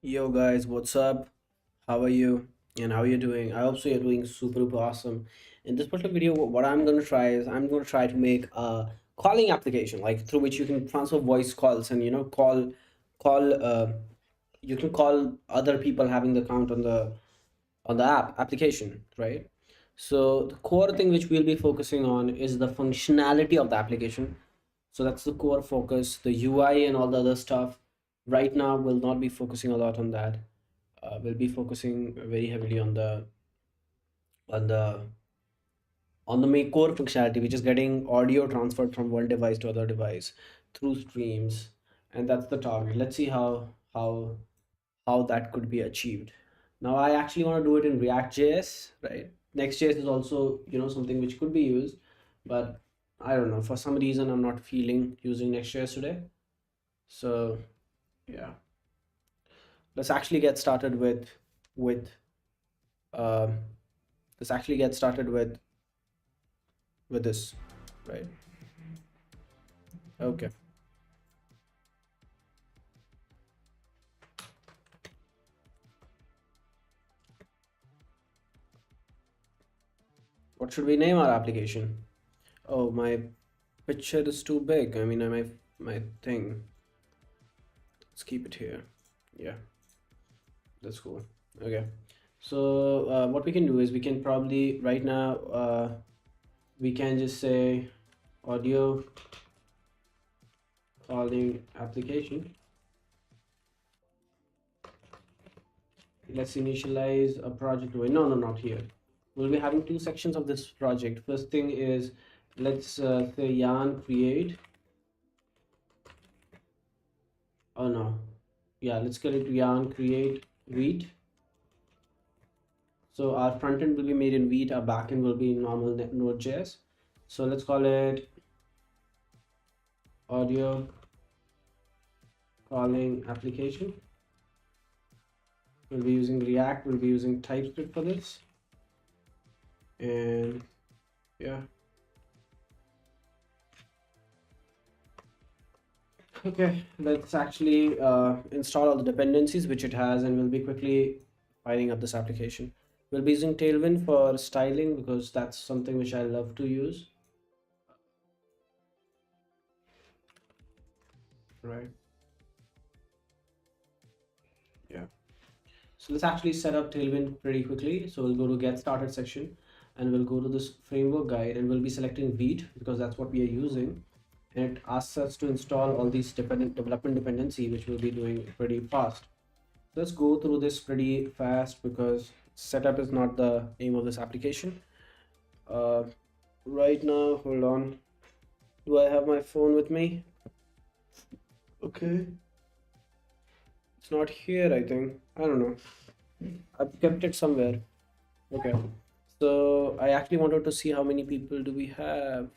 Yo guys, what's up? How are you? And how are you doing? I hope so you're doing super awesome. In this particular video, what I'm gonna try is I'm gonna try to make a calling application, like through which you can transfer voice calls and call you can call other people having the account on the application, right? So the core thing which we'll be focusing on is the functionality of the application. So that's the core focus. The UI and all the other stuff right now will not be focusing a lot on that. We'll be focusing very heavily on the on the main core functionality, which is getting audio transferred from one device to other device through streams, and that's the target. Let's see how that could be achieved. Now I actually want to do it in React.js, right? Next.js is also something which could be used, but I don't know, for some reason I'm not feeling using Next.js today. So yeah, let's actually get started with um let's actually get started with this, right? Okay, what should we name our application? Oh, my picture is too big. I mean, my thing. Let's keep it here. Yeah, that's cool. Okay, so what we can do is we can probably right now we can just say audio calling application. Let's initialize a project. Wait, no, not here. We'll be having two sections of this project. First thing is, let's say yarn create. Oh no, yeah, let's get it to yarn create wheat. So our front end will be made in wheat, our back end will be in normal Node.js. So let's call it audio calling application. We'll be using React, we'll be using TypeScript for this. And yeah. Okay, let's actually install all the dependencies which it has, and we'll be quickly firing up this application. We'll be using Tailwind for styling because that's something which I love to use. Right. Yeah. So let's actually set up Tailwind pretty quickly. So we'll go to get started section and we'll go to this framework guide and we'll be selecting Vite because that's what we are using. And it asks us to install all these development dependency, which we'll be doing pretty fast. Let's go through this pretty fast because setup is not the aim of this application. Uh, right now, hold on. Do I have my phone with me? Okay. It's not here, I think. I don't know. I've kept it somewhere. Okay. So I actually wanted to see how many people do we have.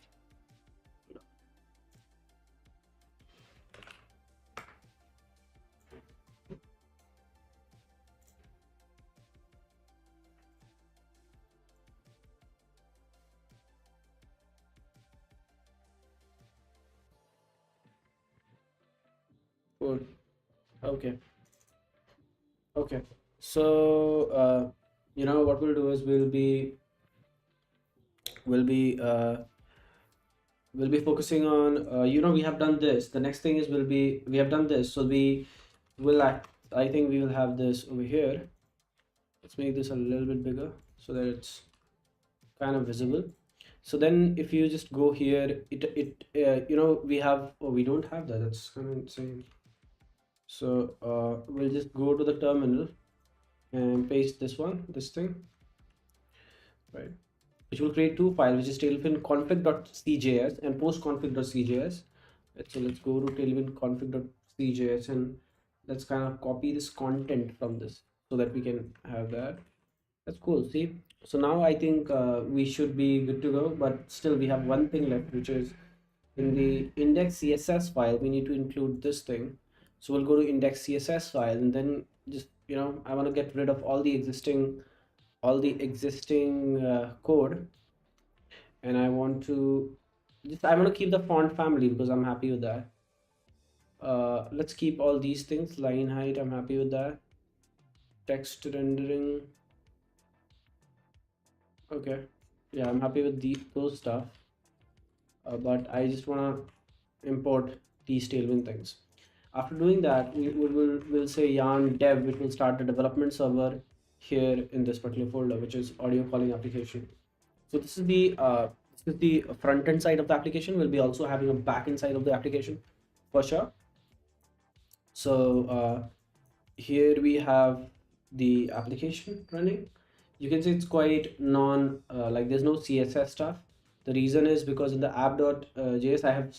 Cool. Okay. Okay. So what we'll do is we'll be uh, we'll be focusing on we have done this. The next thing is we have done this. So we will act, I think we will have this over here. Let's make this a little bit bigger so that it's kind of visible. So then if you just go here, we have, oh, we don't have that. That's kind of insane. So we'll just go to the terminal and paste this thing, right? Which will create two files, which is tailwind config.cjs and postconfig.cjs. So let's go to tailwind config.cjs and let's kind of copy this content from this so that we can have that. That's cool. See, so now I think we should be good to go, but still we have one thing left, which is in the index CSS file, we need to include this thing. So we'll go to index CSS file and then just, I want to get rid of all the existing code, and I want to keep the font family because I'm happy with that. Let's keep all these things. Line height, I'm happy with that. text rendering. Okay, yeah, I'm happy with those stuff, but I just want to import these tailwind things. After doing that, we'll say yarn dev, which will start the development server here in this particular folder, which is audio calling application. So this is the front end side of the application. We'll be also having a back end side of the application for sure. So here we have the application running. You can see it's quite like there's no CSS stuff. The reason is because in the app.js I have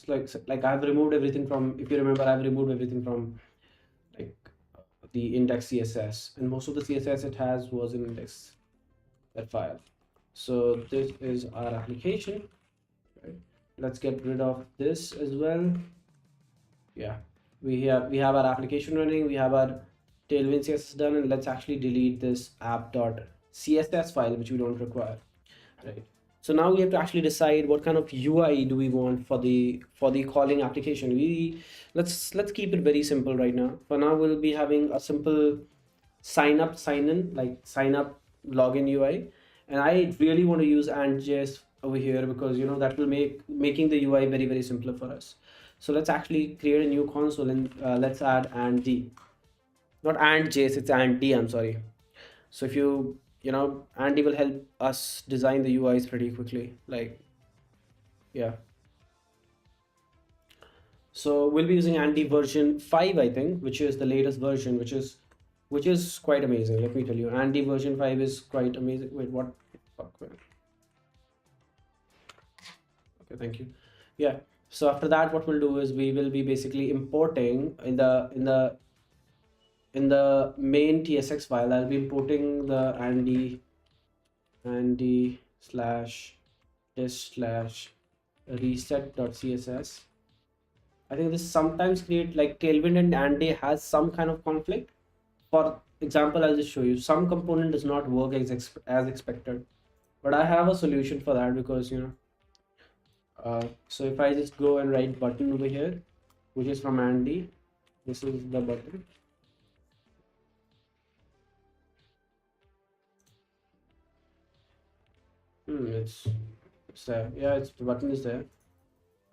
like I have removed everything from, if you remember, I've removed everything from like the index CSS, and most of the CSS it has was in index, that file. So this is our application, right? Let's get rid of this as well. Yeah, we have our application running, we have our tailwind CSS done, and let's actually delete this app.css file which we don't require, right? So now we have to actually decide what kind of UI do we want for the calling application. Let's keep it very simple right now. For now, we'll be having a simple sign up, sign in, like sign up login UI. And I really want to use and.js over here because that will making the UI very, very simpler for us. So let's actually create a new console, and let's add and.d. Not and.js, it's and.d, I'm sorry. So if Andy will help us design the UIs pretty quickly. Like, yeah. So we'll be using Andy version 5, I think, which is the latest version, which is quite amazing. Let me tell you, Andy version 5 is quite amazing. Wait, what? Fuck, man. Okay, thank you. Yeah. So after that, what we'll do is we will be basically importing in the main TSX file. I'll be importing the Andy slash test slash reset.css. I think this sometimes create like Tailwind and Andy has some kind of conflict. For example, I'll just show you some component does not work as expected, but I have a solution for that because so if I just go and write button over here, which is from Andy, this is the button. It's there. Yeah, the button is there.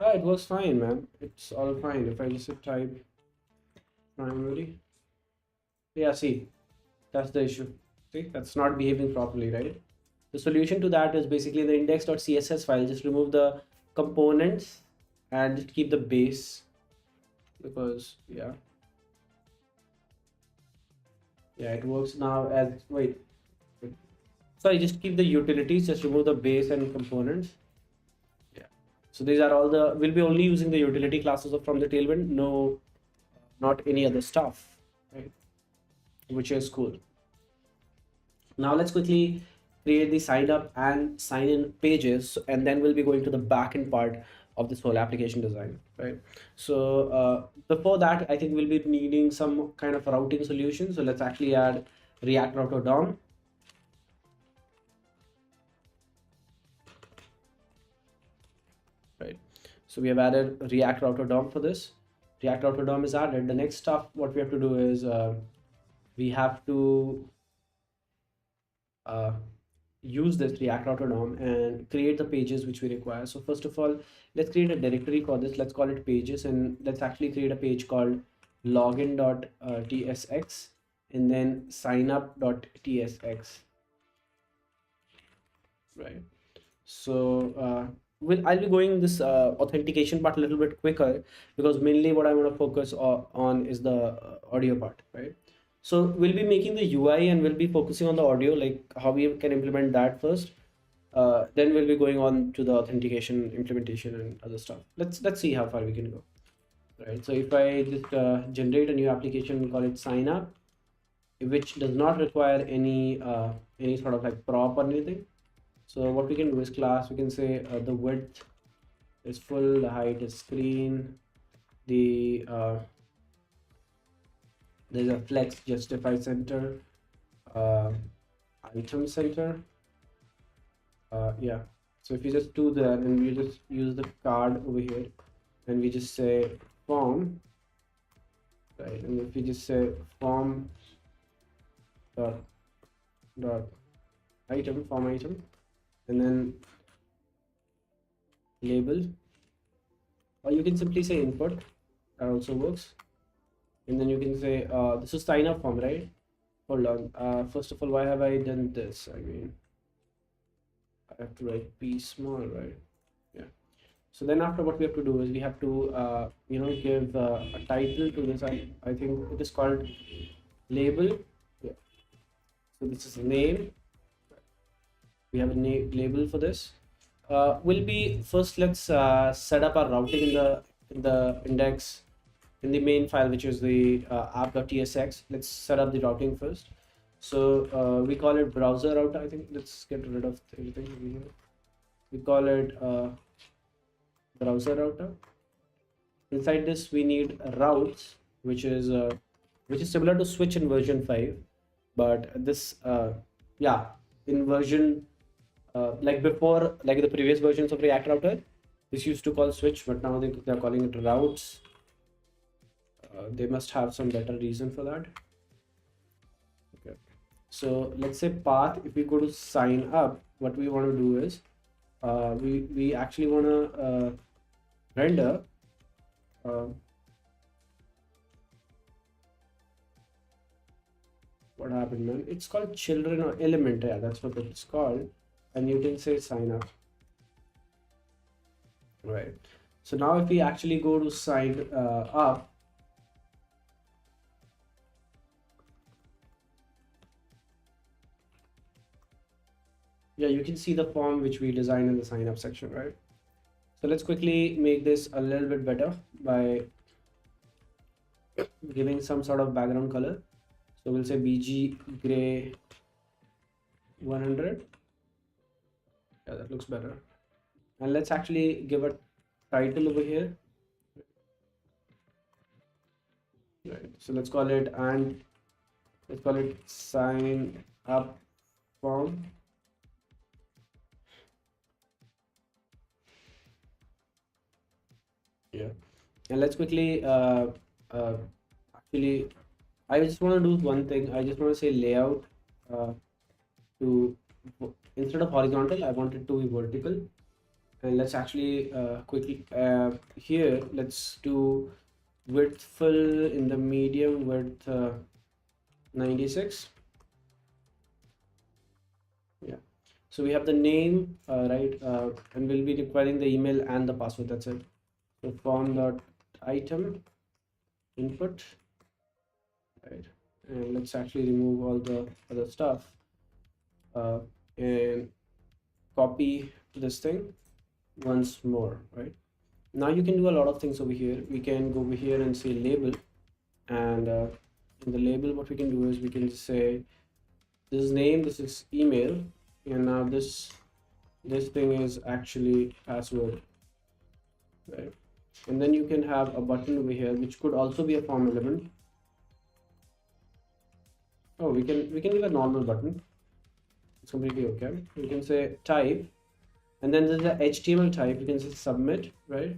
Ah, it works fine, man. It's all fine. If I just hit type primary, yeah, see, that's the issue. See, that's not behaving properly, right? The solution to that is basically the index.css file. Just remove the components and just keep the base, because yeah, it works now as wait. Sorry, just keep the utilities. Just remove the base and components. Yeah. So these are all we'll be only using the utility classes from the Tailwind. No, not any other stuff, right? Which is cool. Now let's quickly create the sign up and sign in pages, and then we'll be going to the backend part of this whole application design, right? So before that, I think we'll be needing some kind of routing solution. So let's actually add React Router DOM. Right. So we have added React Router DOM for this. React Router DOM is added. The next stuff what we have to do is we have to use this React Router DOM and create the pages which we require. So first of all, let's create a directory for this. Let's call it pages, and let's actually create a page called login.tsx and then signup.tsx, right? So I'll be going this authentication part a little bit quicker because mainly what I want to focus on is the audio part, right? So we'll be making the UI and we'll be focusing on the audio, like how we can implement that first. Then we'll be going on to the authentication implementation and other stuff. Let's see how far we can go, right? So if I just generate a new application, call it sign up, which does not require any sort of like prop or anything. So what we can do is class, we can say the width is full, the height is screen, there's a flex justify center, uh, item center. Yeah, so if you just do that and we just use the card over here and we just say form, right? And if you just say form dot dot item, form item, and then label, or you can simply say input. That also works. And then you can say this is sign up form, right? Hold on. First of all, why have I done this? I mean, I have to write p small, right? Yeah. So then after, what we have to do is we have to give a title to this. I think it is called label. Yeah. So this is name. We have a name label for this. Will be first. Let's set up our routing in the index in the main file, which is the app.tsx. Let's set up the routing first. So we call it browser router. I think let's get rid of everything over here. We call it browser router. Inside this, we need routes, which is similar to switch in version 5, but this yeah, in version like before, like the previous versions of React router, this used to call switch, but now they're calling it routes. They must have some better reason for that. Okay, so let's say path. If we go to sign up, what we want to do is we actually want to render uh, what happened, man? It's called children or element. Yeah, that's what it's called. And you can say sign up, right? So now if we actually go to sign up, yeah, you can see the form which we designed in the sign up section, right? So let's quickly make this a little bit better by giving some sort of background color. So we'll say BG gray 100. Yeah, that looks better. And let's actually give a title over here. Right. So let's call it sign up form. Yeah. And let's quickly actually, I just want to do one thing. I just want to say layout to instead of horizontal, I want it to be vertical. And let's actually quickly here, let's do width fill in the medium width 96. Yeah. So we have the name, right? And we'll be requiring the email and the password. That's it. So form dot item input, right? And let's actually remove all the other stuff and copy this thing once more, right? Now you can do a lot of things over here. We can go over here and say label, and in the label, what we can do is we can say this is name, this is email, and now this thing is actually password, right? And then you can have a button over here which could also be a form element. Oh, we can give a normal button. It's completely okay. You can say type, and then there's the HTML type. You can say submit, right?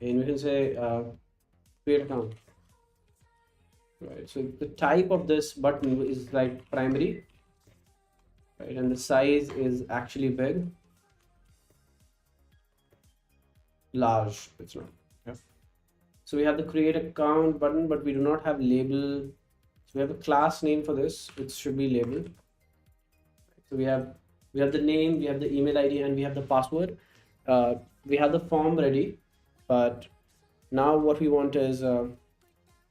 And you can say create account, right? So the type of this button is like primary, right? And the size is actually big, large. It's not. Yeah. So we have the create account button, but we do not have label. So we have a class name for this. It should be label. So we have the name, we have the email ID, and we have the password. We have the form ready, but now what we want is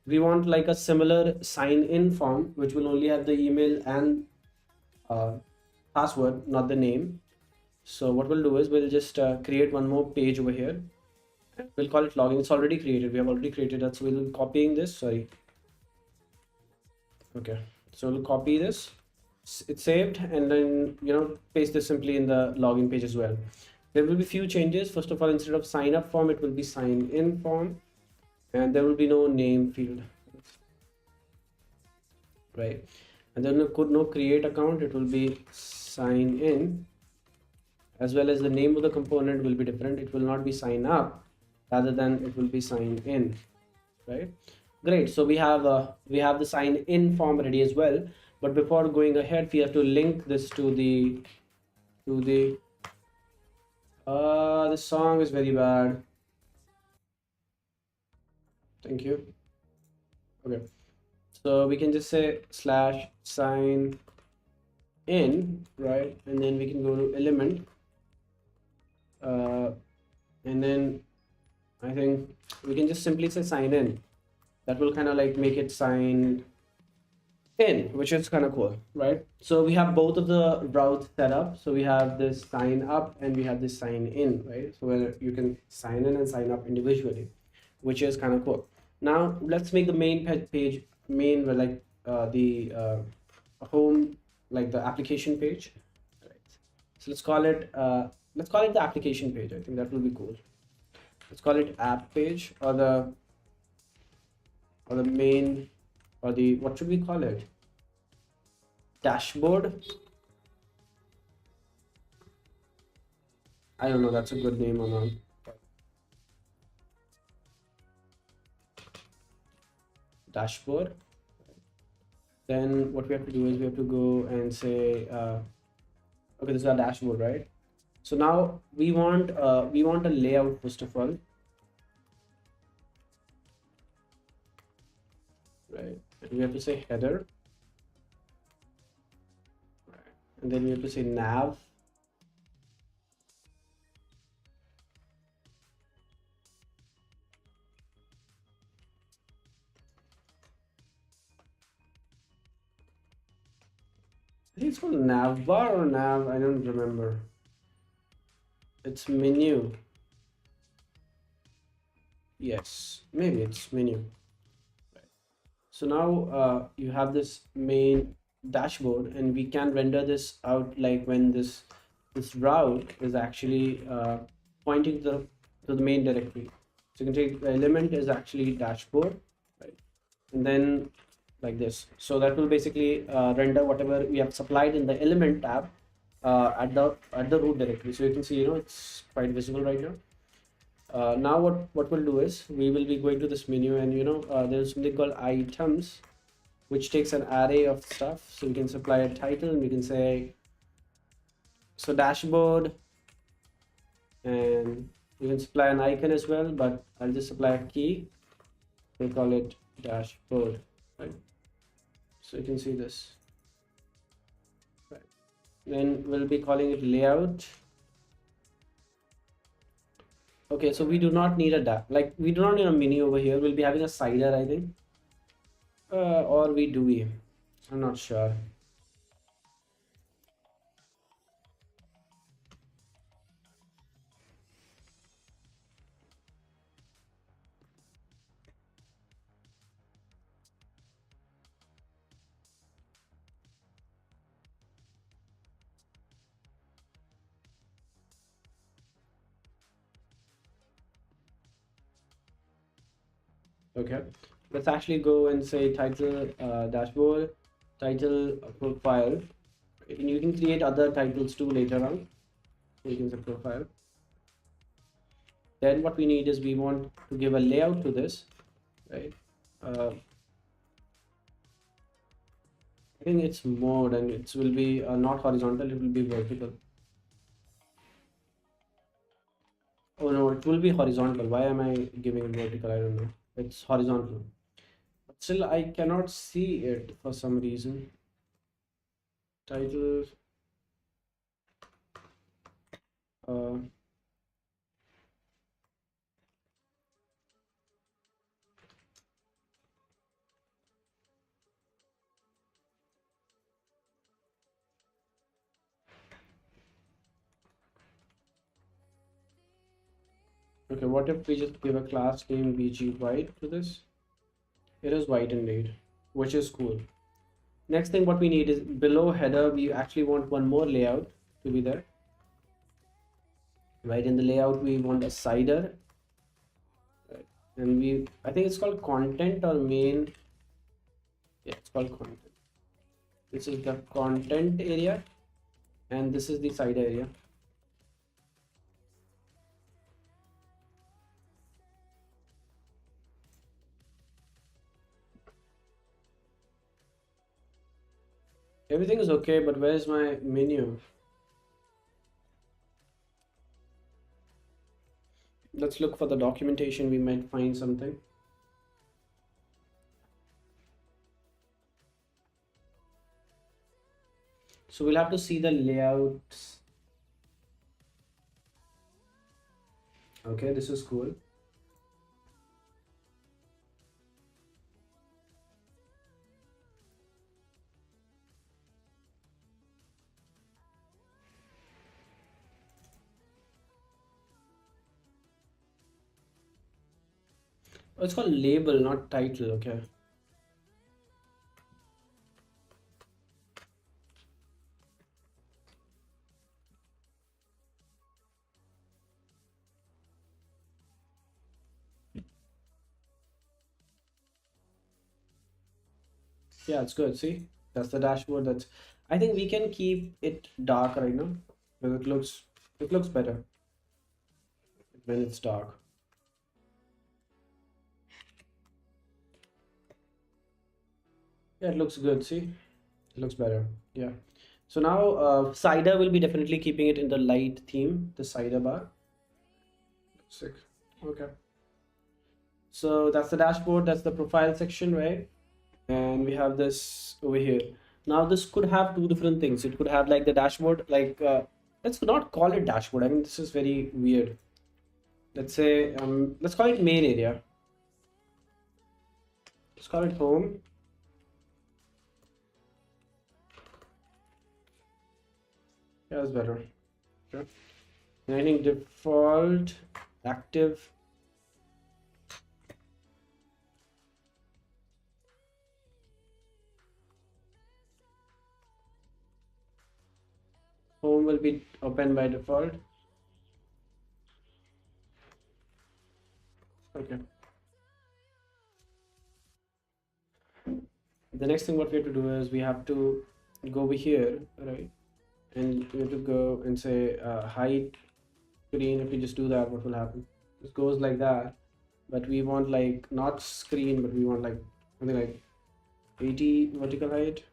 we want like a similar sign in form which will only have the email and password, not the name. So what we'll do is we'll just create one more page over here. We'll call it login. It's already created. We have already created that. So we'll be copying this. Sorry. Okay. So we'll copy this. It's saved, and then paste this simply in the login page as well. There will be few changes. First of all, instead of sign up form, it will be sign in form, and there will be no name field, right? And then no create account. It will be sign in, as well as the name of the component will be different. It will not be sign up, rather than it will be sign in, right? Great. So we have the sign in form ready as well. But before going ahead, we have to link this to the this song is very bad. Thank you. Okay. So we can just say slash sign in, right? And then we can go to element, uh, and then I think we can just simply say sign in. That will kind of like make it sign in, which is kind of cool, right? So we have both of the routes set up. So we have this sign up and we have this sign in, right? So where you can sign in and sign up individually, which is kind of cool. Now let's make the main page main where like the home, like the application page. Right. So let's call it the application page. I think that will be cool. Let's call it app page or the main or the what should we call it? Dashboard. I don't know. That's a good name or not. Dashboard. Then what we have to do is we have to go and say, okay, this is our dashboard, right? So now we want a layout first of all, right? And we have to say header, right? And then we have to say nav. I think it's called nav bar or nav. I don't remember. It's menu. Yes, maybe it's menu. So now you have this main dashboard, and we can render this out like when this route is actually pointing to the main directory. So you can take the element is actually dashboard, right? And then like this. So that will basically render whatever we have supplied in the element tab at the root directory. So you can see, it's quite visible right now. Now what we'll do is we will be going to this menu, and there's something called items, which takes an array of stuff. So we can supply a title, and we can say so dashboard, and we can supply an icon as well, but I'll just supply a key. We'll call it dashboard, right? So you can see this, right? Then we'll be calling it layout. Okay, so we do not need we do not need a menu over here. We'll be having a slider, I think, or we do we? I'm not sure. Okay, let's actually go and say title dashboard, title profile, and you can create other titles too later on. You can say profile. Then what we need is we want to give a layout to this, right? uh, I think it's mode, and it will be not horizontal, it will be vertical. Oh no, it will be horizontal. Why am I giving it vertical? I don't know. It's horizontal. But still, I cannot see it for some reason. Title. Uh, okay, what if we just give a class name bg white to this? It is white indeed, which is cool. Next thing what we need is below header, we actually want one more layout to be there. Right, in the layout we want a cider, right? And I think it's called content or main. Yeah, it's called content. This is the content area, and this is the side area. Everything is okay, but where's my menu? Let's look for the documentation. We might find something. So we'll have to see the layouts. Okay, this is cool. Oh, it's called label, not title. Okay. Yeah, it's good. See, that's the dashboard. That's. I think we can keep it dark right now because it looks better when it's dark. Yeah, it looks good. See, it looks better. Yeah. So now, cider will be definitely keeping it in the light theme. The cider bar. Sick. Okay. So that's the dashboard. That's the profile section, right? And we have this over here. Now this could have two different things. It could have like the dashboard, like let's not call it dashboard. I mean, this is very weird. Let's say let's call it main area. Let's call it home. Yeah, that's better. Okay. And I think default active home will be open by default. Okay. The next thing what we have to do is we have to go over here, right? And we have to go and say hide screen. If we just do that, what will happen? It goes like that, but we want like not screen, but we want like something like 80 vertical height.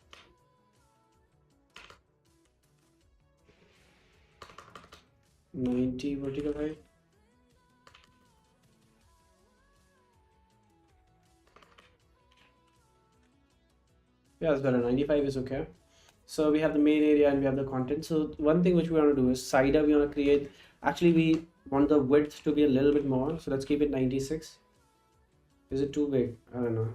90 vertical height. Yeah, it's better. 95 is okay. So we have the main area and we have the content. So one thing which we want to do is cider we want to create. Actually, we want the width to be a little bit more. So let's keep it 96. Is it too big? I don't know.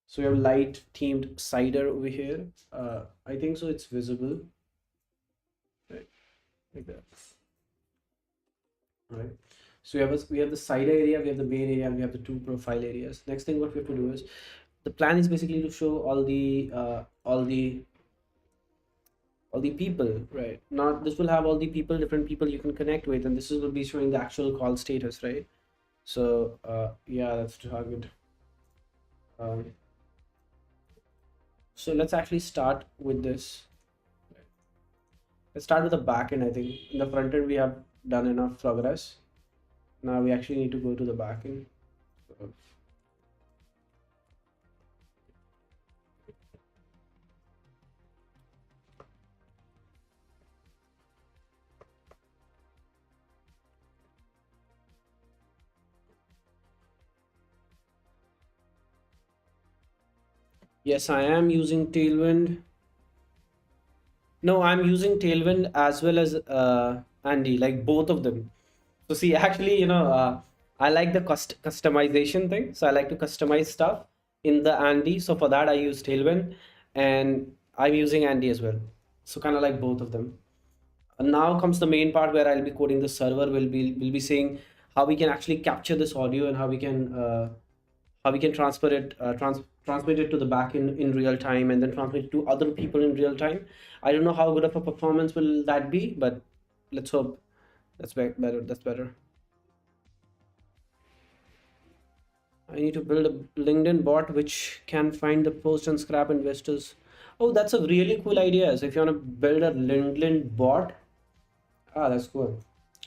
So we have light themed cider over here. I think so it's visible. Right, like that. Right. So we have the cider area, we have the main area, and we have the two profile areas. Next thing what we have to do is the plan is basically to show all the people, right? Not this will have all the people, different people you can connect with, and this is will be showing the actual call status, right? So yeah, that's target. Um, so let's actually start with this. Let's start with the back end. I think in the front end we have done enough progress. Now we actually need to go to the back end. So, yes, I am using Tailwind. No, I'm using Tailwind as well as Andy, like both of them. So see, actually, I like the customization thing. So I like to customize stuff in the Andy. So for that, I use Tailwind, and I'm using Andy as well. So kind of like both of them. And now comes the main part where I'll be coding the server. We'll be saying how we can actually capture this audio and how we can transfer it, transmit it to the back in real time, and then transmit it to other people in real time. I don't know how good of a performance will that be, but let's hope better. That's better. I need to build a LinkedIn bot which can find the post and scrap investors. Oh, that's a really cool idea. So if you want to build a LinkedIn bot, that's cool.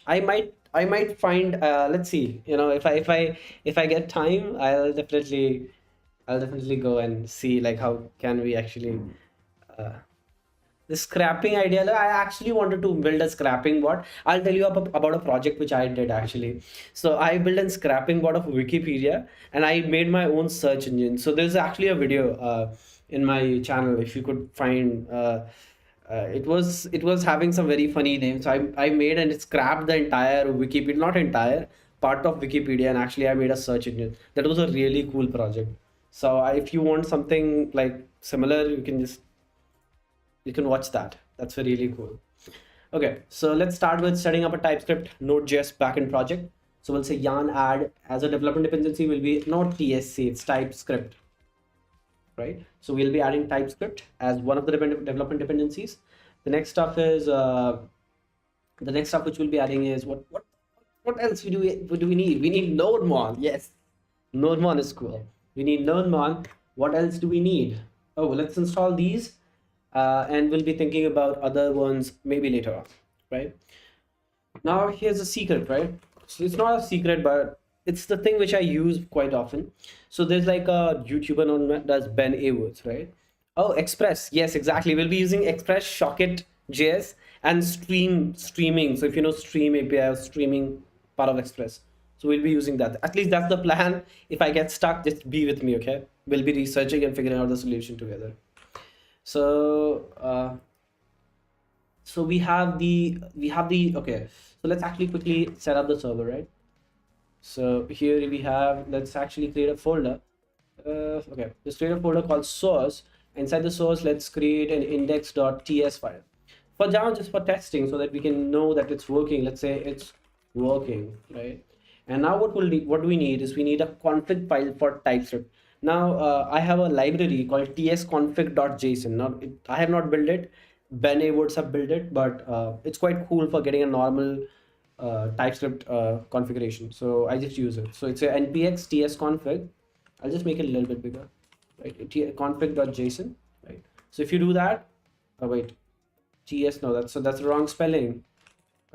I might I might find, let's see, if I get time, I'll definitely go and see like how can we actually uh, the scrapping idea. I actually wanted to build a scrapping bot. I'll tell you about a project which I did actually. So I built a scrapping bot of Wikipedia, and I made my own search engine. So there's actually a video in my channel if you could find. It was having some very funny names. So I made and it scrapped the entire Wikipedia, not entire part of Wikipedia, and actually I made a search engine. That was a really cool project. So if you want something like similar, you can watch that. That's really cool. Okay, so let's start with setting up a TypeScript Node.js backend project. So we'll say yarn add as a development dependency will be not TSC, it's TypeScript, right? So we'll be adding TypeScript as one of the development dependencies. The next stuff is the next stuff which we'll be adding is what else do we need? We need NodeMon. Yes, NodeMon is cool. We need NodeMon. What else do we need? Oh, let's install these, and we'll be thinking about other ones maybe later on, right? Now here's a secret, right? So it's not a secret, but it's the thing which I use quite often. So there's like a YouTuber known as Ben Awards, right? Oh, Express. Yes, exactly. We'll be using Express Socket JS and streaming. So if you know Stream API, streaming part of Express. So we'll be using that. At least that's the plan. If I get stuck, just be with me, okay? We'll be researching and figuring out the solution together. So we have the okay. So let's actually quickly set up the server, right? So here we have, let's actually create a folder. Okay, let's create a folder called source. Inside the source, let's create an index.ts file. For now, just for testing, so that we can know that it's working. Let's say it's working, right? And now what do we need is we need a config file for TypeScript. Now I have a library called tsconfig.json. Now I have not built it. Ben A. Woods have built it, but it's quite cool for getting a normal TypeScript configuration. So I just use it. So it's a npx tsconfig. I'll just make it a little bit bigger, right? Config.json, right? So if you do that, oh wait, ts, no, that's the wrong spelling.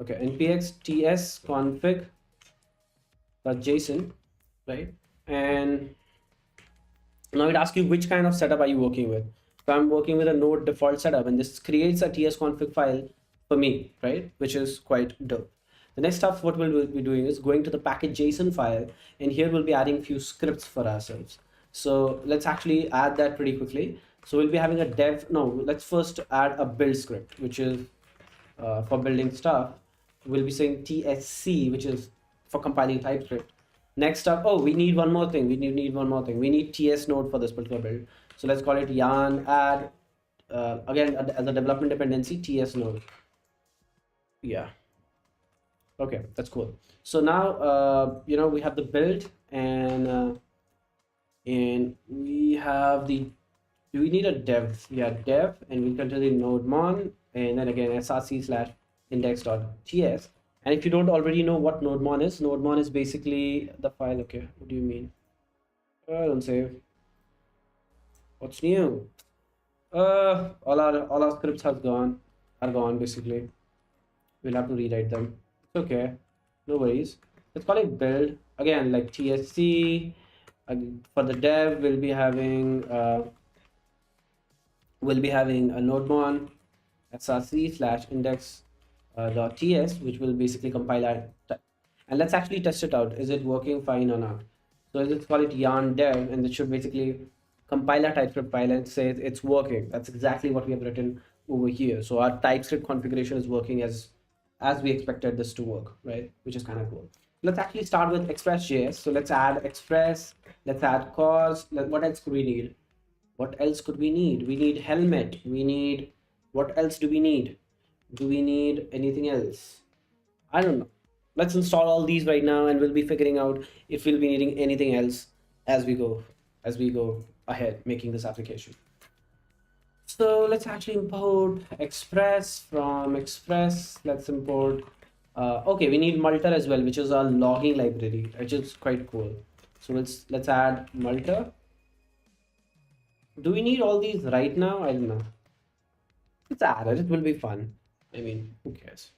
Okay, npx tsconfig.json, right? And now it asks you which kind of setup are you working with. So I'm working with a node default setup, and this creates a tsconfig file for me, right? Which is quite dope. The next stuff what we'll be doing is going to the package.json file, and here we'll be adding few scripts for ourselves. So let's actually add that pretty quickly. So we'll be having a dev, no, let's first add a build script, which is for building stuff. We'll be saying tsc, which is for compiling TypeScript. Next up, oh, we need one more thing. We need one more thing. We need TS node for this particular build. So let's call it yarn add, again, as a development dependency, TS node. Yeah. Okay, that's cool. So now, we have the build, and we have the, do we need a dev? Yeah, dev, and we continue nodemon, and then again, src/index.ts. And if you don't already know what nodemon is basically the file. Okay, what do you mean? Don't save. What's new? All our scripts are gone basically. We'll have to rewrite them. It's okay, no worries. Let's call it build again, like tsc. For the dev, we'll be having a nodemon src/index.ts, which will basically compile our and let's actually test it out. Is it working fine or not? So let's call it yarn dev, and it should basically compile our TypeScript file and say it's working. That's exactly what we have written over here. So our TypeScript configuration is working as we expected this to work, right? Which is kind of cool. Let's actually start with Express.js. So let's add Express, let's add cause. What else could we need? What else could we need? We need helmet. What else do we need? Do we need anything else? I don't know. Let's install all these right now, and we'll be figuring out if we'll be needing anything else as we go ahead making this application. So let's actually import Express. From Express, let's import okay, we need Multer as well, which is our logging library, which is quite cool. So let's add Multer. Do we need all these right now? I don't know. Let's add it. It will be fun. I mean, who cares?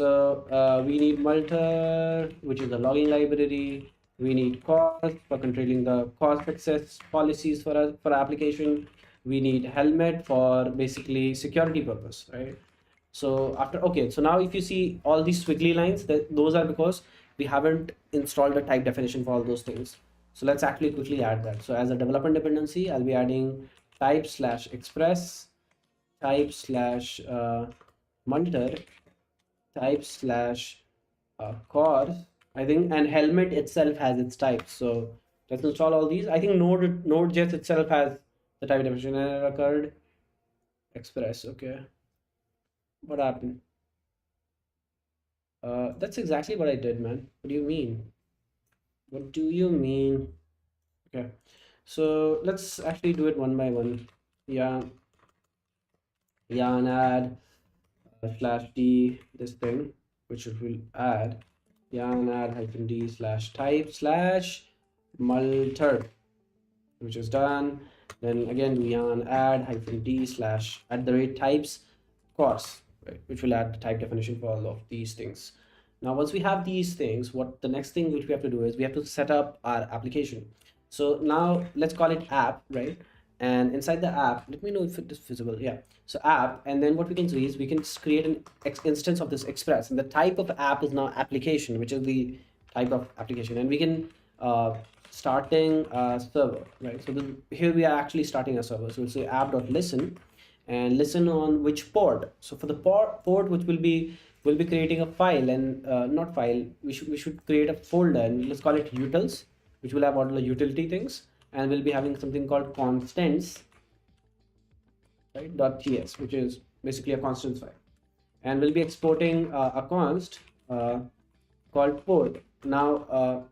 So we need multer, which is a logging library. We need cost for controlling the cost access policies for us for our application. We need helmet for basically security purpose, right? So after, okay, so now if you see all these squiggly lines, those are because we haven't installed a type definition for all those things. So let's actually quickly add that. So as a development dependency, I'll be adding type slash express, type slash multer, type slash core, I think, and helmet itself has its types. So let's install all these. I think Node.js itself has the type definition, and it occurred express. Okay, what happened? That's exactly what I did, man. What do you mean? What do you mean? Okay, so let's actually do it one by one. Yeah, yarn add slash d this thing, which it will add yarn add hyphen d slash type slash multer, which is done. Then again do yarn add hyphen d slash at the rate types course, right, which will add the type definition for all of these things. Now once we have these things, what the next thing which we have to do is we have to set up our application. So now let's call it app, right? And inside the app, let me know if it is visible. Yeah, so app, and then what we can do is we can just create an instance of this express, and the type of app is now application, which is the type of application, and we can starting a server, right? So here we are actually starting a server. So we'll say app.listen and listen on which port. So for the port which will be creating a file, and not file, we should create a folder, and let's call it utils, which will have all the utility things, and we'll be having something called constants, right, .ts, which is basically a constants file, and we'll be exporting a const called port. Now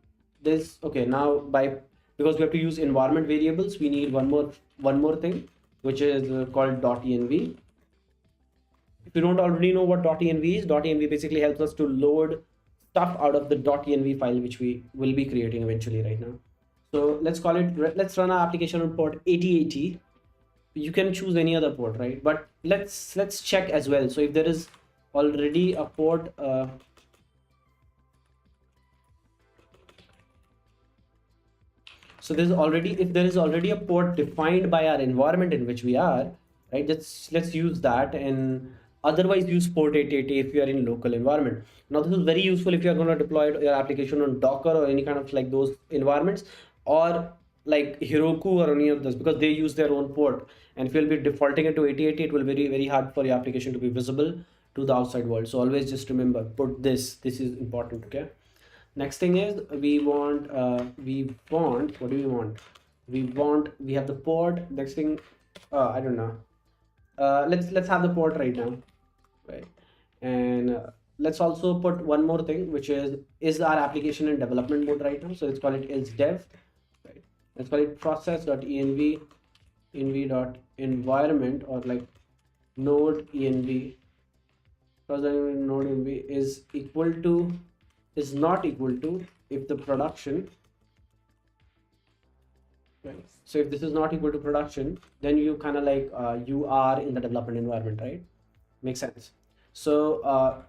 this, okay, now by, because we have to use environment variables, we need one more thing, which is called .env. If you don't already know what .env is, .env basically helps us to load stuff out of the .env file, which we will be creating eventually right now. So let's call it, let's run our application on port 8080. You can choose any other port, right? But let's check as well. So if there is already a port so there's already, if there is already a port defined by our environment in which we are, right, let's use that, and otherwise use port 880 if you are in local environment. Now this is very useful if you are going to deploy your application on Docker or any kind of like those environments, or like Heroku or any of this, because they use their own port, and if you'll be defaulting it to 8080, it will be very hard for your application to be visible to the outside world. So always just remember, put this is important. Okay, next thing is we want what do we want? We have the port. Next thing, I don't know, let's have the port right now, right? And let's also put one more thing, which is our application in development mode right now, so let's call it else dev, right? Let's call it process.env env.environment, or like node env, because node env is equal to, is not equal to, if the production, right? So if this is not equal to production, then you kind of like you are in the development environment, right? Makes sense. So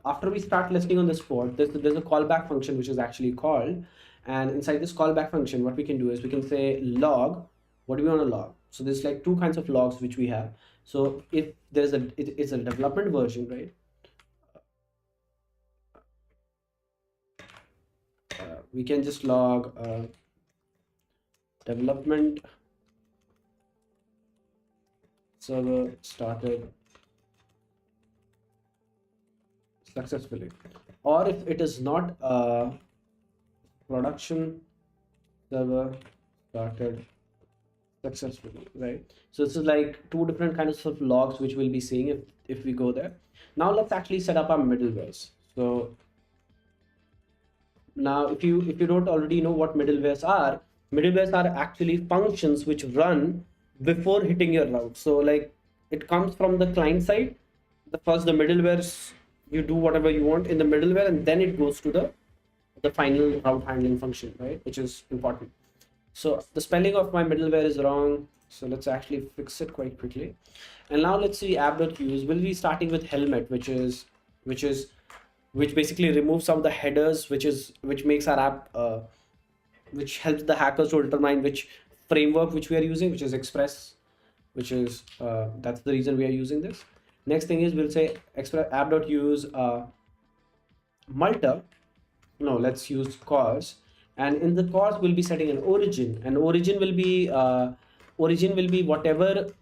after we start listening on this port, there's a callback function which is actually called, and inside this callback function, what we can do is we can say log. What do we want to log? So there's like two kinds of logs which we have. So if there's it's a development version, right? We can just log development server started successfully, or if it is not production server started successfully, right? So this is like two different kinds of logs which we'll be seeing if we go there. Now let's actually set up our middlewares. So now if you don't already know what middlewares are actually functions which run before hitting your route. So like it comes from the client side, the middlewares, you do whatever you want in the middleware, and then it goes to the final route handling function, right, which is important. So the spelling of my middleware is wrong, so let's actually fix it quite quickly. And now let's see app.use. We'll be starting with helmet, which is which basically removes some of the headers, which makes our app which helps the hackers to determine which framework which we are using, which is Express, which is that's the reason we are using this. Next thing is we'll say express app.use Malta. No, let's use cause, and in the cause we'll be setting an origin, and origin will be whatever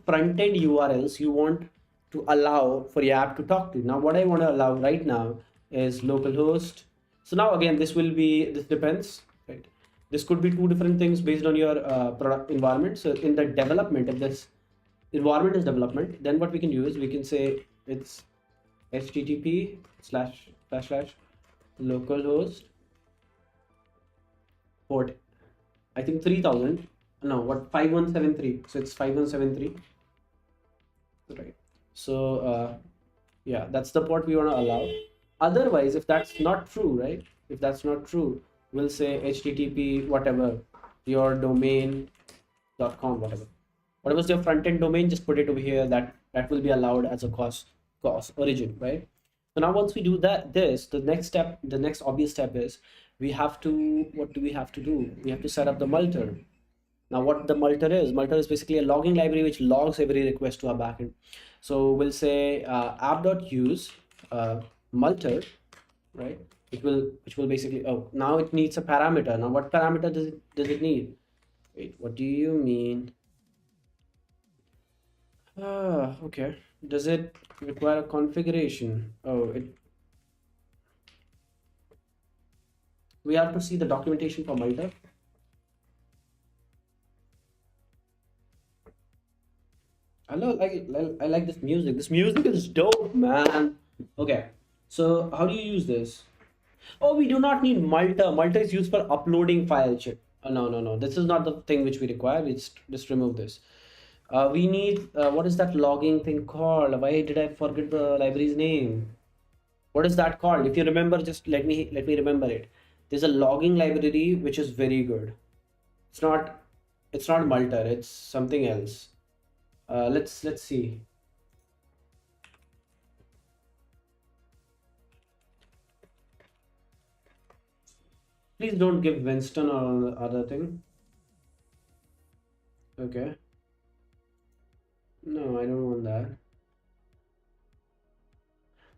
front end URLs you want to allow for your app to talk to. Now what I want to allow right now is localhost. So now again, this depends, right? This could be two different things based on your product environment. So in the development, if this environment is development, then what we can do is we can say it's http slash slash slash localhost port, I think 3000, no, what, 5173. So it's 5173, right? So yeah, that's the port we want to allow. Otherwise, if that's not true, right, if that's not true, we'll say http whatever your domain.com, whatever's your front end domain, just put it over here. That will be allowed as a cause origin, right? So now once we do that, the next obvious step is we have to, what do we have to do? We have to set up the multer. Now what the multer is basically a logging library which logs every request to our backend. So we'll say app.use multer, right? Which will basically, oh, now it needs a parameter. Now what parameter does it need? Wait, what do you mean? Okay. Does it require a configuration? Oh, we have to see the documentation for multer. I like this music. This music is dope, man. Okay, so how do you use this? Oh, we do not need multer. Multer is used for uploading file shit. No, no, no. This is not the thing which we require. We just remove this. We need what is that logging thing called? Why did I forget the library's name? What is that called? If you remember, just let me remember it. There's a logging library which is very good. It's not multer. It's something else. Let's see. Please don't give Winston or other thing. Okay. No, I don't want that.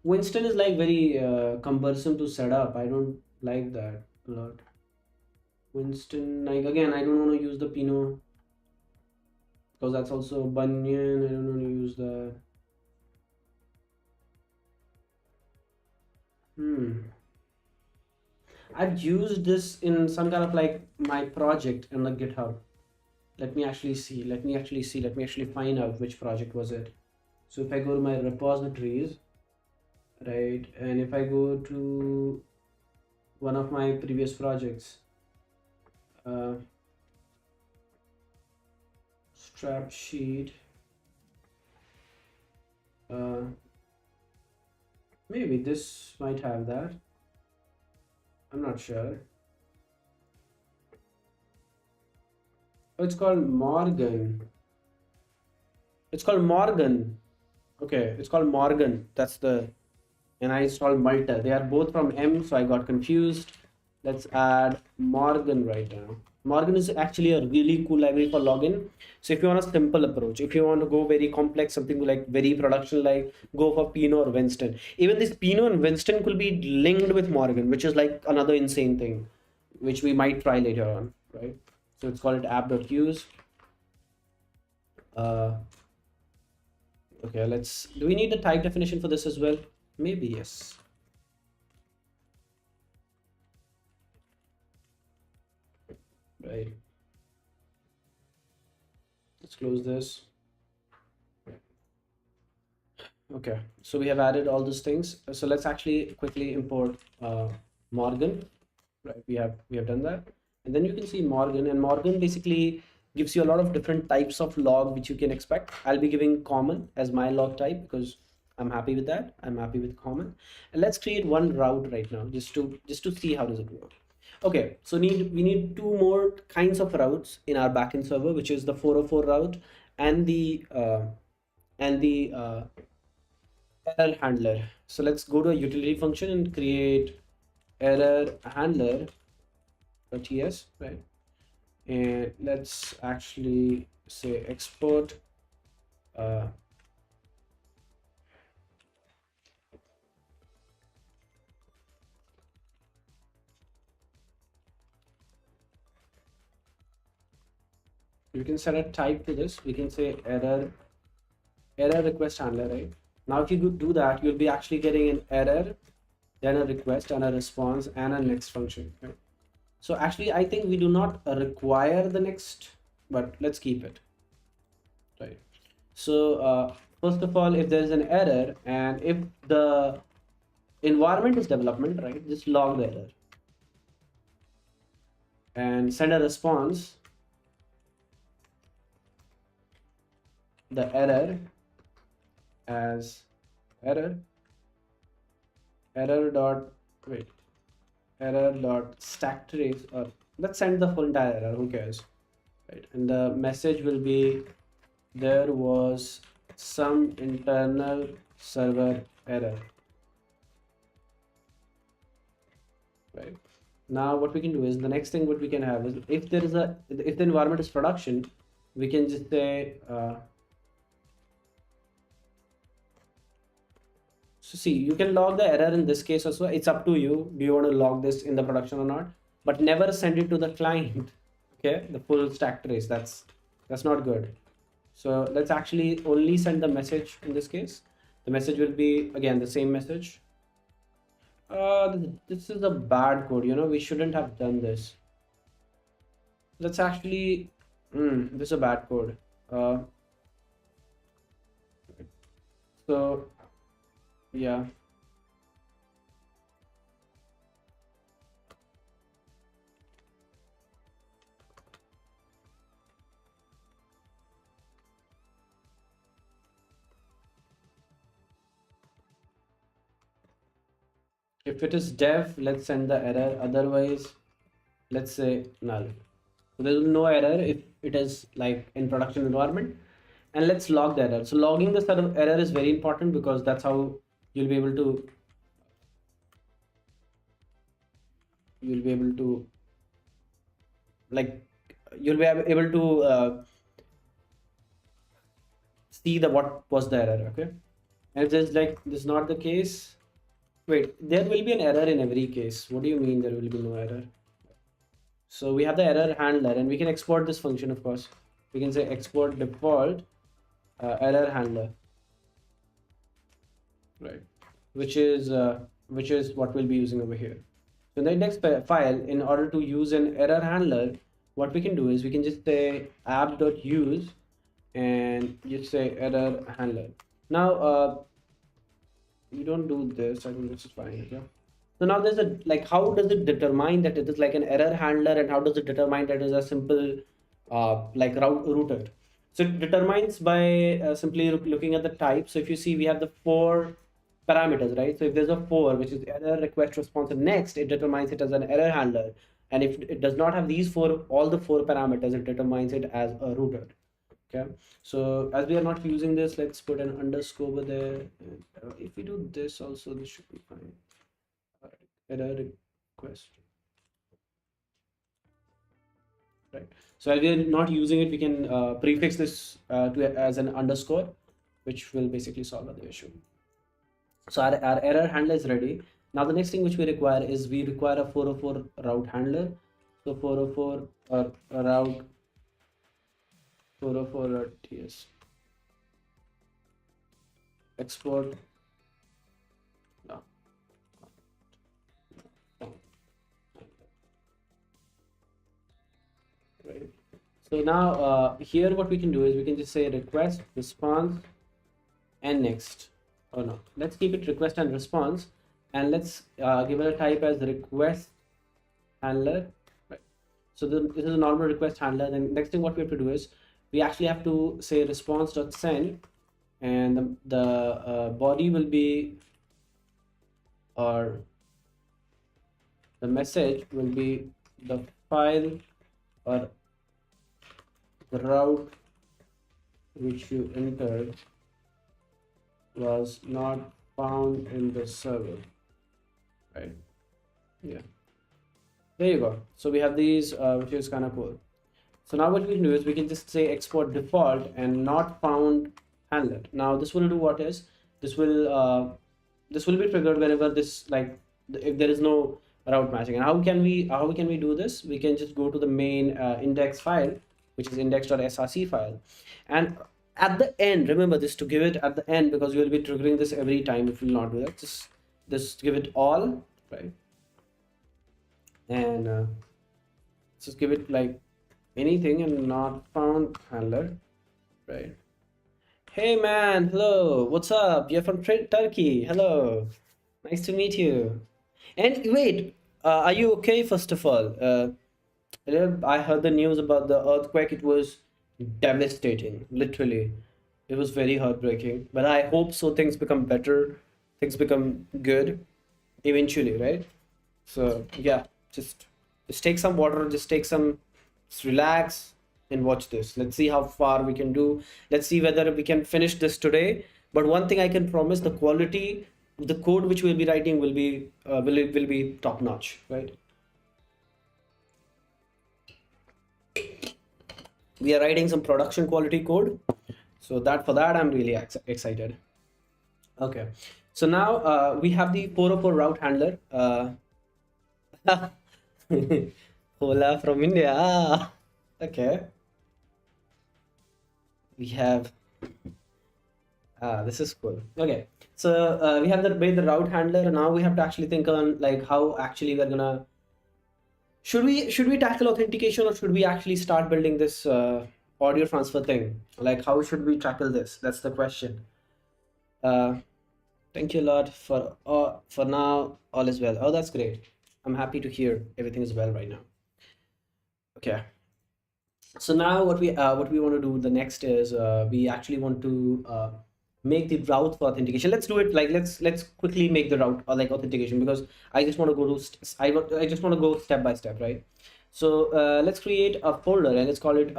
Winston is like very cumbersome to set up. I don't like that a lot. Winston, like again, I don't want to use the Pinot because that's also Bunyan. I don't want to use the. I've used this in some kind of like my project in the GitHub. Let me actually see. Let me actually find out which project was it. So if I go to my repositories, right, and if I go to one of my previous projects, uh, strap sheet, maybe this might have that. I'm not sure. Oh, it's called Morgan. It's called Morgan. Okay, it's called Morgan. That's the, and I installed Malta. They are both from M, so I got confused. Let's add Morgan right now. Morgan is actually a really cool library for login. So if you want a simple approach, if you want to go very complex, something like very production, like go for Pinot or Winston. Even this Pinot and Winston could be linked with Morgan, which is like another insane thing, which we might try later on, right? So it's called app.use. Okay, do we need the type definition for this as well? Maybe yes. Right. Let's close this. Okay, so we have added all these things. So let's actually quickly import Morgan. Right, we have done that, and then you can see Morgan, and Morgan basically gives you a lot of different types of log which you can expect. I'll be giving common as my log type because I'm happy with that. I'm happy with common, and let's create one route right now just to see how does it work. Okay, so we need two more kinds of routes in our backend server, which is the 404 route and the error handler. So let's go to a utility function and create error handler .ts, right? And let's actually say export. Uh, you can set a type to this. We can say error request handler, right? Now, if you do that, you'll be actually getting an error, then a request and a response and a next function, right? So actually, I think we do not require the next, but let's keep it, right? So first of all, if there is an error and if the environment is development, right, just log the error and send a response, the error as error, error dot, wait, error dot stack trace, or let's send the full entire error, who cares, right? And the message will be there was some internal server error, right? Now what we can do is the next thing what we can have is if there is a if the environment is production, we can just say so see, you can log the error in this case also. It's up to you. Do you want to log this in the production or not? But never send it to the client. Okay, the full stack trace. That's not good. So let's actually only send the message in this case. The message will be again the same message. This is a bad code. You know, we shouldn't have done this. Let's actually. This is a bad code. Uh, so yeah. If it is dev, let's send the error. Otherwise, let's say null. So there will be no error if it is like in production environment. And let's log the error. So logging the error is very important because that's how you'll be able to you'll be able to like you'll be able to see the what was the error. Okay. And if there's like this is not the case, wait, there will be an error in every case. What do you mean there will be no error? So we have the error handler and we can export this function, of course. We can say export default error handler, right? Which is what we'll be using over here. So in the index file, in order to use an error handler, what we can do is we can just say app.use and just say error handler. Now, we don't do this. I think this is fine. Yeah. So now there's a like, how does it determine that it is like an error handler, and how does it determine that it is a simple like router? So it determines by simply looking at the type. So if you see, we have the four parameters, right? So if there's a four, which is error, request, response, and next, it determines it as an error handler. And if it does not have these four, all the four parameters, it determines it as a router. Okay. So as we are not using this, let's put an underscore over there. And, if we do this also, this should be fine. Error request, right? So as we are not using it, we can prefix this to as an underscore, which will basically solve the issue. So our error handler is ready. Now the next thing which we require is we require a 404 route handler. So 404 route 404.ts export. No, right. So now here what we can do is we can just say request, response, and next. Oh no, let's keep it request and response, and let's give it a type as request handler. Right. So this is a normal request handler. Then next thing what we have to do is we actually have to say response.send, and the body will be, or the message will be the file or the route which you entered was not found in the server, right? Yeah, there you go. So we have these, which is kind of cool. So now what we can do is we can just say export default and not found handler. Now this will do what is, this will this will be triggered whenever this, like, if there is no route matching. And how can we do this? We can just go to the main index file, which is index.src file, and at the end, remember this, to give it at the end, because you will be triggering this every time if you will not do that. Just give it all, right? And just give it like anything and not found handler, right? Hey man, hello, what's up? You're from Turkey. Hello, nice to meet you. And wait, are you okay? First of all, I heard the news about the earthquake. It was devastating, literally. It was very heartbreaking. But I hope so things become better, things become good eventually, right? So yeah, just take some water, just relax and watch this. Let's see how far we can do. Let's see whether we can finish this today. But one thing I can promise: the quality, the code which we'll be writing will be top notch, right? We are writing some production quality code, so that for that I'm really excited. Okay, so now we have the 404 route handler. Hola from India. Ah, okay. We have this is cool. Okay, so we have the made the route handler. Now we have to actually think on like how actually we're gonna, should we tackle authentication, or should we actually start building this audio transfer thing? Like how should we tackle this? That's the question. Uh, Thank you a lot for now. All is well. Oh, that's great. I'm happy to hear everything is well right now. Okay. So now what we want to do the next is we actually want to make the route for authentication. Let's do it like let's quickly make the route or like authentication, because I just want to go to I just want to go step by step, right? So let's create a folder and let's call it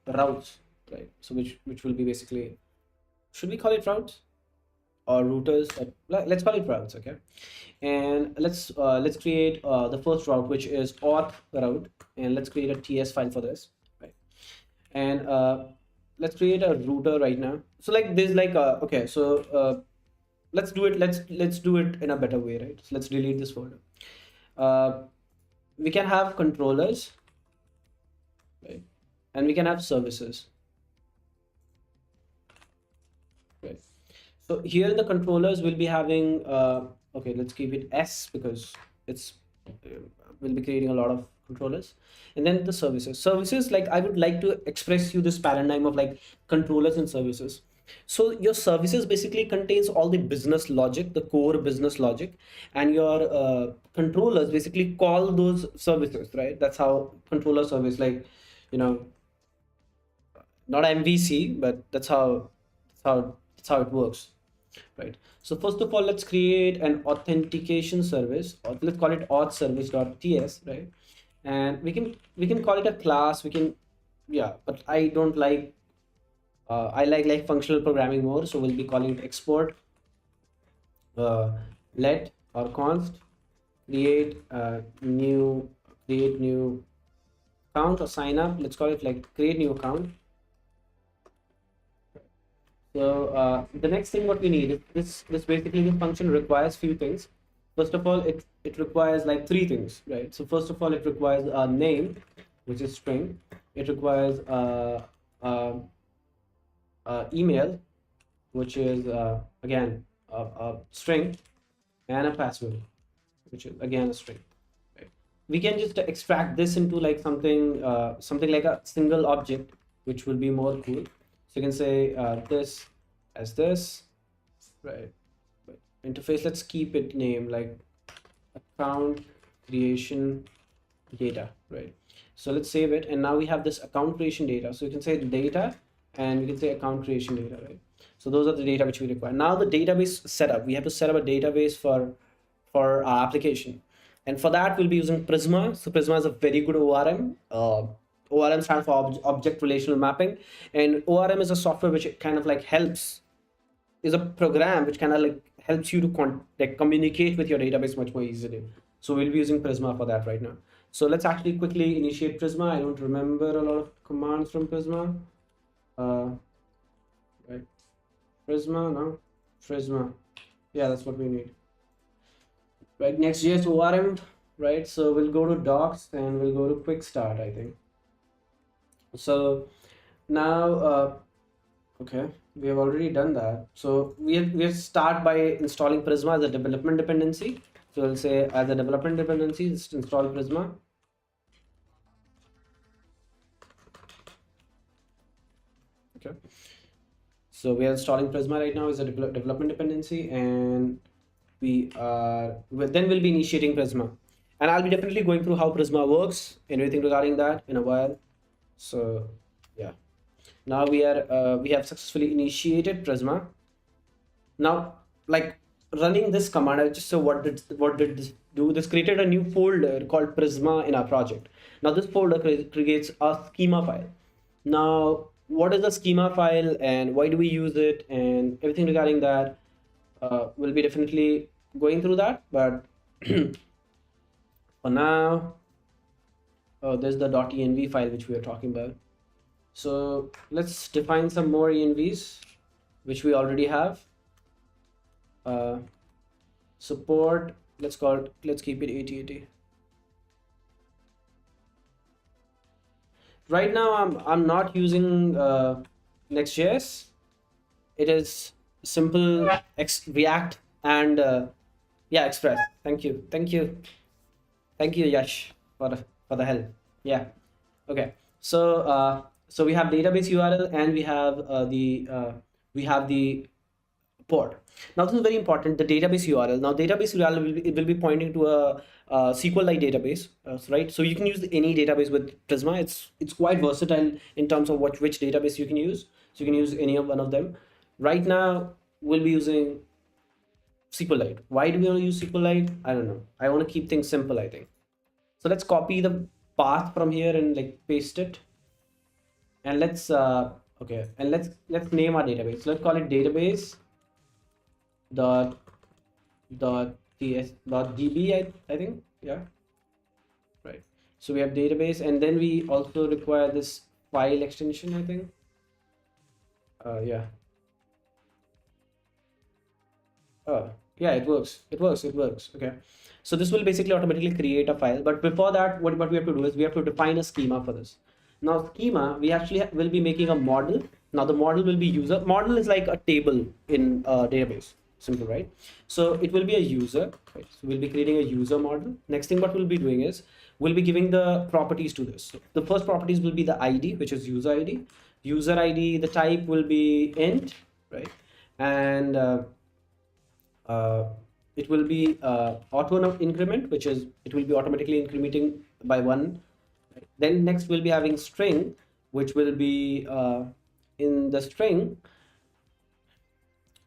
routes, right? So which will be basically, should we call it routes or routers? Let's call it routes, okay? And let's create the first route, which is auth route, and let's create a ts file for this, right? And let's create a router right now. So like there's like okay, so let's do it, let's do it in a better way, right? So let's delete this folder. uh, we can have controllers, right? And we can have services, right? So here in the controllers we'll be having okay, let's keep it s, because it's we'll be creating a lot of controllers. And then the services, like I would like to express you this paradigm of like controllers and services. So your services basically contains all the business logic, the core business logic, and your controllers basically call those services, right? That's how controller service, like, you know, not MVC, but that's how it works, right? So first of all, let's create an authentication service, or let's call it auth service.ts, right? And we can call it a class. We can, yeah, but I don't like I like functional programming more, so we'll be calling it export uh, let or const create new account or sign up. Let's call it like create new account. So the next thing what we need is this basically the function requires few things. First of all, it requires like three things, right? So first of all, it requires a name, which is string. It requires uh, email, which is again a string, and a password, which is again a string. Right? We can just extract this into like something like a single object, which will be more cool. So you can say this as this, right? But interface, let's keep it name like account creation data, right? So let's save it, and now we have this account creation data. So you can say data, and we can say account creation data, right? So those are the data which we require. Now the database setup, we have to set up a database for our application, and for that we'll be using Prisma. So Prisma is a very good ORM. ORM stands for object relational mapping, and ORM is a software which kind of like helps is a program which kind of like helps you to like communicate with your database much more easily. So we'll be using Prisma for that right now. So let's actually quickly initiate Prisma. I don't remember a lot of commands from Prisma. Uh, right, Prisma, no, Prisma. Yeah, that's what we need. Right, Next.js ORM. Right, so we'll go to docs and we'll go to quick start, I think. So now, okay, we have already done that. So we'll start by installing Prisma as a development dependency. So we'll say as a development dependency, just install Prisma. Okay. So we are installing Prisma right now as a development dependency, and then we'll be initiating Prisma. And I'll be definitely going through how Prisma works and everything regarding that in a while. So yeah, now we have successfully initiated Prisma. Now, like running this command, I just so what did this do? This created a new folder called Prisma in our project. Now this folder creates a schema file. Now, what is the schema file and why do we use it and everything regarding that? We'll be definitely going through that, but for now, there's the .env file which we are talking about. So let's define some more envs, which we already have. Support, let's keep it 8080. Right now I'm not using Next.js. It is simple React and yeah, Express. Thank you Yash for the help. Yeah, okay. So so we have database URL and we have the port. Now this is very important, the database URL. Now database URL will be pointing to a SQLite database, right? So you can use any database with Prisma. It's quite versatile in terms of which database you can use. So you can use any of one of them. Right now we'll be using SQLite. Why do we want to use SQLite? I don't know. I want to keep things simple, I think. So let's copy the path from here and like paste it. And let's okay, and let's name our database. Let's call it database dot db. I think, yeah, right. So we have database, and then we also require this file extension, I think. Yeah. Yeah, it works. Okay, so this will basically automatically create a file, but before that, what we have to do is we have to define a schema for this. Now schema, we actually will be making a model. Now the model will be user. Model is like a table in a database. Simple, right? So it will be a user, right? So we'll be creating a user model. Next thing what we'll be doing is we'll be giving the properties to this. So the first properties will be the ID, which is user ID. User ID, the type will be int, right? And it will be auto increment, which is it will be automatically incrementing by 1. Right? Then next we'll be having string, which will be in the string.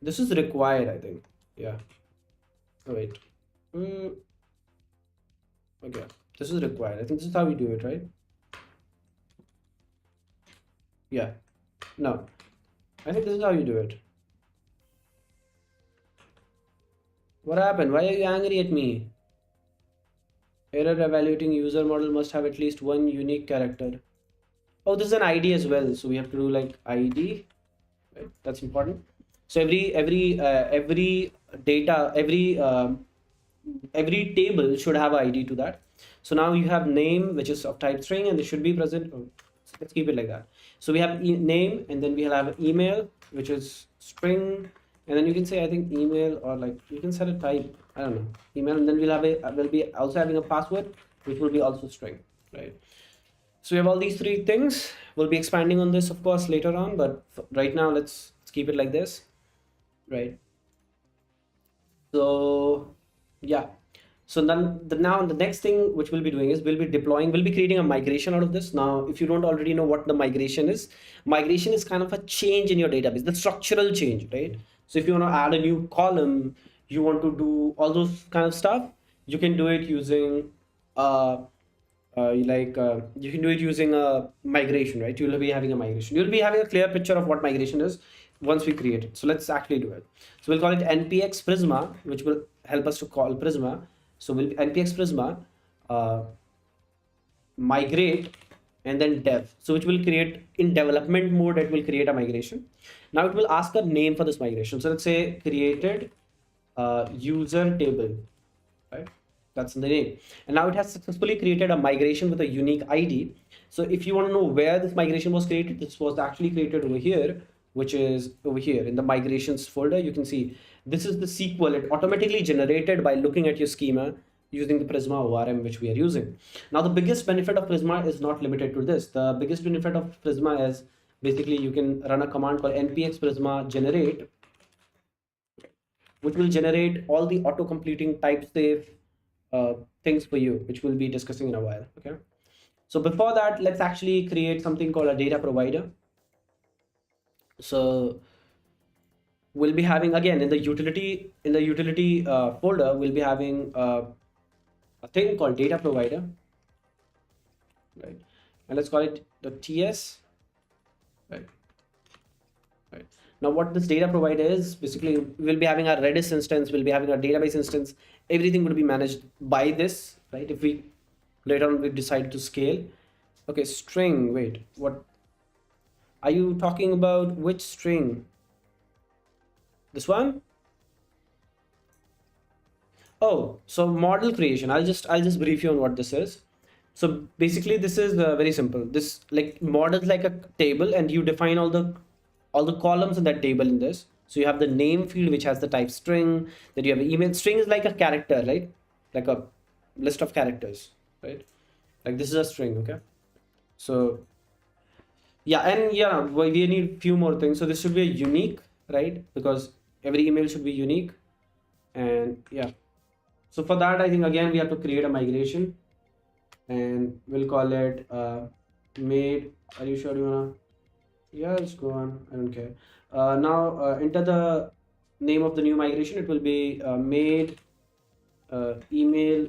This is required, I think. Yeah. Oh, wait. Okay. This is required. I think this is how we do it, right? Yeah. No. I think this is how you do it. What happened? Why are you angry at me? Error evaluating user model must have at least one unique character. Oh, this is an ID as well. So we have to do like ID. Right? That's important. So every data, every table should have an ID to that. So now you have name, which is of type string, and it should be present. Oh, let's keep it like that. So we have name, and then we have email, which is string, and then you can say, I think, email, or like you can set a type, I don't know, email, and then we'll be also having a password, which will be also string, right? So we have all these three things. We'll be expanding on this, of course, later on, but right now let's keep it like this, right? So yeah, so then now the next thing which we'll be doing is we'll be creating a migration out of this. Now if you don't already know what the migration is kind of a change in your database, the structural change, right? So if you want to add a new column, you want to do all those kind of stuff, you can do it using you can do it using a migration, right? You'll be having a migration, you'll be having a clear picture of what migration is once we create it. So let's actually do it. So we'll call it npx prisma, which will help us to call prisma. So we'll npx prisma migrate and then dev, so which will create in development mode, it will create a migration. Now it will ask a name for this migration. So let's say created user table, right? That's in the name. And now it has successfully created a migration with a unique ID. So if you want to know where this migration was created, this was actually created over here, which is over here in the migrations folder. You can see this is the SQL. It automatically generated by looking at your schema using the Prisma ORM, which we are using. Now, the biggest benefit of Prisma is not limited to this. The biggest benefit of Prisma is basically you can run a command called npx prisma generate, which will generate all the auto completing type safe things for you, which we'll be discussing in a while. Okay. So before that, let's actually create something called a data provider. So we'll be having, again, in the utility folder, we'll be having a thing called data provider, right? And let's call it the ts, right? Right. Now, what this data provider is, basically, we'll be having our Redis instance, we'll be having our database instance, everything will be managed by this, right? If we later on we decide to scale. Okay, string, wait, what are you talking about? Which string? This one? Oh, so model creation. I'll just brief you on what this is. So basically, this is very simple. This like models like a table, and you define all the columns in that table in this. So you have the name field, which has the type string. Then you have an email. String is like a character, right? Like a list of characters, right? Like this is a string, okay? So yeah, and yeah, we need few more things. So this should be a unique, right? Because every email should be unique, and yeah. So for that, I think again we have to create a migration, and we'll call it made. Are you sure you wanna? Yeah, let's go on. I don't care. Now enter the name of the new migration. It will be made email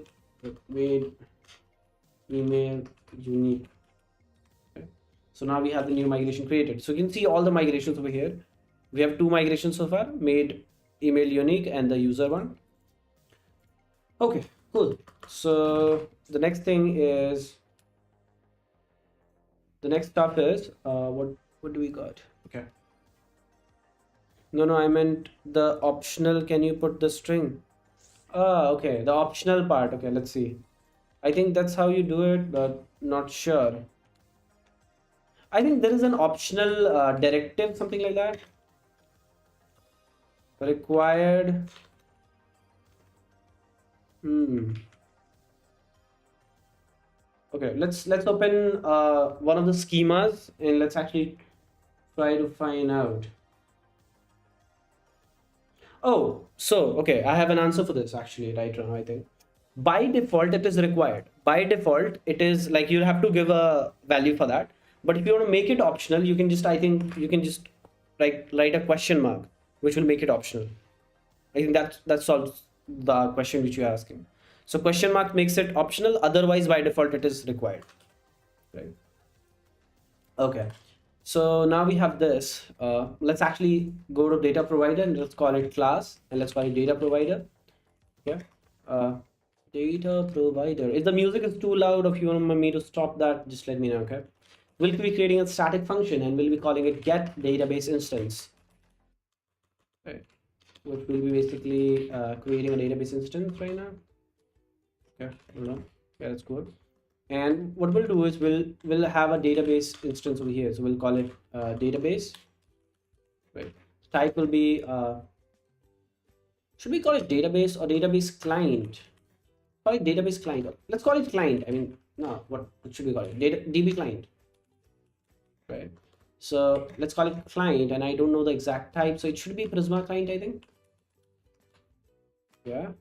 made email unique. Okay. So now we have the new migration created. So you can see all the migrations over here. We have two migrations so far: made email unique and the user one. Okay, cool. So the next thing is the next stuff is what do we got? Okay. No, I meant the optional. Can you put the string? Ah, okay, the optional part. Okay, let's see. I think that's how you do it, but not sure. I think there is an optional directive, something like that. Required. Okay, let's open one of the schemas and let's actually try to find out. Oh, so okay, I have an answer for this actually right now, I think. By default, it is required. By default, it is like you have to give a value for that. But if you want to make it optional, you can just, I think you can just write a question mark, which will make it optional. I think that solves the question which you're asking. So question mark makes it optional. Otherwise, by default, it is required. Right. Okay. So now we have this. Let's actually go to data provider and let's call it class and let's call it data provider. Okay. Data provider. If the music is too loud, or if you want me to stop that, just let me know. Okay. We'll be creating a static function and we'll be calling it get database instance. Right. Which will be basically creating a database instance right now. Okay, hold on. Yeah, that's good. And what we'll do is we'll have a database instance over here. So we'll call it database. Right. Type will be should we call it database or database client? Call it database client. Let's call it client. I mean, no, what should we call it? DB client. Right. So let's call it client, and I don't know the exact type, so it should be Prisma client, I think. Yeah.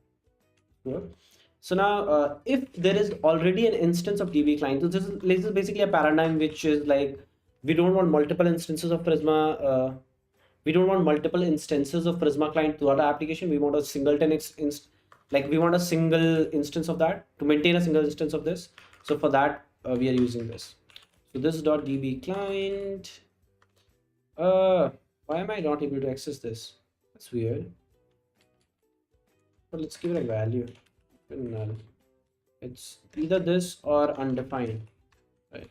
Good. So now, if there is already an instance of DB client, so this is basically a paradigm which is like we don't want multiple instances of Prisma. We don't want multiple instances of Prisma client throughout our application. We want a singleton like we want a single instance of that to maintain a single instance of this. So for that, we are using this. So this is .db client. Why am I not able to access this? That's weird. But let's give it a value. Null. It's either this or undefined, right?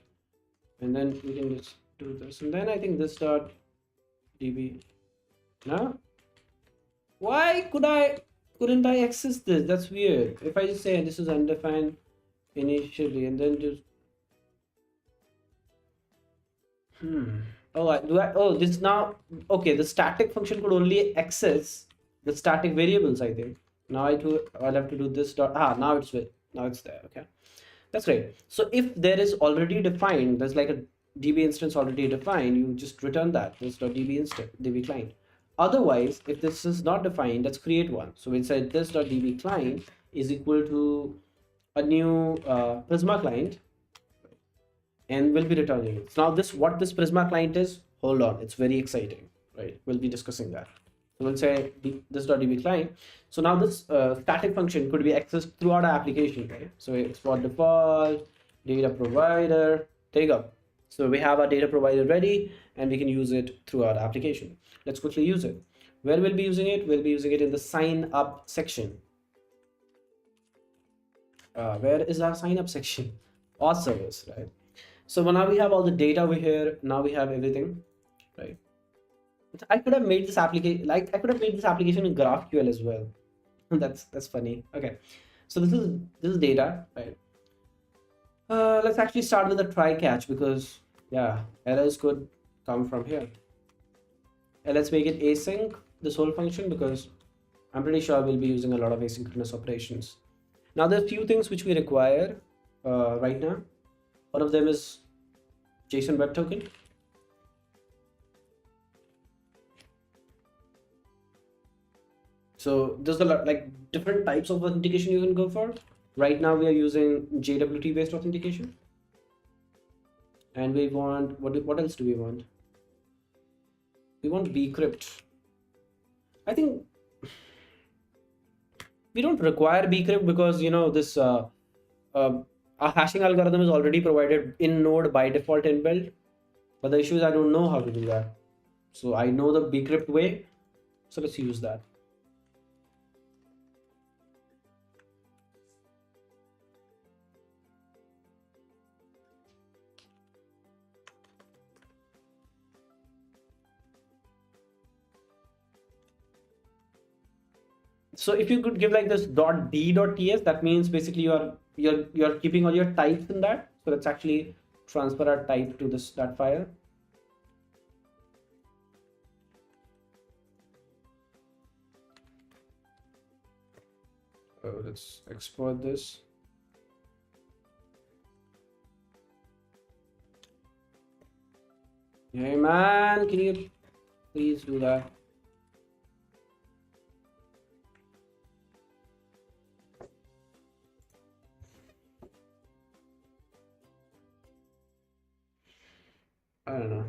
And then we can just do this. And then I think this dot db. No? Why couldn't I access this? That's weird. If I just say this is undefined initially and then just oh, this now okay. The static function could only access the static variables. I think now I'll have to do this dot. Now it's with now it's there. Okay, that's great. So if there is already defined, there's like a DB instance already defined. You just return that this dot DB instance DB client. Otherwise, if this is not defined, let's create one. So we said this dot DB client is equal to a new Prisma client and we'll be returning it. Now this what this Prisma client is, hold on, it's very exciting, right? We'll be discussing that. So we'll say this.db client. So now this static function could be accessed throughout our application, right? So export default, data provider, there you go. So we have our data provider ready and we can use it throughout our application. Let's quickly use it. Where we'll be using it? We'll be using it in the sign up section. Where is our sign up section? Auth service, right? So now we have all the data over here. Now we have everything, right? I could have made this application I could have made this application in GraphQL as well. That's funny. Okay, so this is data, right? Let's actually start with a try catch because yeah, errors could come from here. And let's make it async this whole function because I'm pretty sure we'll be using a lot of asynchronous operations. Now there are a few things which we require right now. One of them is JSON Web Token. So there's a lot like different types of authentication you can go for. Right now we are using JWT based authentication. And we want, what else do we want? We want bcrypt. I think we don't require bcrypt because this our hashing algorithm is already provided in Node by default inbuilt. But the issue is I don't know how to do that. So I know the bcrypt way. So let's use that. So if you could give like this .d.ts, that means basically you're keeping all your types in that. So let's actually transfer our type to that file. Oh, let's export this. Hey man, can you please do that? I don't know.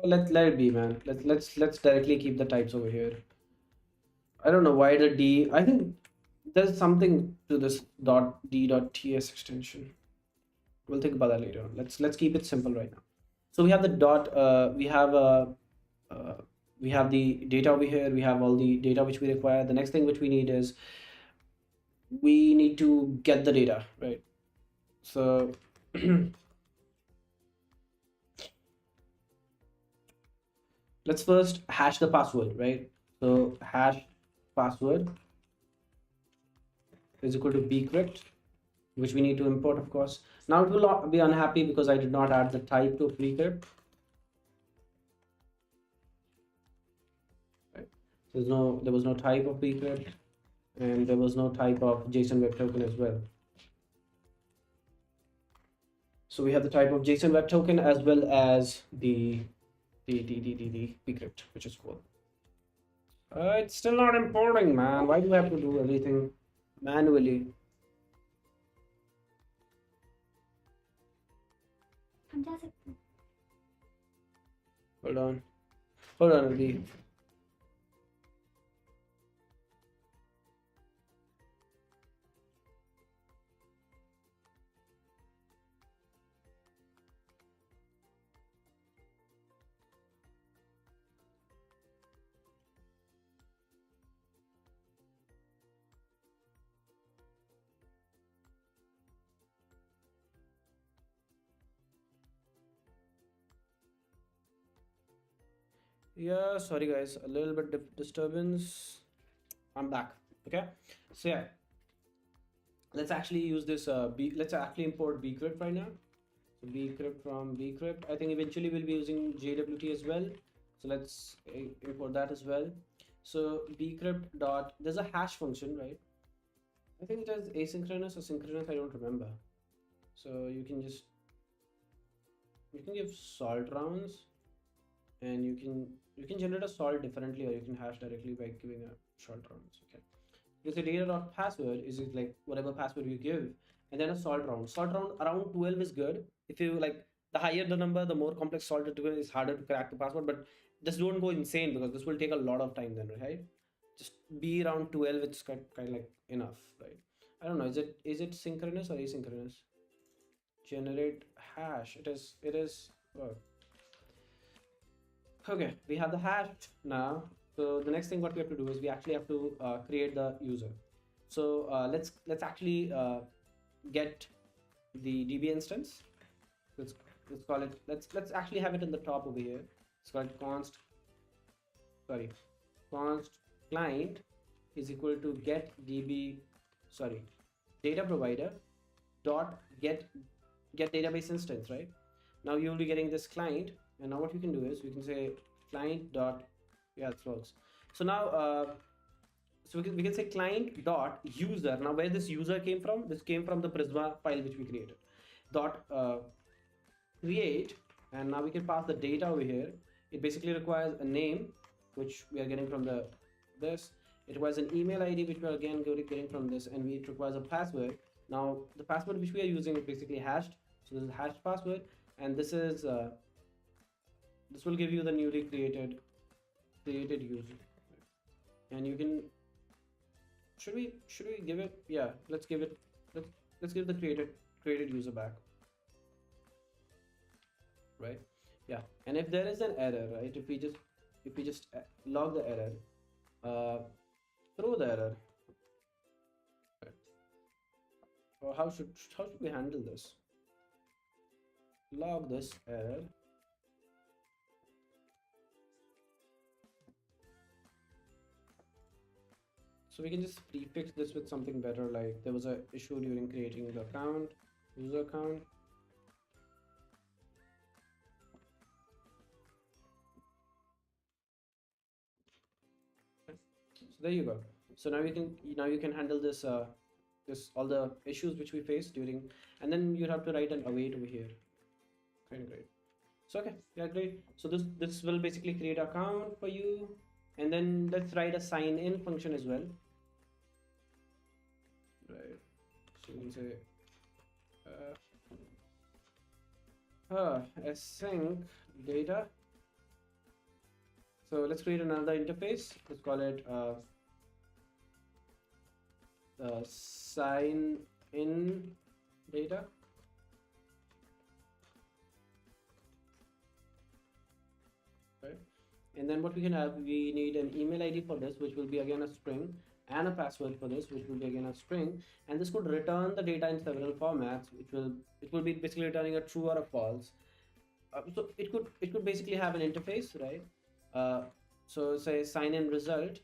Let it be, man. Let's directly keep the types over here. I don't know why the D. I think there's something to this .d.ts extension. We'll think about that later. Let's keep it simple right now. So we have the dot. We have the data over here. We have all the data which we require. The next thing which we need is we need to get the data, right? So let's first hash the password, right? So hash password is equal to bcrypt, which we need to import, of course. Now it will not be unhappy because I did not add the type to bcrypt. Right. There was no type of bcrypt, and there was no type of JSON Web Token as well. So we have the type of JSON Web Token as well as the bcrypt, which is cool. It's still not importing, man. Why do I have to do everything manually? Hold on, Aldi. Yeah, sorry guys, a little bit disturbance. I'm back. Okay, so yeah, let's actually use this. Let's actually import bcrypt right now. So bcrypt from bcrypt. I think eventually we'll be using JWT as well. So let's import that as well. So bcrypt dot. There's a hash function, right? I think it is asynchronous or synchronous. I don't remember. So you can give salt rounds, and you can generate a salt differently, or you can hash directly by giving a salt rounds. Okay. Because the data dot password is it like whatever password you give, and then a salt round. Salt round around 12 is good. If you like, the higher the number, the more complex salt it is, harder to crack the password. But just don't go insane because this will take a lot of time then, right? Just be around 12. It's kind of like enough, right? I don't know. Is it synchronous or asynchronous? Generate hash. It is. Oh, okay, we have the hash now. So the next thing what we have to do is we actually have to create the user. So let's actually get the DB instance. Let's let's call it. Let's actually have it in the top over here. It's called sorry const client is equal to get DB sorry data provider dot get database instance, right? Now you'll be getting this client, and now what you can do is we can say client dot, yeah, it works. So now so we can say client dot user. Now where this user came from, this came from the prisma file which we created dot create, and now we can pass the data over here. It basically requires a name which we are getting from the this. It requires an email ID which we are again getting from this, and it requires a password. Now the password which we are using is basically hashed, so this is hashed password, and this will give you the newly created user. And you can, should we give it, yeah, let's give it, let's give the created user back, right? Yeah, and if there is an error, right, if we just log the error, uh throw the error, right? Or how should we handle this? Log this error. So we can just prefix this with something better, like there was a issue during creating the account, user account. So there you go. So now you can handle this this all the issues which we face during, and then you have to write an await over here. Great. So okay, yeah, great. So this will basically create an account for you, and then let's write a sign in function as well, right? So you can say uh, async data. So let's create another interface. Let's call it sign in data. Right? And then what we can have, we need an email ID for this, which will be again a string, and a password for this, which will be again a string. And this could return the data in several formats, which it will be basically returning a true or a false. So it could basically have an interface, right? So say sign in result,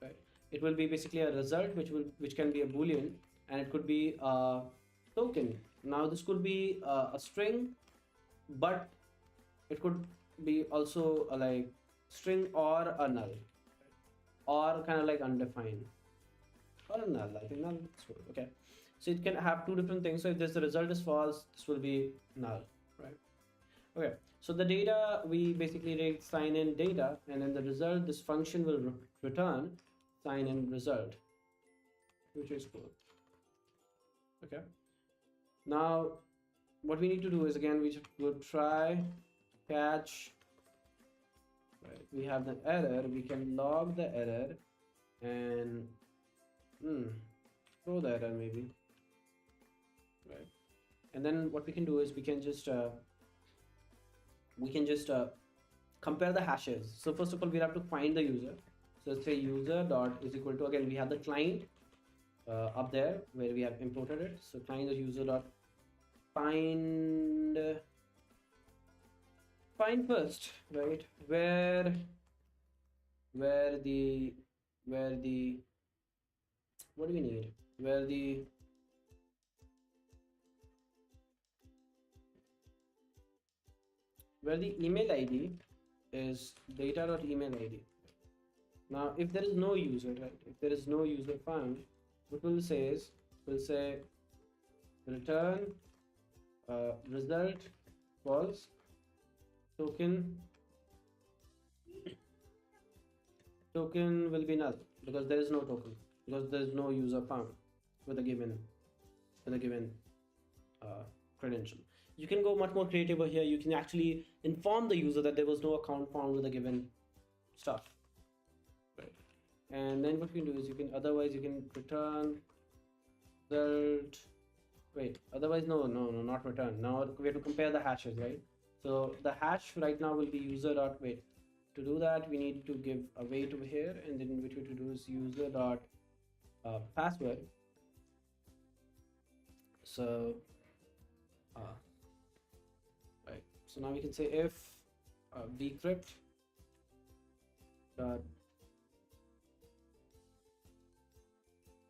right? It will be basically a result which can be a boolean, and it could be a token. Now this could be a string, but it could be also a like string or a null, or kind of like undefined, or a null. I think null is good. Okay, so it can have two different things. So if this the result is false, this will be null, right? Okay, so the data, we basically take sign in data, and then the result, this function will return sign in result, which is cool. Okay, now what we need to do is again we will try catch, right? We have the error, we can log the error, and throw the error maybe, right? And then what we can do is we can just compare the hashes. So first of all, we have to find the user. So let's say user dot is equal to, again we have the client up there where we have imported it. So client is user dot find find first, right? Where the where the what do we need? Where the email ID is data.email ID. Now, if there is no user, right? If there is no user found, what we'll say is we'll say return result false, token will be null because there is no token, because there is no user found with a given uh, credential. You can go much more creative over here. You can actually inform the user that there was no account found with a given stuff, right? And then what you can do is you can return result. Wait, otherwise no, not return. Now we have to compare the hashes, right? So the hash right now will be user dot wait. To do that, we need to give a wait over here, and then what we have to do is user dot password. So uh, right. So now we can say if bcrypt dot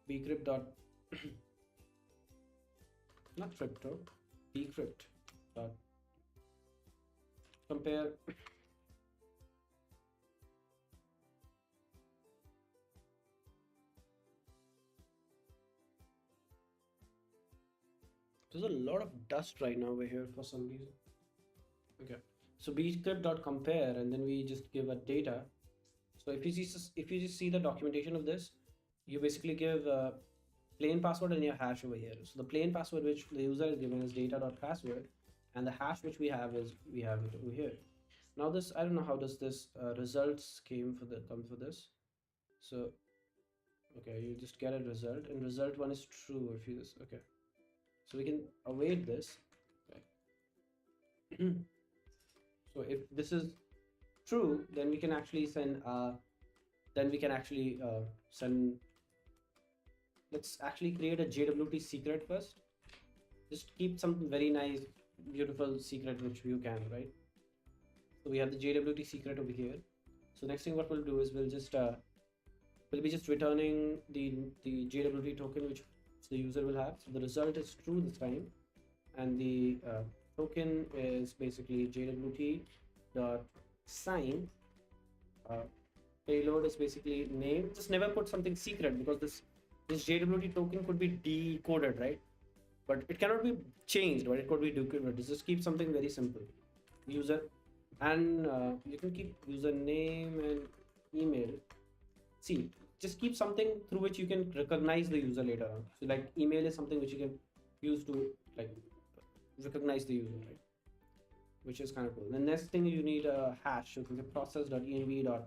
bcrypt dot not crypto bcrypt dot compare there's a lot of dust right now over here for some reason. Okay, so bcrypt.compare, and then we just give a data. So if you just see the documentation of this, you basically give a plain password and your hash over here. So the plain password which the user is given is data.password, and the hash which we have it over here. Now this, I don't know how does this results come for this. So okay, you just get a result, and result one is true if you just okay. So we can await this. Okay. So if this is true, then we can actually send. Let's actually create a JWT secret first. Just keep something very nice, beautiful secret which you can, right? So we have the JWT secret over here. So next thing what we'll do is we'll be just returning the JWT token which the user will have. So the result is true this time, and the token is basically JWT dot sign. Payload is basically name. Just never put something secret, because this JWT token could be decoded, right? But it cannot be changed, but it could be decoded. Just keep something very simple. User, and you can keep username and email. See, just keep something through which you can recognize the user later on. So like email is something which you can use to like recognize the user, right? Which is kind of cool. The next thing you need a hash. So you can process.env.jwt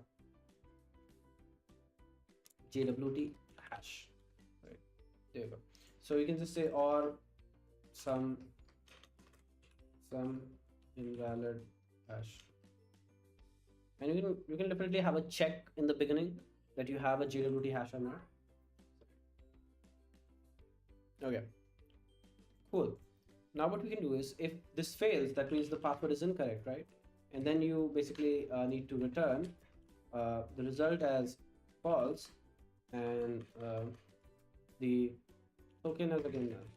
hash, right? There you go. So you can just say or some invalid hash, and you can definitely have a check in the beginning that you have a JWT hash or not. Okay, cool. Now what we can do is, if this fails, that means the password is incorrect, right? And then you basically need to return the result as false, and the token as again null.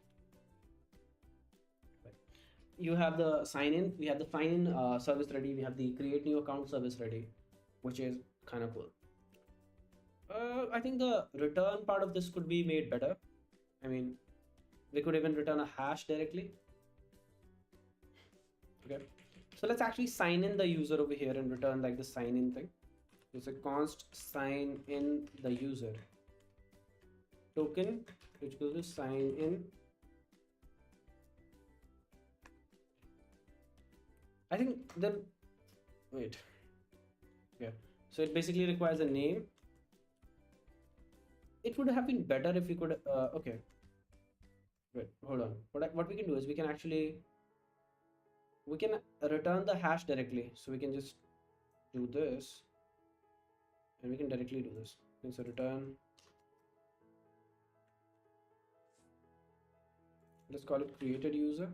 Right. You have the sign in. We have the sign in service ready. We have the create new account service ready, which is kind of cool. I think the return part of this could be made better. I mean, we could even return a hash directly. Okay, so let's actually sign in the user over here and return like the sign in thing. It's a const sign in the user token, which goes to sign in. I think then wait, yeah. So it basically requires a name. It would have been better if we could. Okay, wait, hold on. What we can do is we can return the hash directly. So we can just do this, and we can directly do this. So return. Let's call it created user.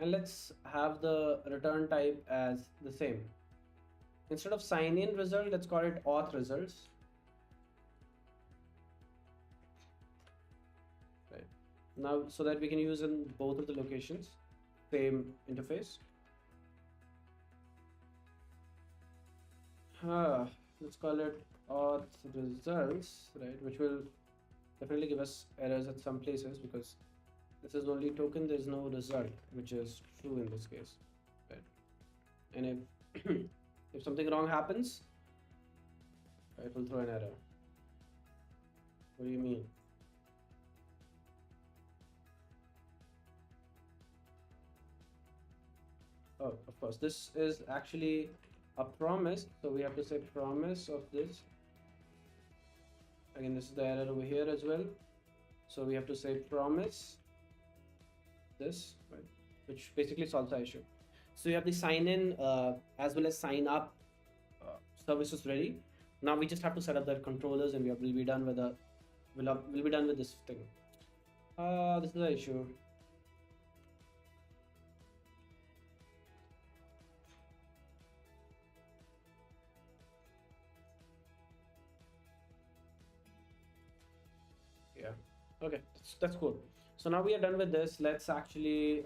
and let's have the return type as the same. Instead of sign in result, let's call it auth results. Right now, so that we can use in both of the locations, same interface. Let's call it auth results, right? Which will definitely give us errors at some places because this is only token, there's no result, which is true in this case, right? And if if something wrong happens, it will throw an error. What do you mean? Oh, of course, this is actually a promise, so we have to say promise of this. Again, this is the error over here as well, so we have to say promise this, right? Which basically solves the issue. So you have the sign in as well as sign up services ready. Now we just have to set up the controllers, and we'll be done with the we'll be done with this thing. This is the issue. Yeah. Okay, that's cool. So now we are done with this. Let's actually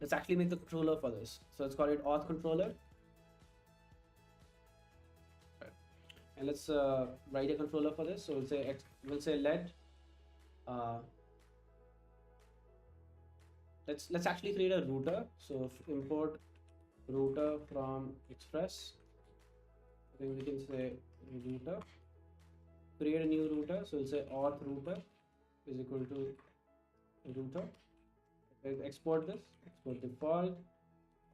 make the controller for this. So let's call it auth controller. Right. And let's write a controller for this. So we'll say let uh, let's actually create a router. So import router from Express. I think we can say router. Create a new router. So we'll say auth router is equal to router. Export this. Export default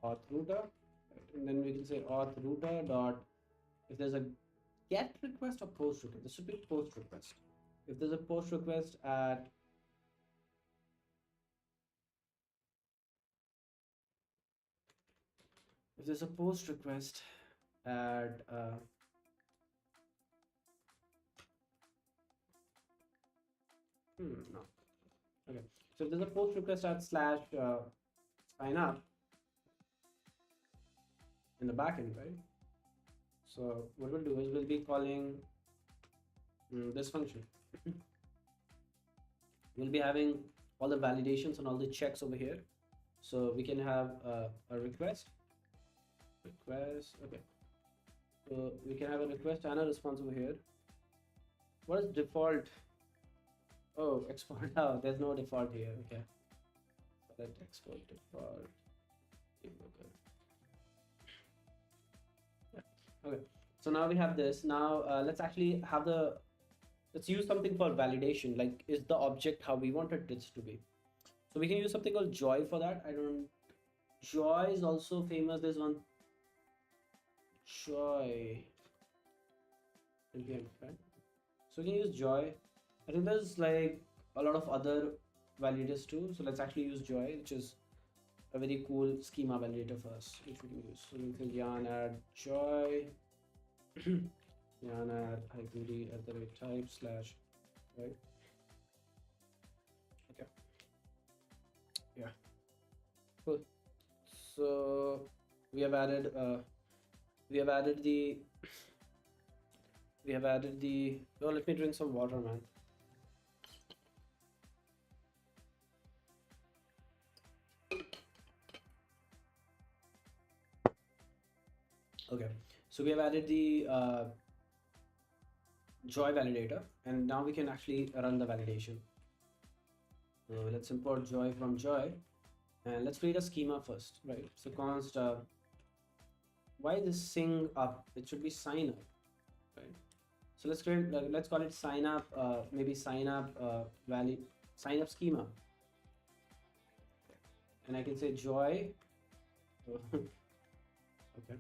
auth router, right? And then we can say auth router dot, if there's a get request or post request, this should be post request. If there's a post request at if there's a post request at no, okay, so if there's a post request at slash sign up in the backend, right? So what we'll do is we'll be calling this function. We'll be having all the validations and all the checks over here. So we can have a request. Okay, so we can have a request and a response over here. What is default? Oh, export. Oh, there's no default here. Okay, so let's export default. Okay. Yeah. Okay, so now we have this. Now let's actually have let's use something for validation. Like, is the object how we wanted this to be? So we can use something called joy for that. Joy is also famous. There's one joy npm, right? So we can use joy. I think there's like a lot of other validators too. So let's actually use joy, which is a very cool schema validator for us, which we can use. So we can yarn add joy, yarn add id at the rate type slash, right? Okay. Yeah. Cool. So we have added we have added the oh, let me drink some water, man. Okay, so we have added the joy validator, and now we can actually run the validation. Let's import joy from joy, and let's create a schema first, right? So const why this sing up? It should be sign up, right? So let's create let's call it sign up, maybe sign up sign up schema, and I can say joy. Okay,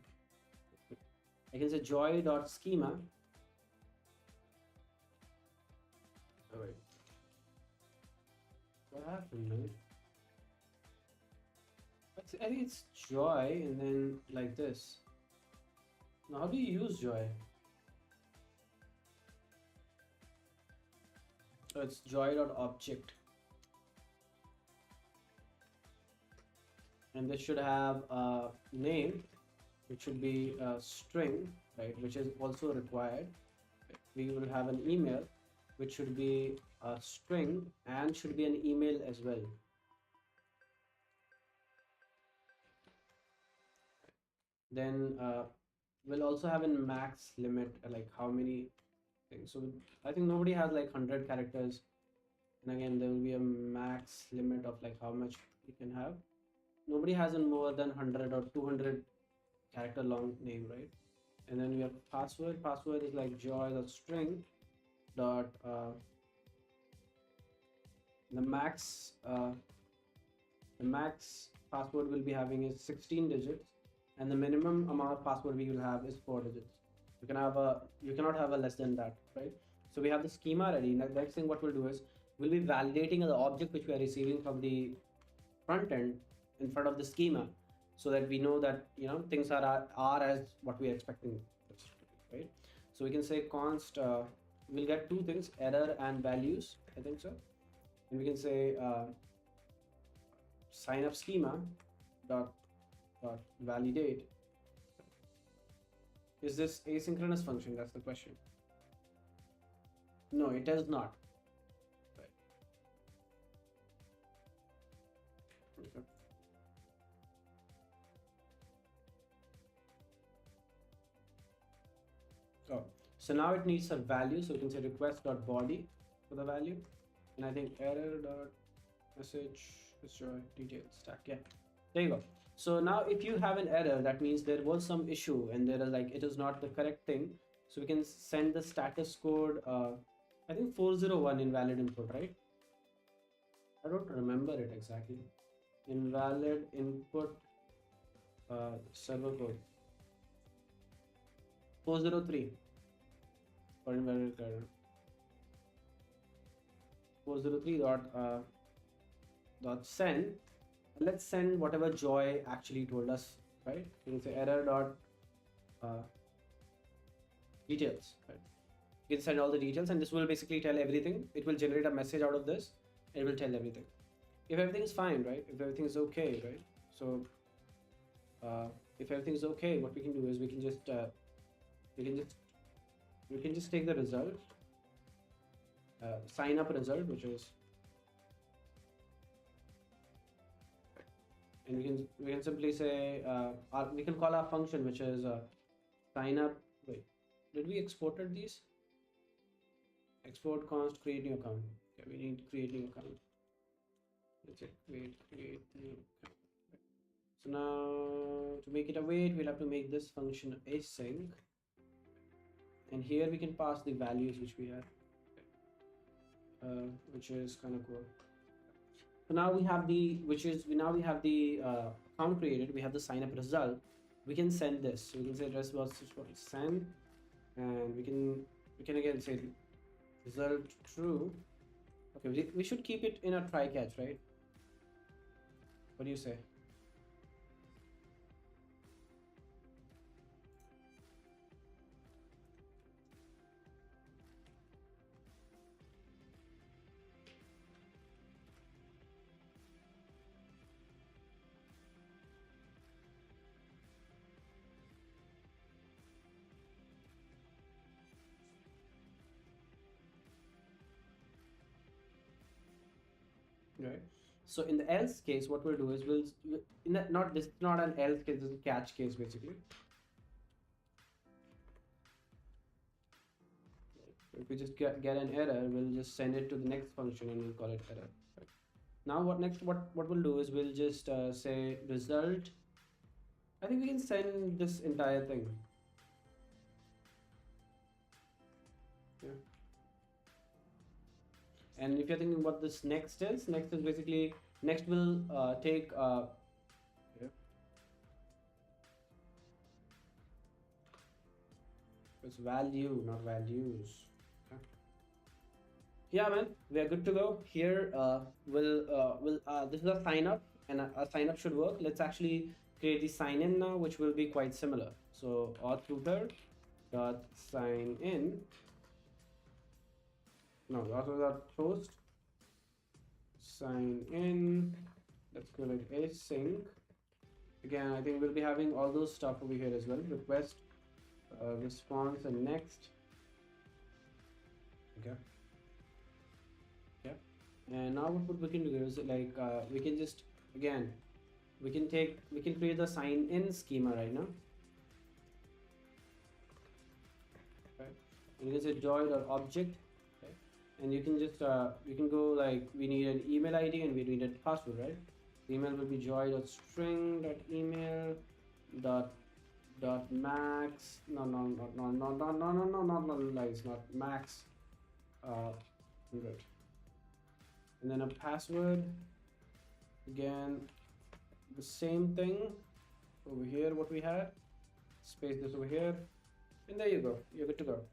I can say joy dot schema. All right. What happened, man? I think it's joy and then like this. Now, how do you use joy? Oh, it's joy dot object. and this should have a name, which should be a string, right, which is also required. We will have an email, which should be a string and should be an email as well. Then we'll also have a max limit, like how many things. So I think nobody has like 100 characters, and again there will be a max limit of like how much you can have. Nobody has a more than 100 or 200 character long name, right? And then we have password. Password is like joy.string dot the max the max password we'll be having is 16 digits, and the minimum amount of password we will have is 4 digits. You cannot have a less than that, right? So we have the schema ready. Next thing what we'll do is we'll be validating the object which we are receiving from the front end in front of the schema, so that we know that things are as what we are expecting, right? So we can say const we'll get two things, error and values, I think so. And we can say sign up schema dot validate. Is this asynchronous function? That's the question. No, it is not. Right. Okay. Oh, so now it needs a value, so we can say request.body for the value, and I think error.message destroy details stack. Yeah, there you go. So now if you have an error, that means there was some issue and there is like it is not the correct thing. So we can send the status code. I think 401 invalid input, right? I don't remember it exactly. Invalid input server code 403 for invalid error. 403 dot send. Let's send whatever Joy actually told us, right? You can say error dot details, right? You can send all the details, and this will basically tell everything. It will generate a message out of this. It will tell everything. If everything is fine, right? If everything is okay, right? So if everything is okay, what we can do is we can just take the result, sign up result, which is, and we can simply say we can call our function, which is sign up. Wait, did we exported these? Export const create new account. Okay, we need create new account. Let's say create new account. So now to make it await, we'll have to make this function async, and here we can pass the values which we have, which is kind of cool. So now we have the account created. We have the sign up result. We can send this. So we can say response send, and we can again say result true. Okay, we should keep it in a try catch, right? What do you say? Right. So in the else case, what we'll do is not this is not an else case, this is a catch case basically. If we just get an error, we'll just send it to the next function and we'll call it error. Right. Now what we'll do is we'll just say result. I think we can send this entire thing. Yeah. And if you're thinking what this next is basically next will take yeah. It's value, not values. Okay. Yeah, man, we are good to go. Here, this is a sign up, and a sign up should work. Let's actually create the sign in now, which will be quite similar. So auth router dot sign in. No, auth dot host sign in. Let's go like async, Again, I think we'll be having all those stuff over here as well. Request, response, and next. Okay. Yeah. And now what we can do is like we can just again we can create the sign in schema right now. Okay. And you can say joy or object. Okay. And you can just you can go like we need an email ID and we need a password, right? Email will be joy.string.email dot max no it's not max 100, and then a password again the same thing over here what we had, space this over here, and there you go, you're good to go.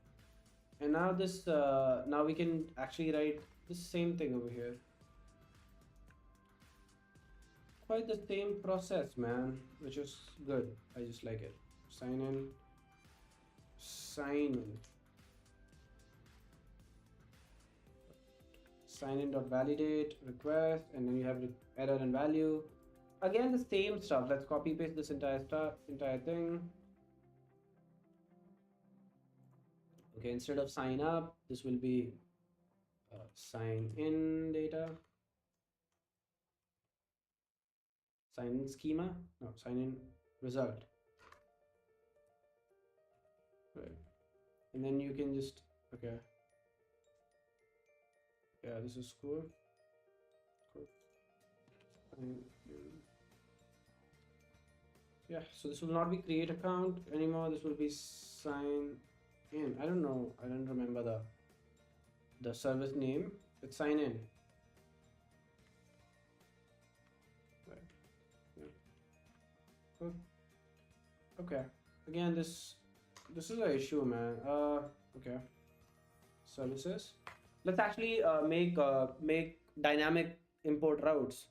And now this now we can actually write the same thing over here. Quite the same process, man, which is good. I just like it. Sign in, sign in, sign in dot validate request, and then you have the error and value. Again, the same stuff. Let's copy paste this entire thing. Okay, instead of sign up, this will be sign in data, sign in schema, no, sign in result. Right. And then you can just, okay. Yeah, this is cool. Cool. Yeah, so this will not be create account anymore. This will be sign in. I don't know. I don't remember the service name. It's sign in. Right. Yeah. Cool. Okay. Again, this is an issue, man. Okay. Services. Let's actually make dynamic import routes.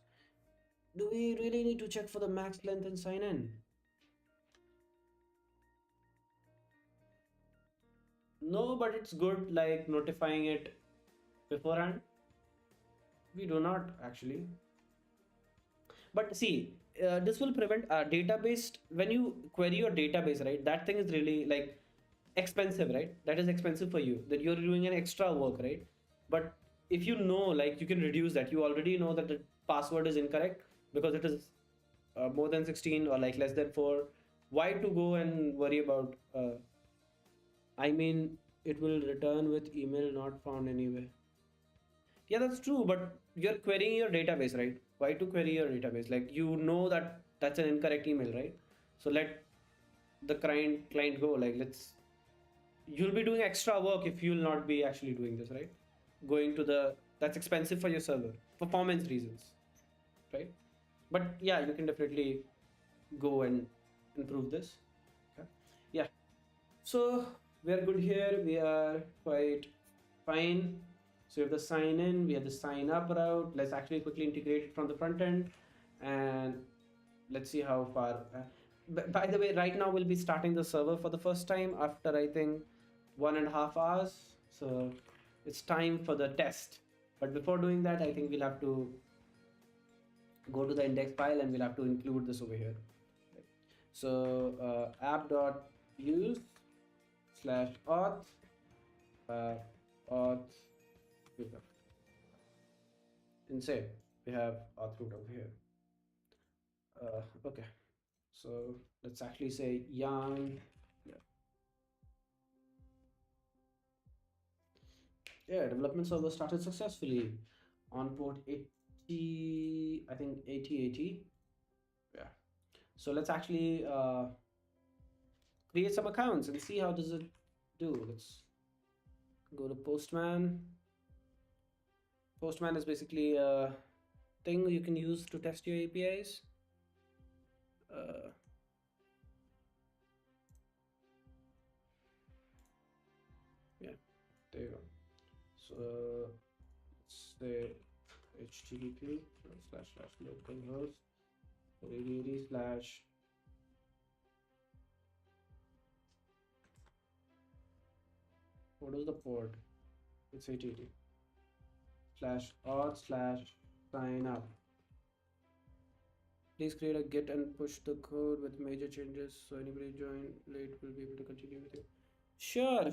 Do we really need to check for the max length and sign in? No, but it's good like notifying it beforehand. We do not actually. But see, this will prevent database when you query your database, right? That thing is really like expensive, right? That is expensive for you. That you're doing an extra work, right? But if you know, like you can reduce that. You already know that the password is incorrect because it is more than 16 or like less than 4. Why to go and worry about? I mean, it will return with email not found anyway. Yeah, that's true, but you're querying your database, right? Why to query your database? Like you know that that's an incorrect email, right? So let the client go. Like let's you'll be doing extra work if you'll not be actually doing this, right? Going to the that's expensive for your server, performance reasons, right? But yeah, you can definitely go and improve this. Okay. Yeah. So we are good here. We are quite fine. So we have the sign in, we have the sign up route. Let's actually quickly integrate it from the front end, and let's see how far. By the way, right now we'll be starting the server for the first time after I think 1.5 hours. So it's time for the test. But before doing that, I think we'll have to go to the index file and we'll have to include this over here. So app.use slash auth auth and say we have auth root over here. Okay, so let's actually say yarn. Yeah, development server started successfully on port 80, I think 8080. Yeah. So let's actually create some accounts and see how does it do. Let's go to Postman. Postman is basically a thing you can use to test your APIs. Yeah, there you go. So let's say http slash slash localhost 8080 slash what is the port? It's 880 slash auth slash sign up. Please create a git and push the code with major changes so anybody join late will be able to continue with you. Sure,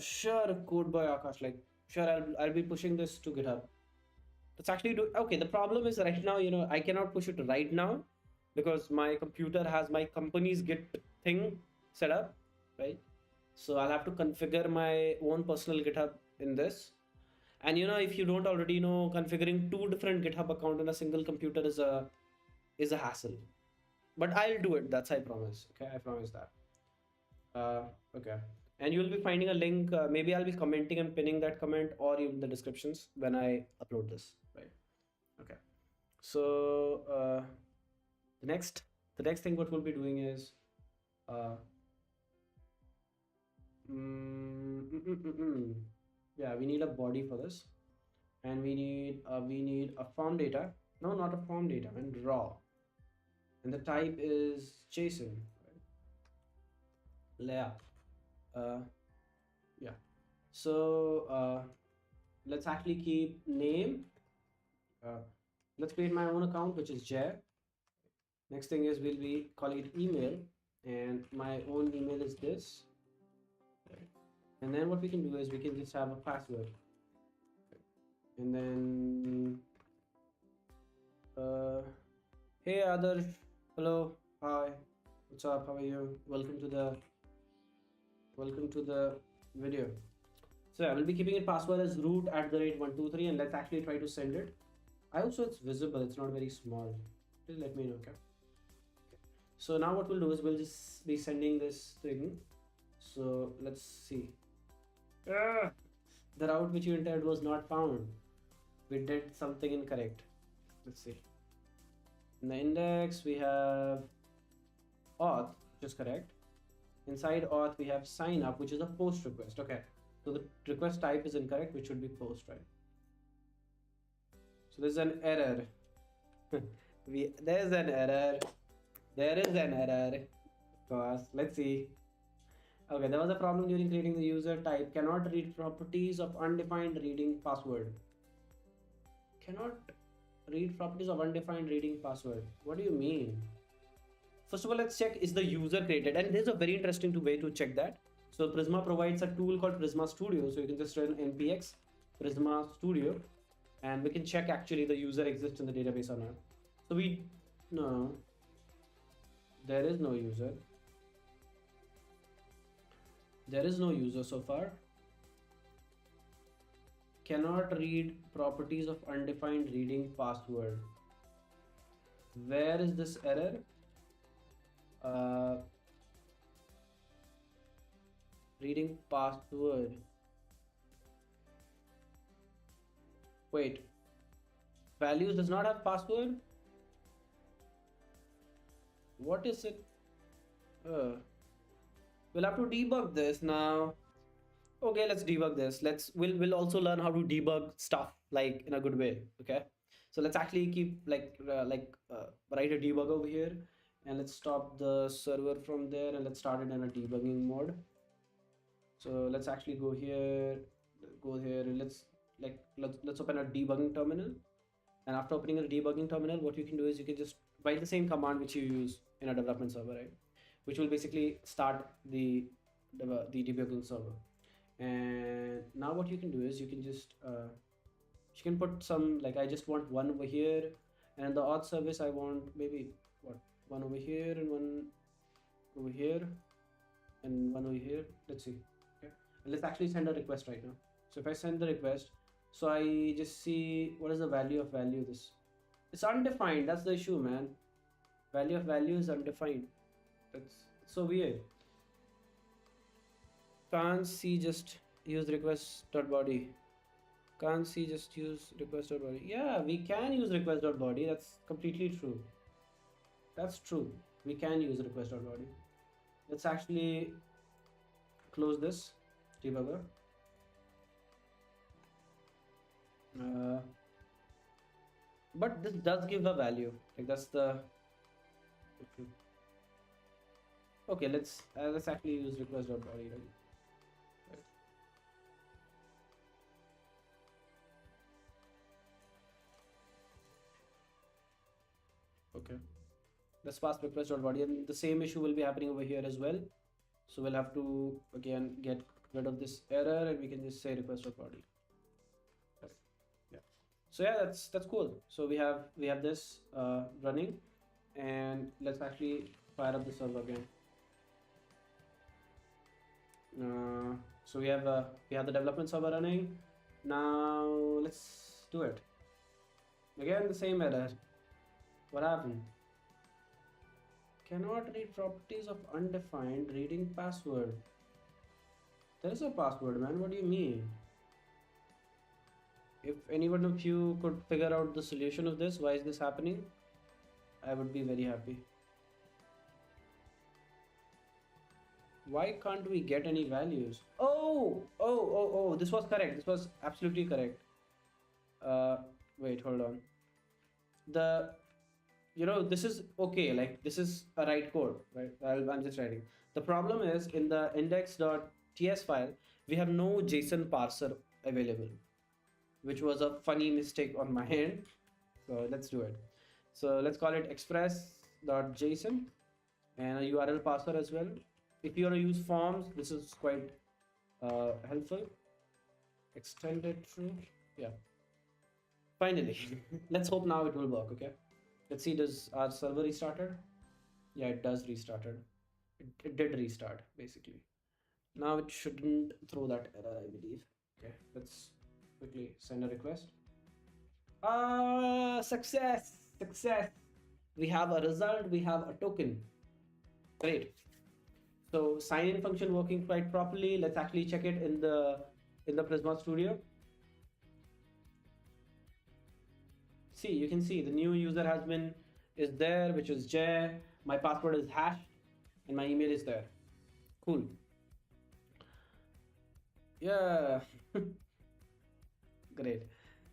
code boy Akash. Like, sure, I'll be pushing this to GitHub. Let's actually do. Okay, the problem is right now, I cannot push it right now because my computer has my company's Git thing set up, right? So I'll have to configure my own personal GitHub in this. And if you don't already know, configuring two different GitHub account on a single computer is a hassle. But I'll do it. That's I promise. Okay, I promise that. Okay. And you'll be finding a link. Maybe I'll be commenting and pinning that comment or even the descriptions when I upload this. Right. Okay. So the next thing what we'll be doing is uh, yeah, we need a body for this, and we need a form data. No, not a form data, and raw, and the type is JSON. Right? Yeah. Uh, yeah. So let's actually keep name. Uh, let's create my own account, which is Jay. Next thing is we'll be calling it email, and my own email is this. Right? And then what we can do is we can just have a password, and then hey Adarsh, hello, hi, what's up? How are you? Welcome to the video. So I will be keeping it password as root@123, and let's actually try to send it. I hope so it's visible. It's not very small. Please let me know, okay? So now what we'll do is we'll just be sending this thing. So let's see. The route which you entered was not found. We did something incorrect. Let's see. In the index we have auth, which is correct. Inside auth we have sign up, which is a post request. Okay. So the request type is incorrect, which should be post, right? So there's an error. There's an error. There is an error. Of course. Let's see. Okay, there was a problem during creating the user type. Cannot read properties of undefined reading password. Cannot read properties of undefined reading password. What do you mean? First of all, let's check is the user created, and there's a very interesting way to check that. So Prisma provides a tool called Prisma Studio. So you can just run npx Prisma Studio, and we can check actually the user exists in the database or not. So no, there is no user. There is no user so far. Cannot read properties of undefined reading password. Where is this error? Reading password. Wait. Values does not have password? What is it? We'll have to debug this now. Okay, let's debug this. We'll also learn how to debug stuff like in a good way. Okay, so let's actually keep write a debug over here, and let's stop the server from there, and let's start it in a debugging mode. So let's actually go here, and let's open a debugging terminal. And after opening a debugging terminal, what you can do is you can just write the same command which you use in a development server, right? Which will basically start the debugging server. And now what you can do is you can just you can put some, like, I just want one over here, and the auth service I want maybe one over here and one over here and one over here. Let's see. Okay, and let's actually send a request right now. So if I send the request, so I just see what is the value of value. This it's undefined. That's the issue, man. Value of value is undefined. That's so weird. Can't see just use request.body. Can't see just use request.body. Yeah, we can use request.body. That's completely true. That's true. We can use request.body. Let's actually close this debugger. But this does give a value. Like that's the okay. Let's actually use request.body. Right? Okay, let's pass request.body, and the same issue will be happening over here as well. So we'll have to again get rid of this error, and we can just say request.body. Yeah. So yeah, that's cool. So we have this running, and let's actually fire up the server again. So we have the development server running. Now let's do it. Again, the same error. What happened? Cannot read properties of undefined reading password. There is a password, man. What do you mean? If anyone of you could figure out the solution of this, why is this happening? I would be very happy. Why can't we get any values? Oh, this was correct. This was absolutely correct. Wait, hold on. The this is okay, like this is a right code, right? I'm just writing. The problem is in the index.ts file we have no JSON parser available, which was a funny mistake on my end. So let's do it. So let's call it express.json and a URL parser as well. If you want to use forms, this is quite helpful. Extended true. Yeah, finally. Let's hope now it will work. Okay, let's see, does our server restarted? Yeah, it does restarted. It did restart basically. Now it shouldn't throw that error, I believe. Okay, let's quickly send a request. Success. We have a result, we have a token. Great. So sign in function working quite properly. Let's actually check it in the Prisma Studio. See, you can see the new user is there, which is Jay. My password is hashed and my email is there. Cool. Yeah. Great.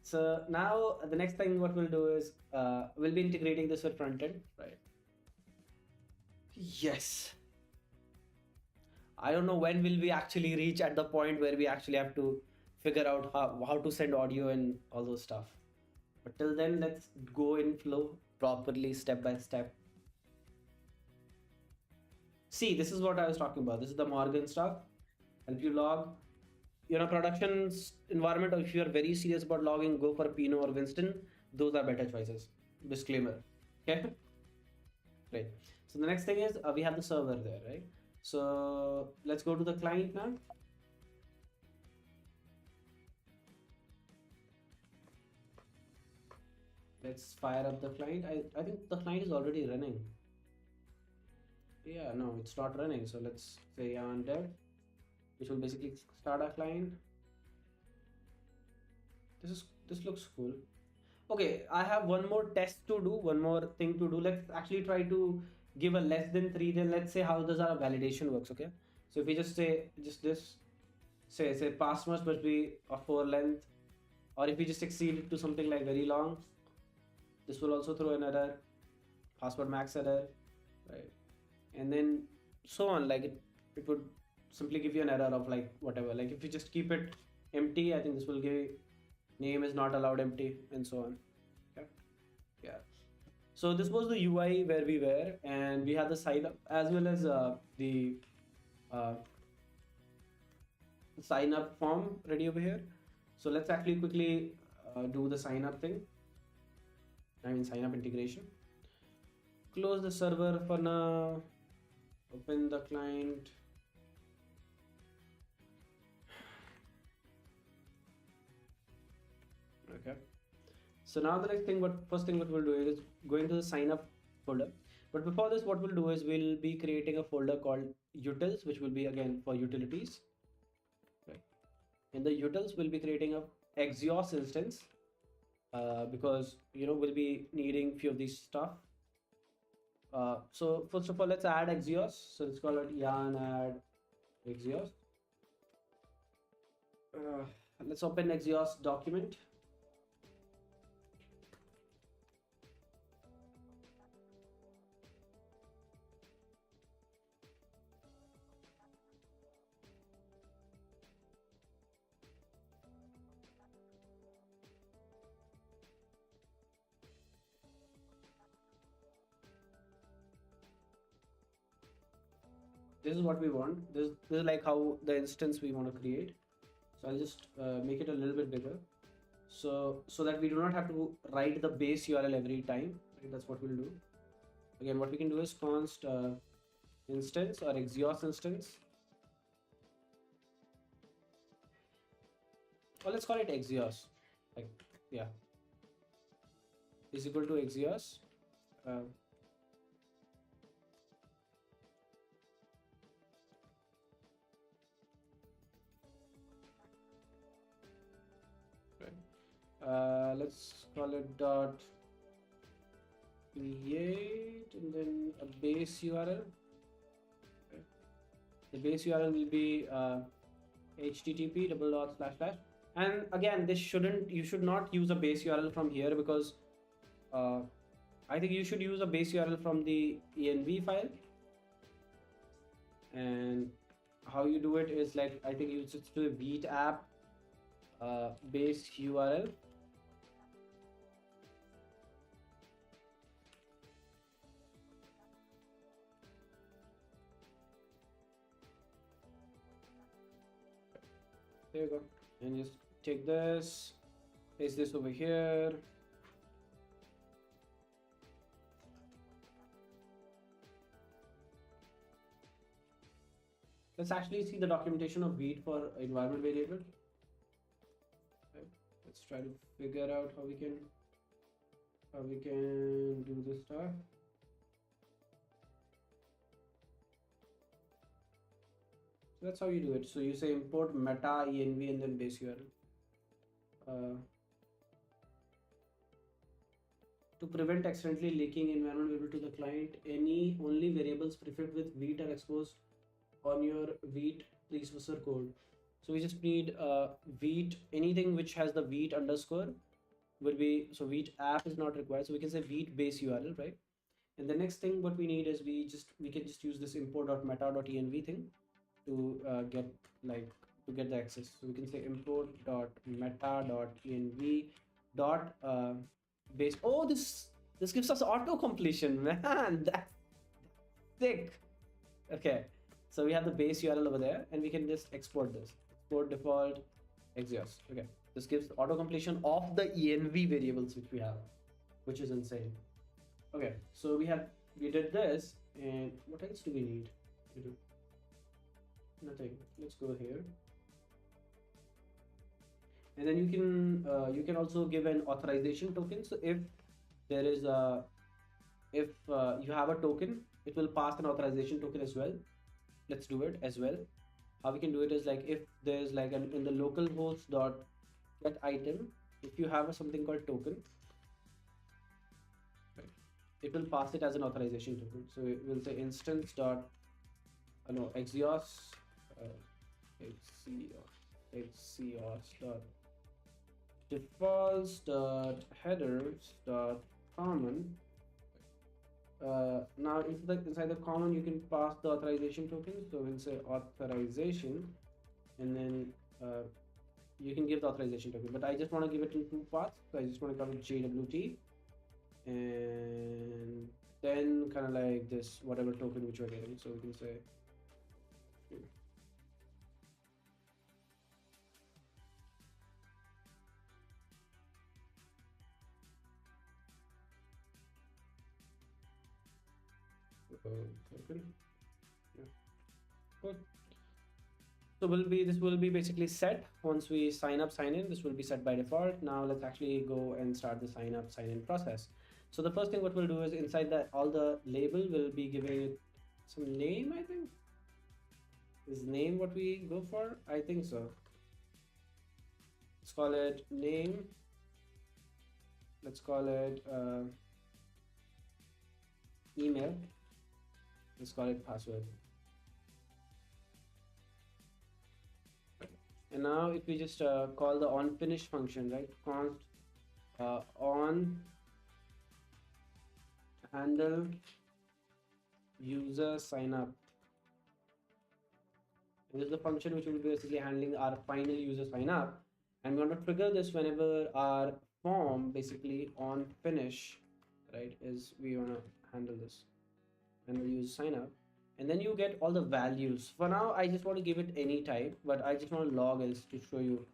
So now the next thing what we'll do is we'll be integrating this with frontend, right? Yes. I don't know when will we actually reach at the point where we actually have to figure out how to send audio and all those stuff. But till then, let's go in flow properly, step by step. See, this is what I was talking about. This is the Morgan stuff. Help you log. Production environment, or if you are very serious about logging, go for Pinot or Winston. Those are better choices. Disclaimer. Okay. Right. So the next thing is we have the server there, right? So let's go to the client now. Let's fire up the client. I think the client is already running. Yeah, no, it's not running. So let's say yarn dev, which will basically start our client. This looks cool. Okay, I have one more test to do, one more thing to do. Let's actually try to give a less than 3. Then let's say how does our validation works. Okay, so if we just say this, say passwords must be of 4 length, or if we just exceed it to something like very long, this will also throw an error, password max error, right? And then so on, like it would simply give you an error of like whatever. Like if you just keep it empty, I think this will give name is not allowed empty and so on. Yeah. So this was the UI where we were, and we had the sign up as well as the uh, sign up form ready over here. So let's actually quickly do the sign up thing. I mean sign up integration. Close the server for now. Open the client. Okay. So now the first thing what we'll do is going to the sign up folder. But before this, what we'll do is we'll be creating a folder called utils, which will be again for utilities. Right. In the utils, we'll be creating a Axios instance because we'll be needing few of these stuff. So first of all, let's add Axios. So let's call it yarn add Axios. Let's open Axios document. this is what we want. This is like how the instance we want to create. So I'll just make it a little bit bigger, so that we do not have to write the base URL every time. Right? That's what we'll do. Again, what we can do is const instance or Axios instance, or let's call it Axios. Like, yeah, is equal to Axios. Uh, let's call it dot create and then a base URL. Okay. The base URL will be http double dot slash slash. And again, this shouldn't, you should not use a base URL from here, because I think you should use a base URL from the env file. And how you do it is, like, I think you just do a beat app base URL. There you go. And just take this, paste this over here. Let's actually see the documentation of Vite for environment variable. Okay. Let's try to figure out how we can do this stuff. So that's how you do it. So you say import meta env and then base URL. To prevent accidentally leaking environment variable to the client, only variables prefixed with Vite are exposed on your Vite precursor code. So we just need Vite, anything which has the Vite underscore will be, so Vite app is not required, so we can say Vite base URL, right? And the next thing what we need is we can just use this import.meta.env thing to get the access. So we can say import.meta.env dot base. Oh, this gives us auto completion, man. That's sick. Okay, so we have the base URL over there, and we can just export this. Export default Axios. Okay, this gives auto completion of the env variables which we have, which is insane. Okay, so we did this, and what else do we need to do? Nothing. Let's go here, and then you can also give an authorization token. So if there is a you have a token, it will pass an authorization token as well. Let's do it as well. How we can do it is, like, if there's like in the localhost dot get item, if you have something called token, right, it will pass it as an authorization token. So it will say instance dot no Axios Axios dot defaults dot headers dot common. Now inside the common you can pass the authorization token. So we'll say authorization, and then you can give the authorization token, but I just want to give it in two parts. So I just want to call it JWT, and then kind of like this whatever token which we're getting. So we can say token. Yeah, cool. So this will be basically set once we sign in. This will be set by default. Now let's actually go and start the sign in process. So the first thing what we'll do is, inside all the label will be giving it some name. I think is name what we go for. I think so. Let's call it name. Let's call it email. Let's call it password. And now if we just call the onFinish function, right, const on handle user sign up, and this is the function which will be basically handling our final user sign up, and we want to trigger this whenever our form basically onFinish, right, is we want to handle this when we use sign up. and then you get all the values. For now, I just want to give it any type, but I just want to log else to show you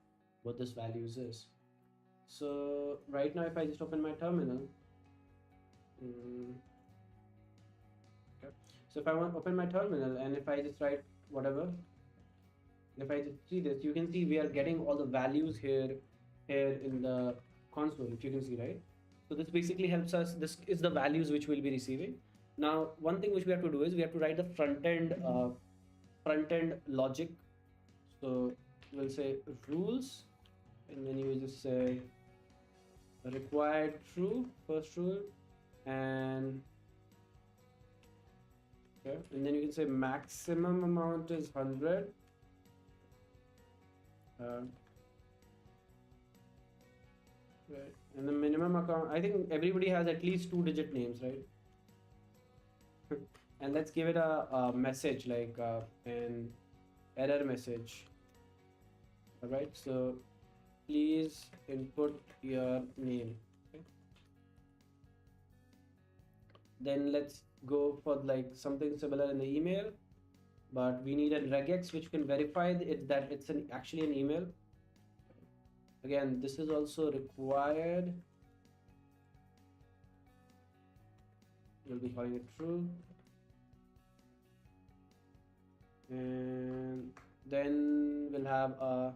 what this values is. So right now, if I just open my terminal, okay. So if I want to open my terminal, and if I just write whatever, if I just see this, you can see we are getting all the values here in the console, if you can see, right? So this basically helps us. This is the values which we'll be receiving. Now, one thing which we have to do is we have to write the front end logic. So we'll say rules, and then you will just say required true, first rule, and okay, and then you can say maximum amount is 100. Right. And the minimum account, I think everybody has at least 2-digit names, right? And let's give it a message like an error message. All right. So please input your name. Okay. Then let's go for like something similar in the email, but we need a regex which can verify that it's actually an email. Again, this is also required. We'll be calling it true. And then we'll have a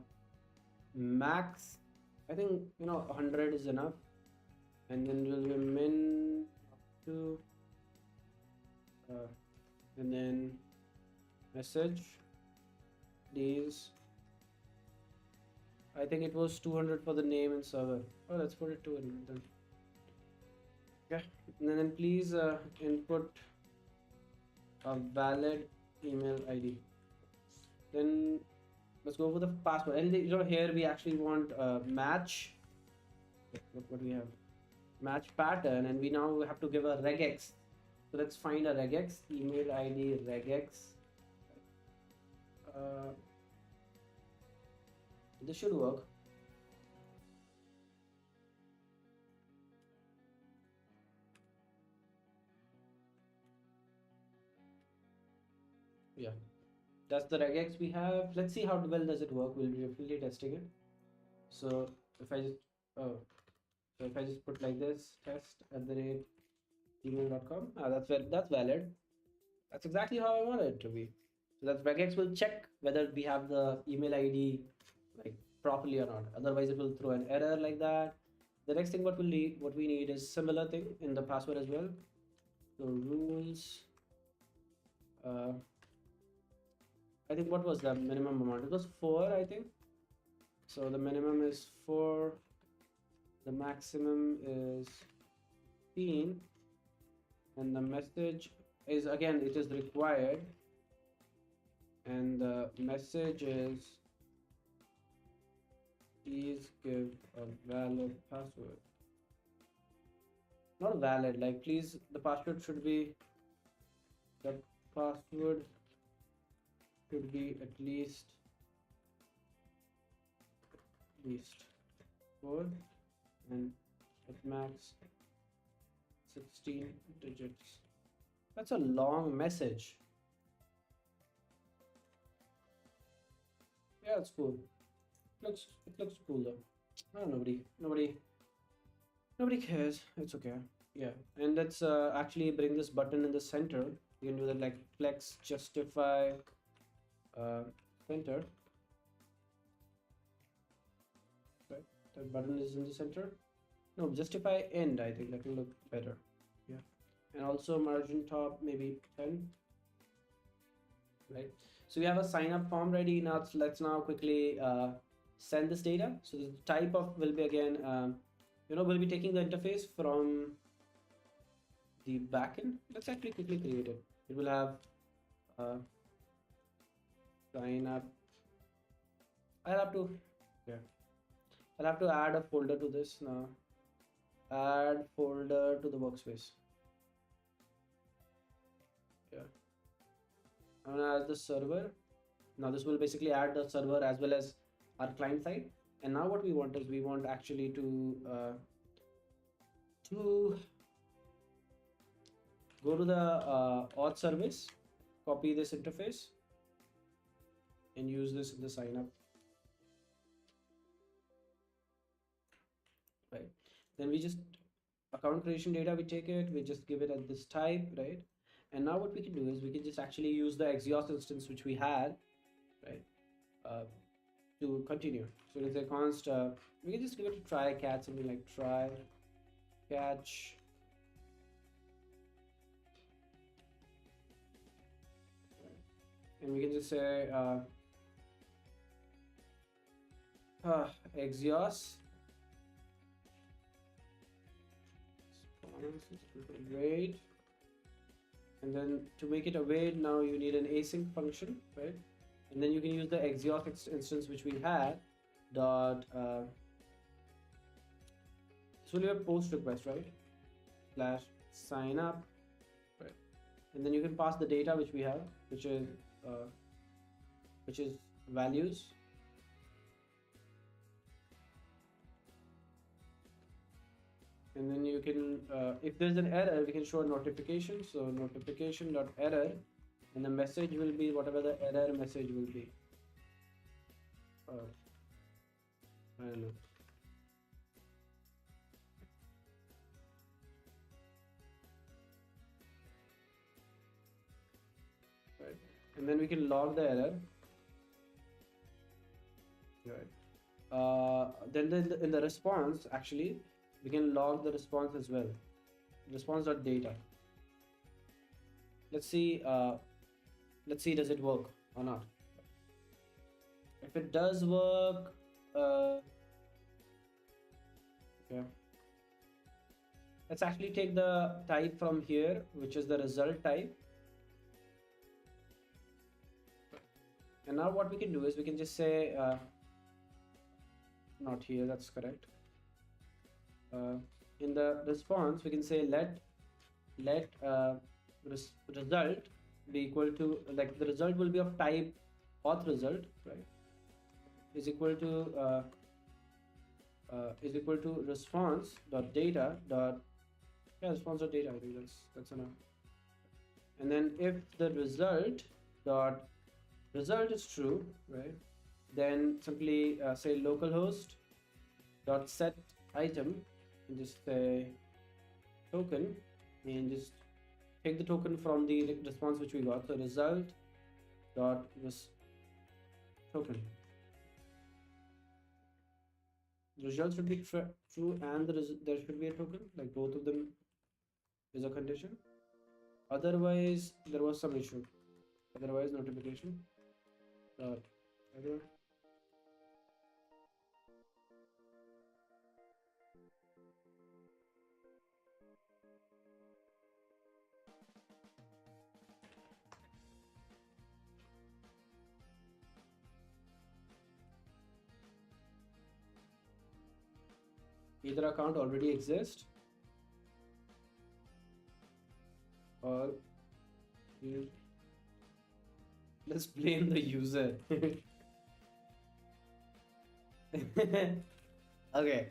max. I think 100 is enough. And then we'll be min up to and then message days. I think it was 200 for the name and server. Oh, let's put it 200 then. Okay, and then please input a valid email ID. Then let's go for the password. And here we actually want match. Look what we have. Match pattern, and we now have to give a regex. So let's find a regex, email ID regex. This should work. Yeah, that's the regex we have. Let's see how well does it work. We'll be definitely testing it. So if I just put like this, test@gmail.com. That's valid. That's exactly how I want it to be. So that regex will check whether we have the email ID like properly or not. Otherwise, it will throw an error like that. The next thing what we need is similar thing in the password as well. So rules. I think what was the minimum amount? It was 4, I think. So the minimum is 4. The maximum is 15. And the message is, again, it is required. And the message is, please give a valid password. Not valid, like please, the password should be, the password should be at least 4 and at max 16 digits. That's a long message. Yeah, it's cool. It looks cool though. Oh, nobody cares. It's okay. Yeah, and let's actually bring this button in the center. You can do that like flex justify center. Right, that button is in the center. No, justify end. I think that will look better. Yeah, and also margin top maybe 10. Right, so we have a sign up form ready. Now let's now quickly send this data. So the type of will be again we'll be taking the interface from the backend. Let's actually quickly create it. It will have sign up. I'll have to add a folder to this now. Add folder to the workspace. Yeah, I'm gonna add the server. Now this will basically add the server as well as our client side. And now what we want is we want actually to go to the auth service copy this interface and use this in the sign up, right? Then we just account creation data, we take it, we just give it at this type, right? And now what we can do is we can just actually use the Axios instance which we had, right, to continue. So let's say const, we can just give it a try catch, something like try catch, and we can just say Axios await, and then to make it await, now you need an async function, right? And then you can use the Axios instance which we had dot this will be a post request, right, slash sign up, right? And then you can pass the data which we have, which is values, and then you can if there's an error we can show a notification, so notification dot error, and the message will be whatever the error message will be. I don't know. Right. And then we can log the error. Right. Then in the response, actually, we can log the response as well. Response.data. Let's see. Does it work or not? If it does work, okay. Let's actually take the type from here, which is the result type. And now what we can do is we can just say, not here, that's correct. In the response, we can say let result be equal to, like, the result will be of type auth result, right? Is equal to response dot data dot, yeah, response dot data. I think that's enough. And then if the result is true, right, then simply say localhost dot set item and just say token, and just take the token from the response which we got. So result dot token. The result should be true and there should be a token, like both of them is a condition. Otherwise there was some issue. Otherwise notification error. Either account already exists or let's blame the user. Okay,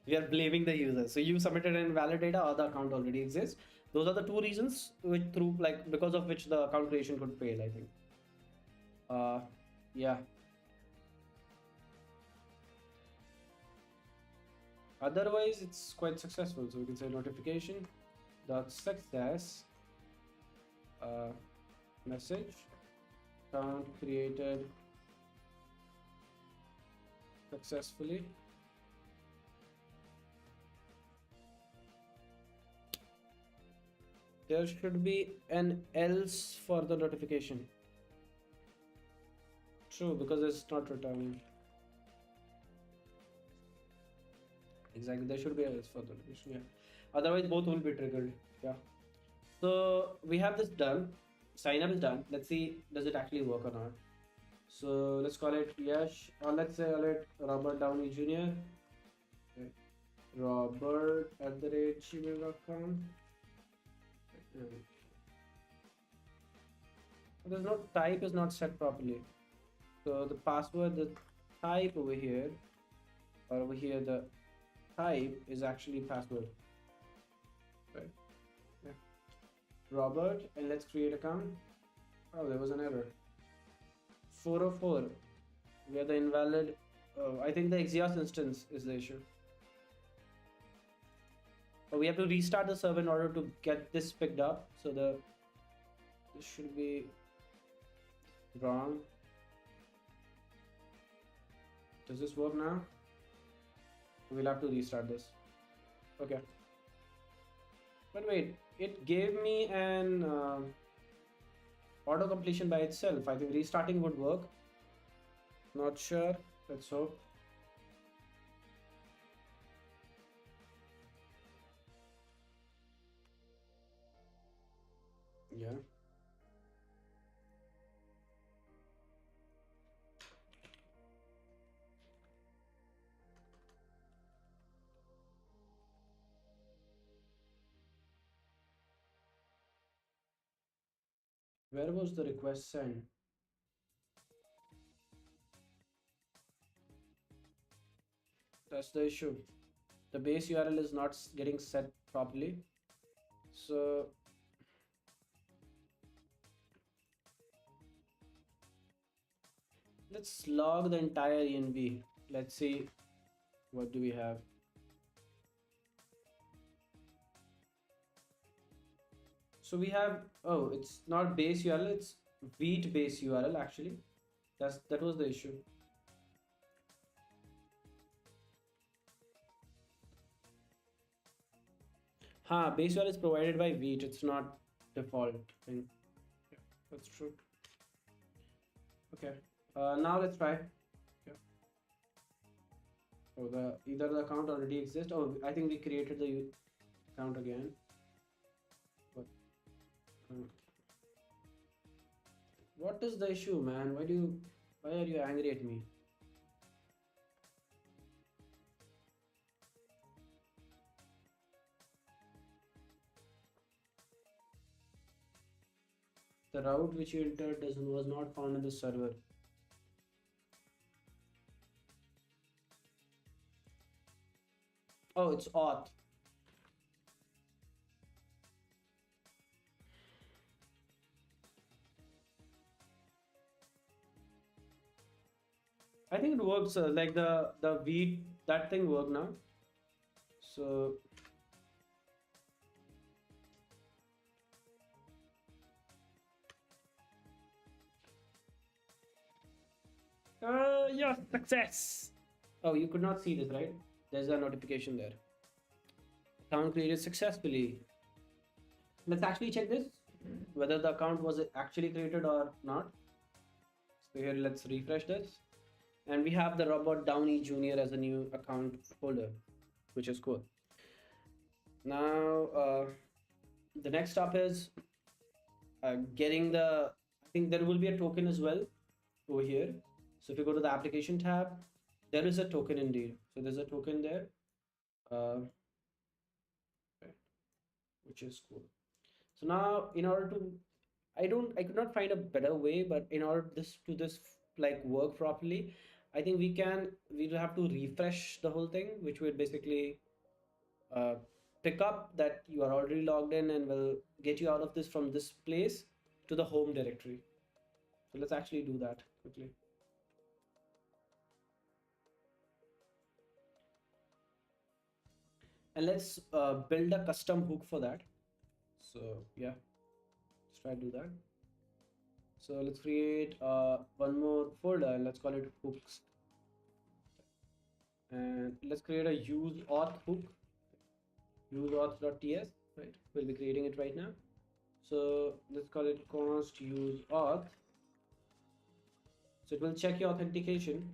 we are blaming the user. So you submitted an invalid data or the account already exists. Those are the two reasons because of which the account creation could fail, I think. Yeah. Otherwise it's quite successful. So we can say notification dot success message account created successfully. There should be an else for the notification. True, because it's not returning. Exactly, there should be an else for the notification. Yeah. Otherwise, both will be triggered. Yeah. So we have this done. Sign up is done. Let's see, does it actually work or not? So let's call it Yash, or let's say call it Robert Downey Jr. Okay. Robert@gmail.com. There's no type is not set properly. So the password, the type over here, or over here, the type is actually password. Right. Yeah. Robert, and let's create account. Oh, there was an error. 404. We are the invalid. I think the Axios instance is the issue. We have to restart the server in order to get this picked up. So this should be wrong. Does this work now? We'll have to restart this. Okay. But wait, it gave me an auto completion by itself. I think restarting would work. Not sure. Let's hope. Yeah. Where was the request sent? That's the issue. The base URL is not getting set properly. So let's log the entire env. Let's see what do we have. So we have, oh, it's not base URL, it's wheat base URL actually. That was the issue. Base URL is provided by wheat, it's not default thing. Yeah, that's true. Okay. Now let's try. Okay. Oh, either the account already exists. Oh, I think we created the account again. But what is the issue, man? Why are you angry at me? The route which you entered was not found in the server. Oh, it's auth. I think it works. Like the wheat, that thing worked now. So yeah, success. Oh, you could not see this, right? There's a notification there. Account created successfully. Let's actually check this, whether the account was actually created or not. So here, let's refresh this. And we have the Robert Downey Jr. as a new account holder, which is cool. Now, the next step is getting the, I think there will be a token as well over here. So if you go to the application tab, there is a token indeed. So there's a token there, uh, which is cool. So now in order to, I could not find a better way, but in order this like work properly, I think we'll have to refresh the whole thing, which would basically uh, pick up that you are already logged in and will get you out of this from this place to the home directory. So let's actually do that quickly. And let's build a custom hook for that. So yeah, let's try to do that. So let's create one more folder and let's call it hooks. And let's create a use auth hook, use auth.ts, right? We'll be creating it right now. So let's call it const use auth. So it will check your authentication.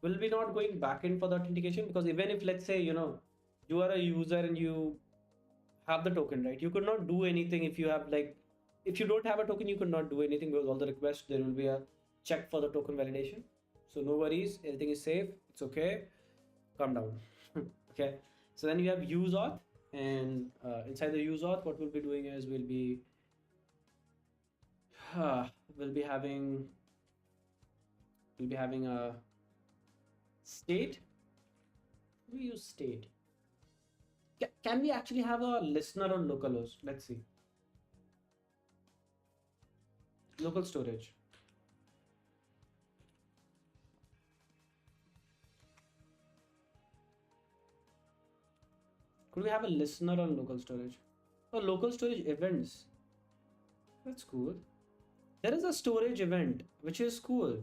We'll be not going back in for the authentication, because even if, let's say, you are a user and you have the token, right? You could not do anything if you have if you don't have a token, you could not do anything, because all the requests, there will be a check for the token validation. So no worries, everything is safe, it's okay. Calm down. Okay. So then you have use auth, and inside the use auth, what we'll be doing is we'll be we'll be having a state. We use state. Can we actually have a listener on localhost? Let's see. Local storage. Could we have a listener on local storage? Oh, local storage events. That's cool. There is a storage event, which is cool.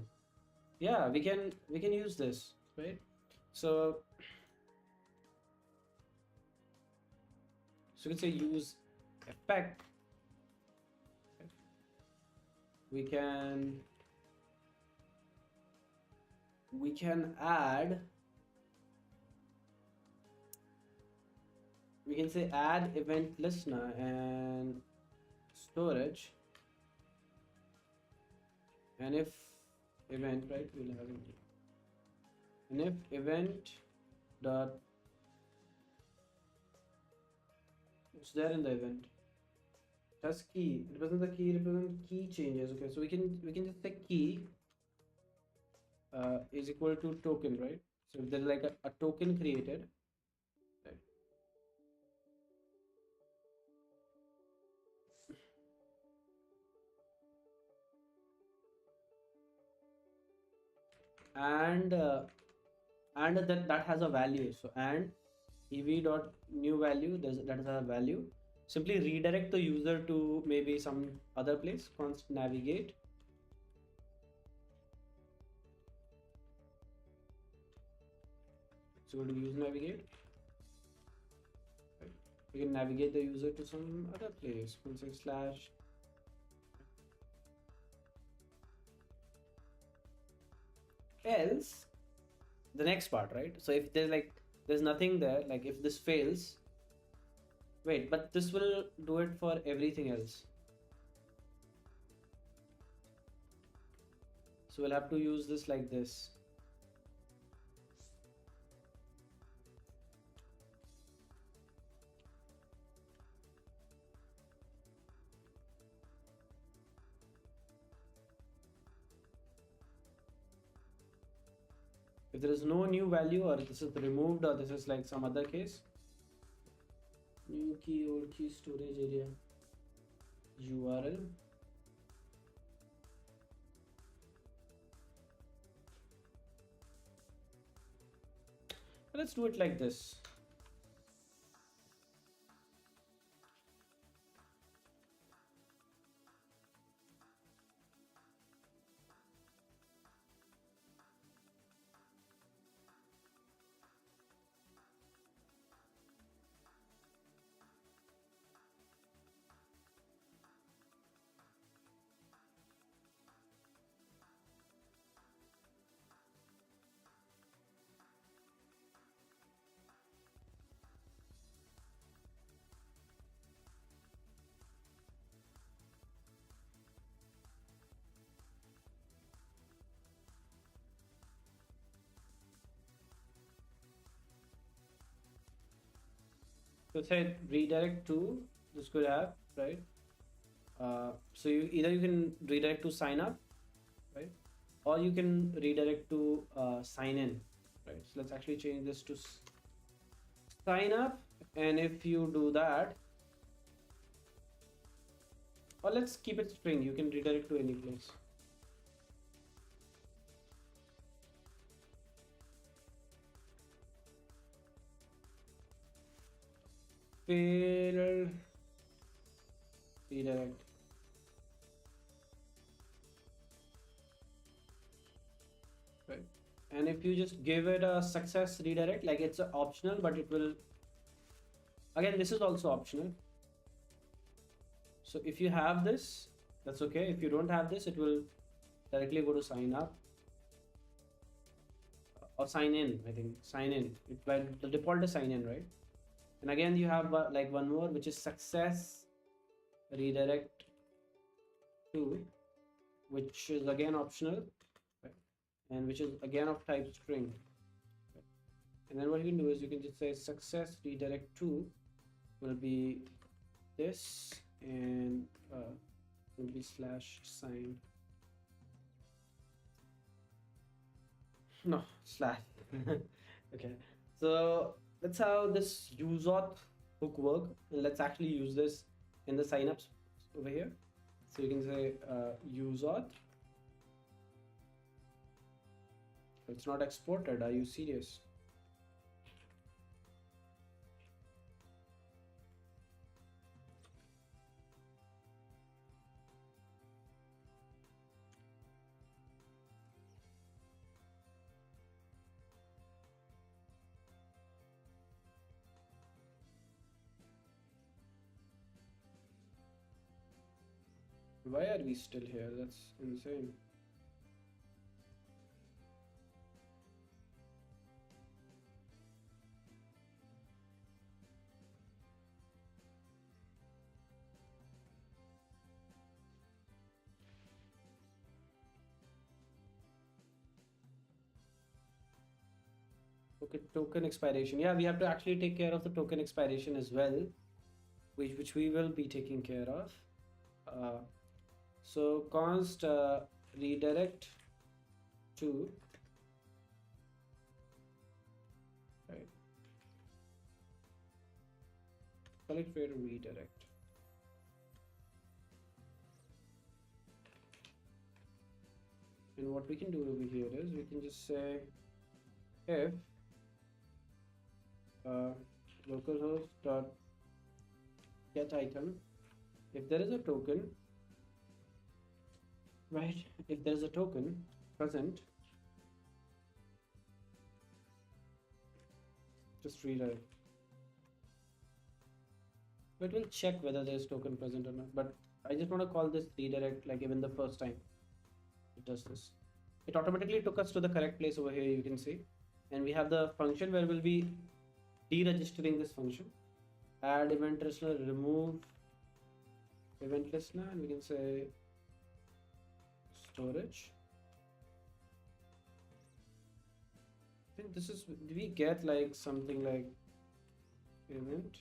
Yeah, we can use this, right? So so we can say use effect. We can add, we can say add event listener and storage, and if event, right, we'll have it, and if event dot, it's there in the event, just key represent the key, represent key changes. Okay, so we can just say key is equal to token, right? So if there's like a token created, right, and that has a value. So and ev dot new value, that is a value. Simply redirect the user to maybe some other place. Const navigate. So go to use navigate. Right. You can navigate the user to some other place. Slash. Else, the next part, right? So if there's nothing there, like if this fails, wait, but this will do it for everything else. So we'll have to use this like this. If there is no new value, or this is removed, or this is like some other case, new key, old key, storage area, URL. Let's do it like this. So say redirect to, this could have, right? So you can redirect to sign up, right? Or you can redirect to sign in, right? So let's actually change this to sign up. And if you do that, or let's keep it string, you can redirect to any place. Fail redirect. Right. And if you just give it a success redirect, like it's optional, but it will, again, this is also optional. So if you have this, that's okay. If you don't have this, it will directly go to sign up or sign in. I think sign in. By the default is sign in, right? And again, you have like one more, which is success redirect to, which is again optional, right? And which is again of type string. Right? And then what you can do is you can just say success redirect to will be this, and will be slash sign. No, slash. Okay, so that's how this use auth hook work, and let's actually use this in the signups over here. So you can say use auth. It's not exported. Are you serious? Why are we still here? That's insane. Okay, token expiration. Yeah, we have to actually take care of the token expiration as well, which we will be taking care of. Uh, so const redirect to, right, collect where to redirect. And what we can do over here is we can just say if uh, localhost dot get item, if there is a token, right, if there is a token present, just redirect. It will check whether there is token present or not, but I just want to call this redirect, like even the first time it does this, it automatically took us to the correct place over here, you can see. And we have the function where we'll be deregistering this function, add event listener, remove event listener, and we can say storage. I think this is, do we get like something like event?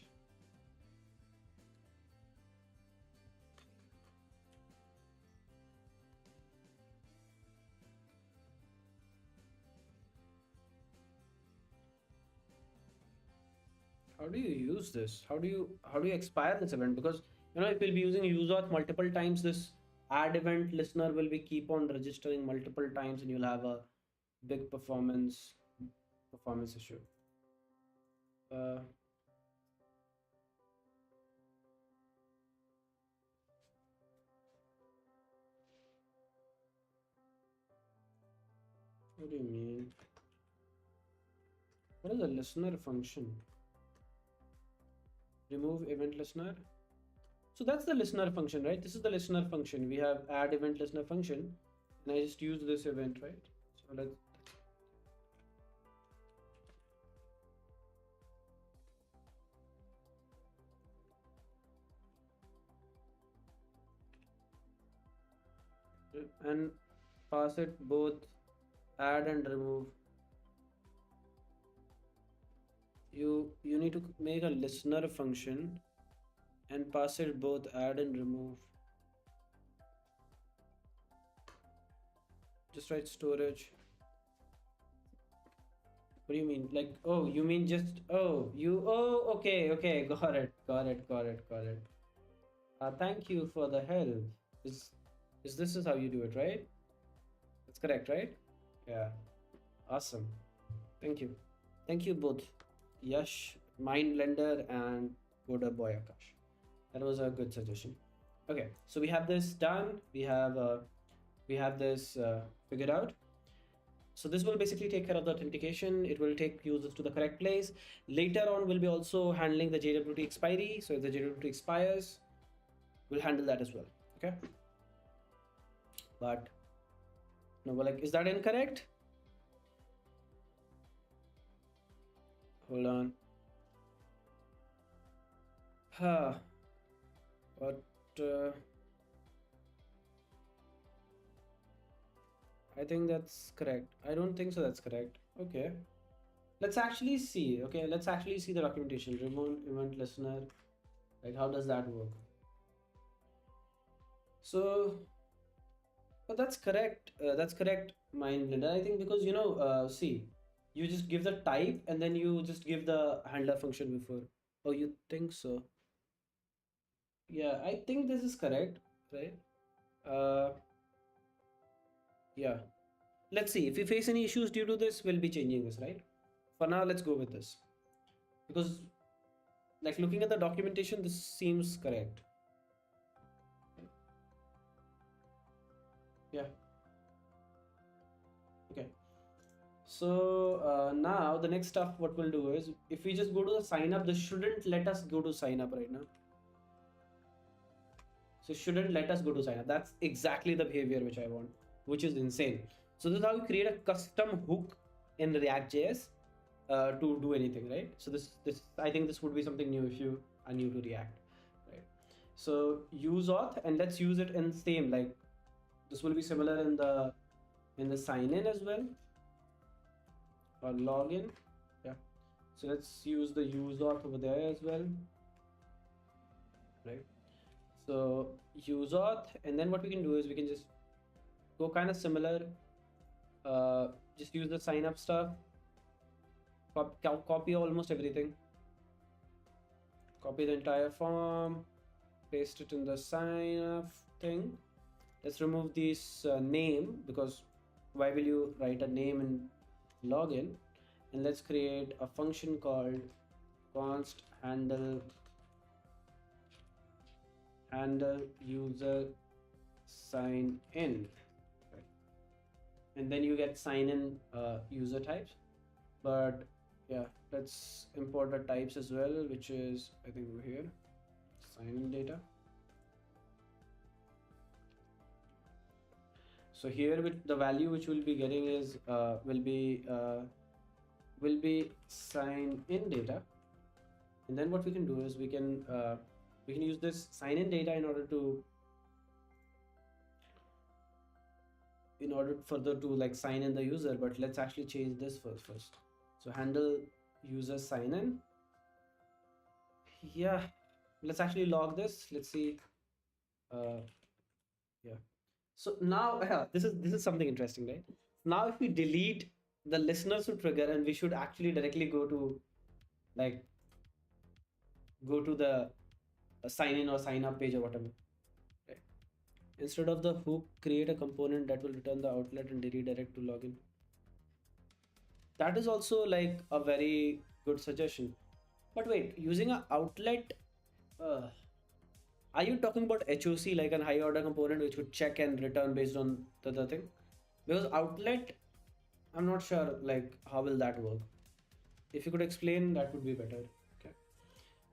How do you use this? How do you expire this event? Because if we'll be using use auth multiple times, this add event listener will be keep on registering multiple times, and you'll have a big performance issue. Uh, what do you mean? What is a listener function? Remove event listener. So that's the listener function, right? This is the listener function. We have add event listener function, and I just use this event, right? So let's. And pass it both add and remove. You need to make a listener function and pass it both add and remove. Just write storage. What do you mean? Like, oh, you mean just, okay, got it. Thank you for the help. Is this is how you do it, right? That's correct, right? Yeah. Awesome. Thank you both, Yash, Mind Blender, and Coder Boy Akash. That was a good suggestion. Okay, so we have this done. We have this figured out. So this will basically take care of the authentication. It will take users to the correct place. Later on, we'll be also handling the JWT expiry. So if the JWT expires, we'll handle that as well. Okay. But no, like, is that incorrect? Hold on. But I think that's correct. I don't think so. That's correct. Okay. Let's actually see. Okay, let's actually see the documentation. Remove event listener. Like, how does that work? So, but that's correct. That's correct, Mindblender. I think because see, you just give the type and then you just give the handler function before. Oh, you think so? Yeah, I think this is correct, right? Uh, yeah. Let's see. If we face any issues due to this, we'll be changing this, right? For now, let's go with this. Because, like, looking at the documentation, this seems correct. Yeah. Okay. So now the next stuff what we'll do is if we just go to the sign up, this shouldn't let us go to sign up right now. So it shouldn't let us go to sign up. That's exactly the behavior which I want, which is insane. So this is how we create a custom hook in React.js to do anything, right? So this I think this would be something new if you are new to React, right? So use auth and let's use it in same like this will be similar in the sign in as well or login. Yeah. So let's use the use auth over there as well, right? So use auth, and then what we can do is we can just go kind of similar. Just use the sign up stuff. Copy almost everything. Copy the entire form. Paste it in the sign up thing. Let's remove this name because why will you write a name in login? And let's create a function called const handle user sign in, right? And then you get sign in user types. But yeah, let's import the types as well, which is I think over here, sign in data. So here with the value which we'll be getting is will be sign in data, and then what we can do is we can use this sign in data in order further to like sign in the user. But let's actually change this first. So handle user sign in. Yeah, let's actually log this. Let's see. Yeah. So now this is something interesting, right? Now if we delete the listeners to trigger, and we should actually directly like go to the sign in or sign up page or whatever, right? Instead of the hook, create a component that will return the outlet and redirect to login. That is also like a very good suggestion. But wait, using an outlet, uh, are you talking about HOC like an high order component which would check and return based on the thing? Because outlet, I'm not sure like how will that work. If you could explain, that would be better. Okay.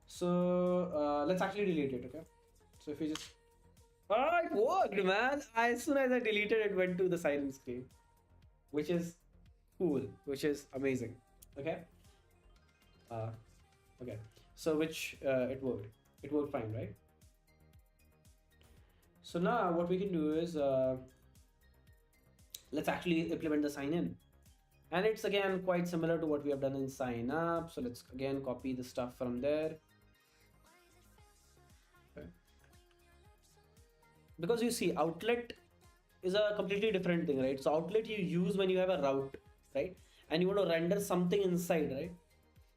So let's actually delete it. Okay. So if you just it worked, man. As soon as I deleted it, went to the silent screen, which is cool, which is amazing. Okay. Uh, okay. So which it worked fine, right? So now what we can do is let's actually implement the sign in, and it's again quite similar to what we have done in sign up. So let's again copy the stuff from there. Okay. Because you see outlet is a completely different thing, right? So outlet you use when you have a route, right? And you want to render something inside, right?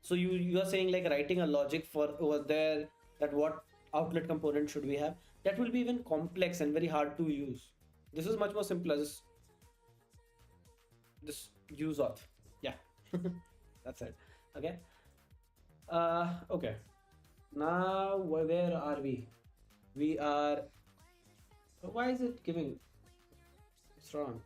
So you are saying like writing a logic for over there that what outlet component should we have, that will be even complex and very hard to use. This is much more simpler. Just use auth. Yeah. That's it. Okay. Okay. Now where are we? We are, why is it giving, it's wrong.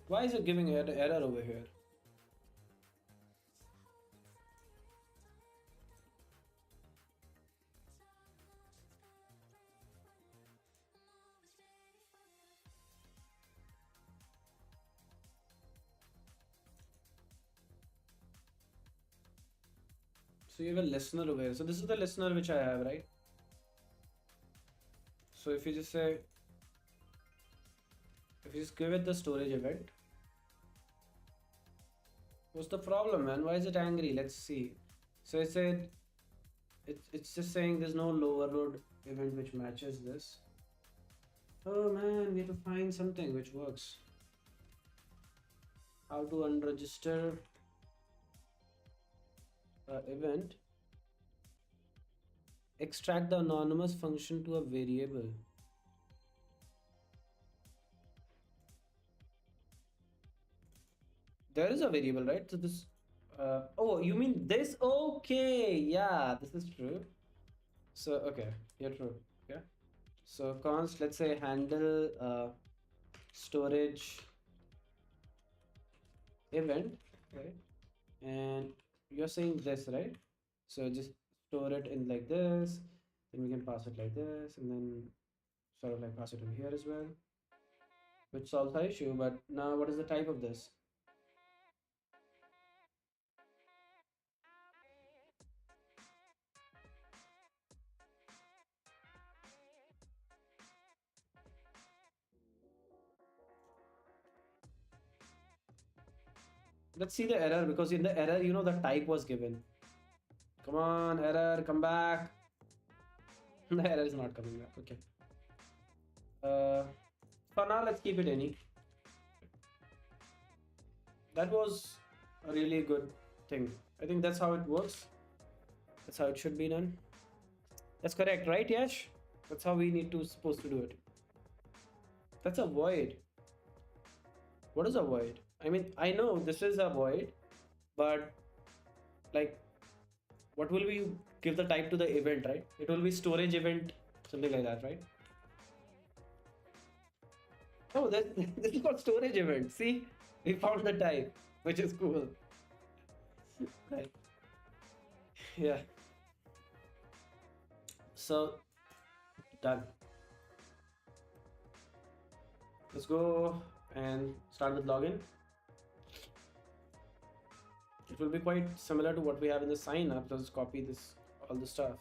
Why is it giving error over here? So you have a listener over here. So this is the listener which I have, right? So if you just say, if you just give it the storage event, what's the problem, man? Why is it angry? Let's see. So it said it's just saying there's no low overload event which matches this. Oh man, we have to find something which works. How to unregister event. Extract the anonymous function to a variable. There is a variable, right? So this. Oh, you mean this? Okay, yeah, this is true. So okay, you're true. Yeah. So const, let's say handle storage event, right? And you're saying this, right? So just store it in like this, then we can pass it like this, and then sort of like pass it over here as well, which solves the issue. But now what is the type of this? Let's see the error, because in the error, the type was given. Come on, error, come back. The error is not coming back. Okay. Uh, for now, let's keep it any. That was a really good thing. I think that's how it works. That's how it should be done. That's correct, right, Yash? That's how we need to supposed to do it. That's a void. What is a void? I mean, I know this is a void, but like, what will we give the type to the event, right? It will be storage event, something like that, right? Oh, this is called storage event. See, we found the type, which is cool. Right. Yeah. So done. Let's go and start with login. It will be quite similar to what we have in the sign up. Let's copy this, all the stuff.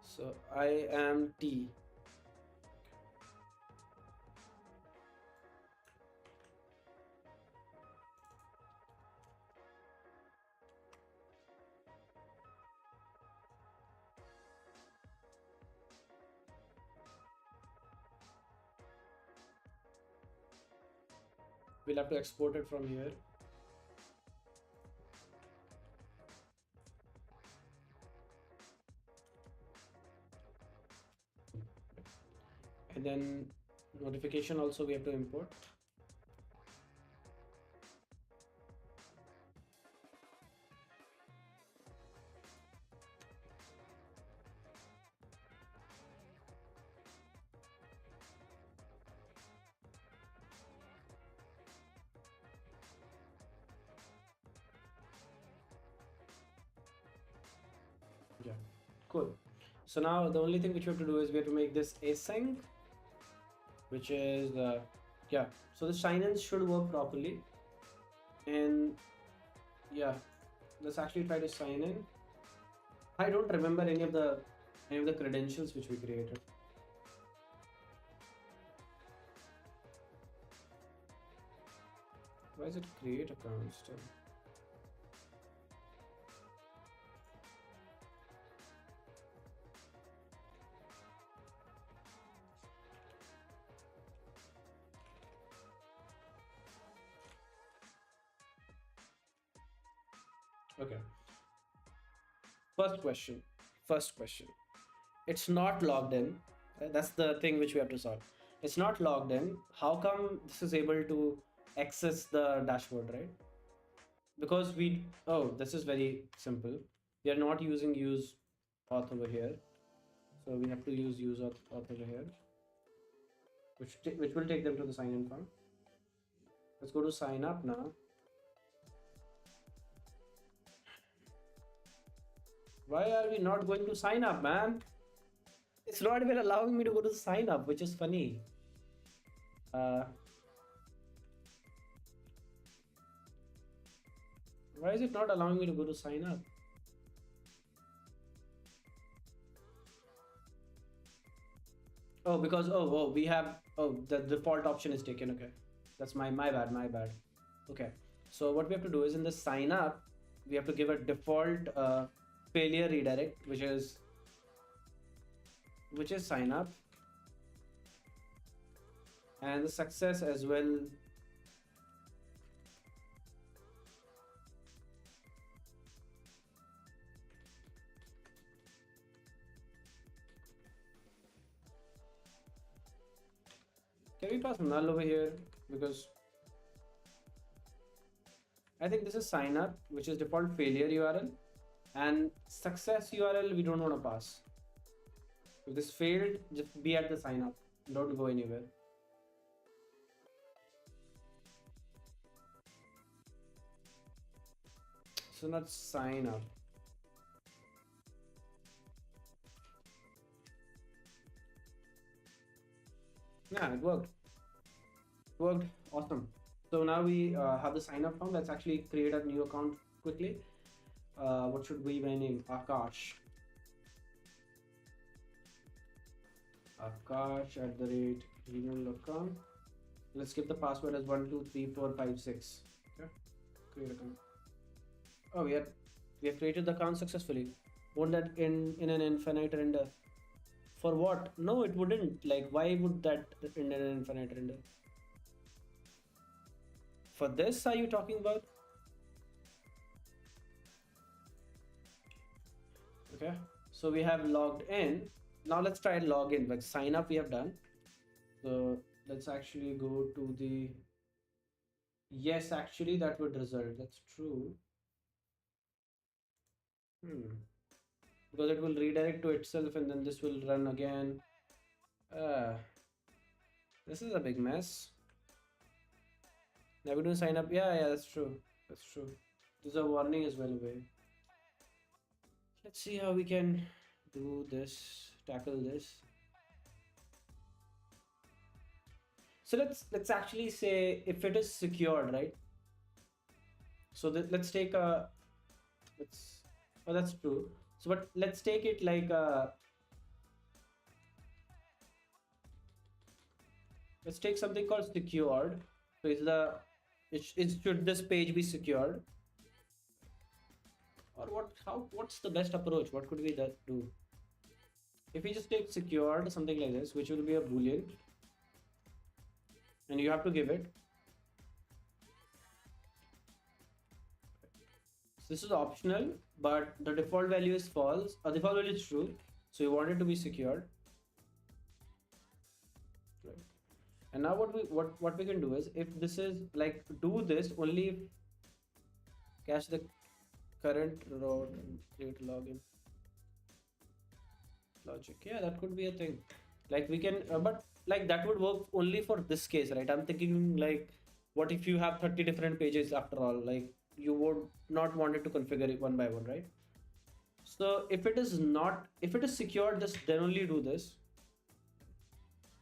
So I am T. We'll have to export it from here. And then notification also we have to import. Yeah, cool. So now the only thing which we have to do is we have to make this async, which is yeah. So the sign-ins should work properly. And yeah, let's actually try to sign in. I don't remember any of the credentials which we created. Why is it create account still? Okay. First question. First question. It's not logged in. That's the thing which we have to solve. It's not logged in. How come this is able to access the dashboard, right? Because this is very simple. We are not using use auth over here. So we have to use auth over here, which will take them to the sign in form. Let's go to sign up now. Why are we not going to sign up, man? It's not even allowing me to go to sign up, which is funny. Uh, why is it not allowing me to go to sign up? Oh, because we have the default option is taken. Okay, that's my bad. Okay, so what we have to do is in the sign up, we have to give a default failure redirect, which is sign up. and the success as well. Can we pass null over here? Because I think this is sign up, which is default failure URL, and success URL we don't want to pass. If this failed, just be at the sign up. Don't go anywhere. So not sign up. Yeah, it worked. Worked. Awesome. So now we have the sign up form. Let's actually create a new account quickly. What should we name? Akash. Akash@gmail.com. Let's give the password as 123456. Okay. Create account. Oh, we have created the account successfully. Won't that end in an infinite render? For what? No, it wouldn't. Like, why would that end in an infinite render? For this, are you talking about? Okay. So we have logged in. Now let's try login. Like sign up, we have done. So let's actually go to the. Yes, actually, that would result. That's true. Because it will redirect to itself and then this will run again. Uh, this is a big mess. Now we don't sign up. Yeah, that's true. That's true. There's a warning as well. Way. Let's see how we can do this, tackle this. So let's actually say if it is secured, right? So let's take a let's oh that's true. So but let's take it like let's take something called secured. So is the should this page be secured? Or what's the best approach? What could we do? If we just take secured, something like this, which will be a boolean, and you have to give it. So this is optional, but the default value is false. Or default value is true. So you want it to be secured. Right. And now what we can do is if this is like do this only if cache the current route and create login logic. Yeah, that could be a thing. Like we can, but like that would work only for this case, right? I'm thinking like, what if you have 30 different pages after all? Like you would not want it to configure it one by one, right? So if it is not, if it is secured, just then only do this.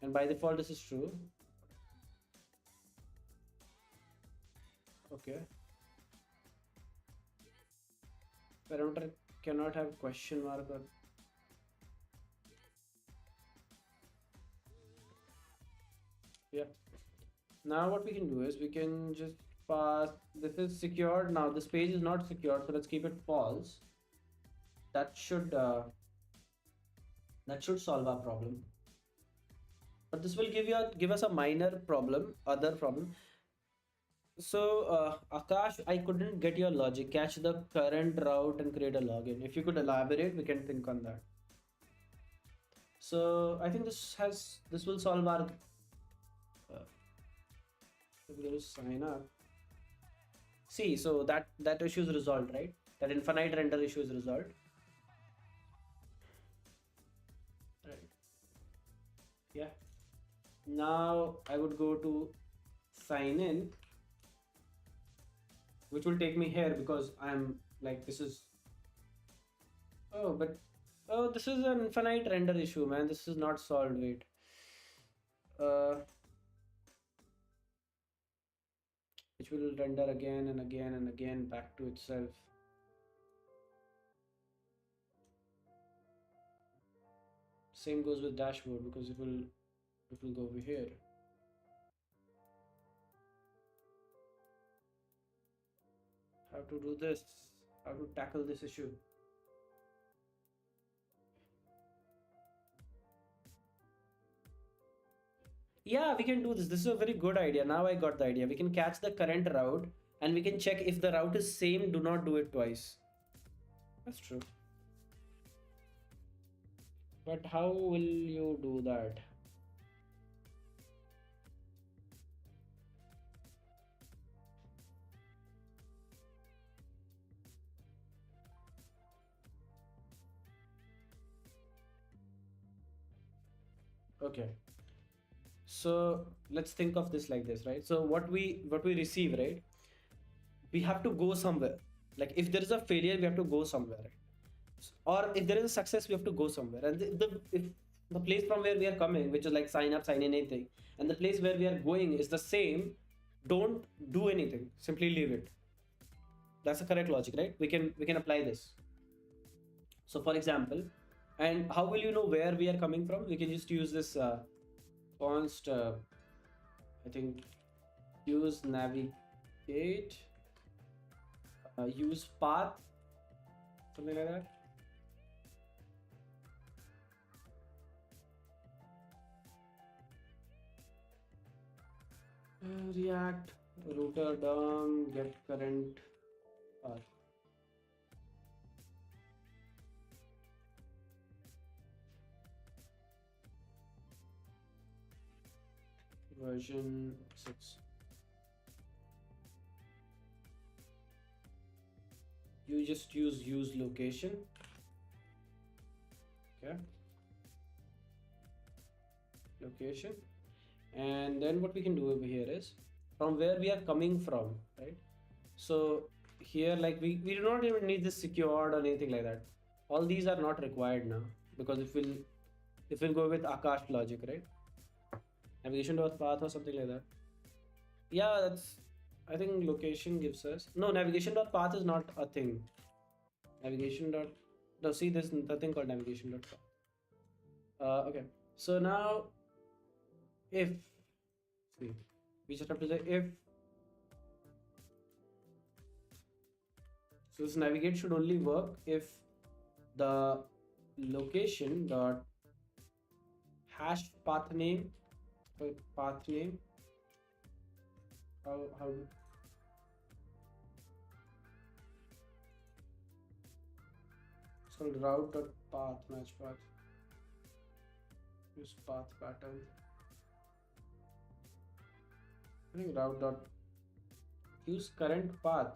And by default, this is true. Okay. Parameter cannot have question mark or yeah. Now what we can do is we can just pass this is secured. Now this page is not secured, so let's keep it false. That should solve our problem. But this will give us a minor problem, other problem. So Akash, I couldn't get your logic. Catch the current route and create a login. If you could elaborate, we can think on that. So I think this will solve our we're going to sign up. See, so that issue is resolved, right? That infinite render issue is resolved. Right. Yeah. Now I would go to sign in, which will take me here because I'm like this is. Oh, but oh, this is an infinite render issue, man. This is not solved. Wait. Uh, which will render again and again and again back to itself. Same goes with dashboard because it will go over here. How to do this? How to tackle this issue? Yeah, we can do this. This is a very good idea. Now I got the idea. We can catch the current route and we can check if the route is same. Do not do it twice. That's true. But how will you do that? Okay. So let's think of this like this, right? So what we receive, right? We have to go somewhere. Like if there is a failure, we have to go somewhere, right? Or if there is a success, we have to go somewhere. And if the place from where we are coming, which is like sign up, sign in, anything, and the place where we are going is the same, don't do anything. Simply leave it. That's the correct logic, right? We can apply this. So for example, and how will you know where we are coming from? We can just use this const I think use navigate, use path, something like that. React router dom get current path. Version 6. You just use location. Okay, location. And then what we can do over here is from where we are coming from, right? So here, like we do not even need this secured or anything like that. All these are not required now, because if we'll go with Akash logic, right? Navigation dot path or something like that. Yeah, that's, I think location gives us, no, navigation dot path is not a thing. Navigation dot, no, see, there's nothing called navigation dot path. Okay, so now if, see, we just have to say if, so this navigate should only work if the location dot hash path name, path name, how it's called route dot path match path, use path pattern. I think route dot use current path.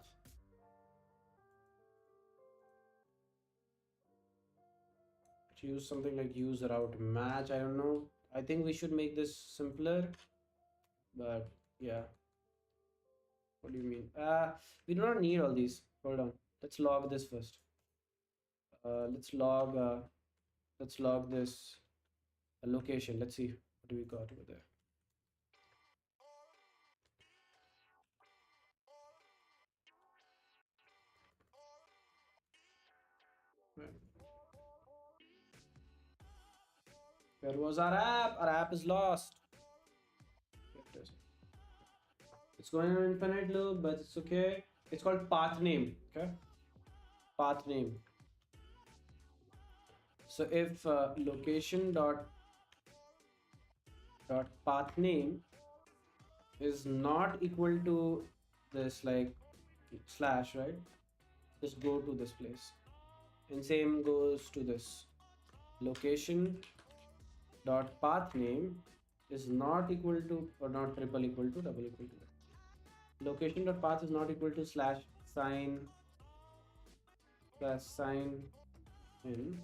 Use something like use route match. I don't know. I think we should make this simpler, but yeah. What do you mean? We do not need all these. Hold on. Let's log this first. Let's log. Let's log this location. Let's see what do we got over there. Right. Where was our app? Our app is lost. Here it is. It's going on infinite loop, but it's okay. It's called path name. Okay, path name. So if location dot path name is not equal to this, like slash, right? Just go to this place, and same goes to this. Location dot path name is not equal to, or not triple equal to, double equal to. Location dot path is not equal to slash sign in.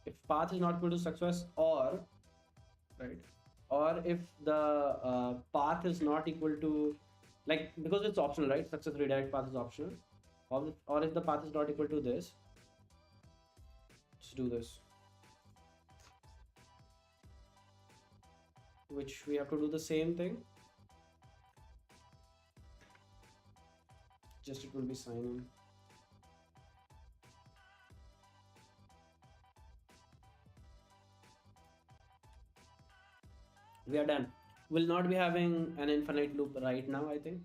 If path is not equal to success, or right, or if the path is not equal to, like, because it's optional, right? Success redirect path is optional. Or if the path is not equal to this, let's do this, which we have to do the same thing. Just it will be signing. We are done. We'll not be having an infinite loop right now, I think.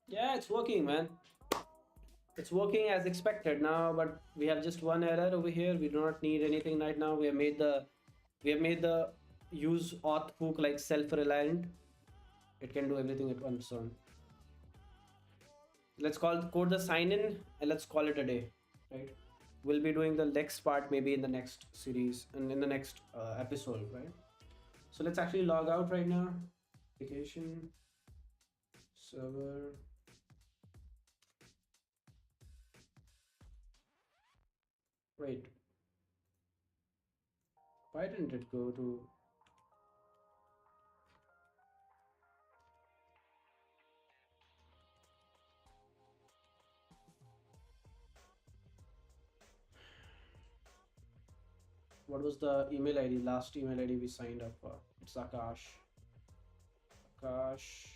Yeah, it's working, man. It's working as expected now, but we have just one error over here. We do not need anything right now. We have made the use auth hook like self-reliant. It can do everything at once. So let's code the sign in and let's call it a day, right? We'll be doing the next part maybe in the next series and in the next episode, right? So let's actually log out right now. Application server. Wait, why didn't it go to? What was the email ID? Last email ID we signed up for? It's Akash. Akash.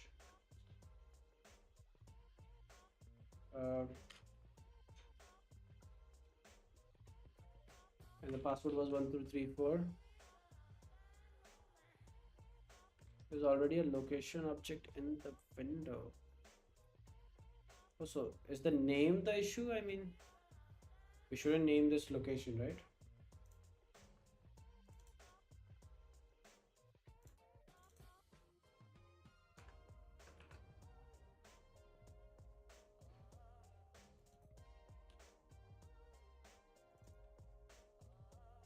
Uh, and the password was 1234. There's already a location object in the window. Oh, so is the name the issue? I mean, we shouldn't name this location, right?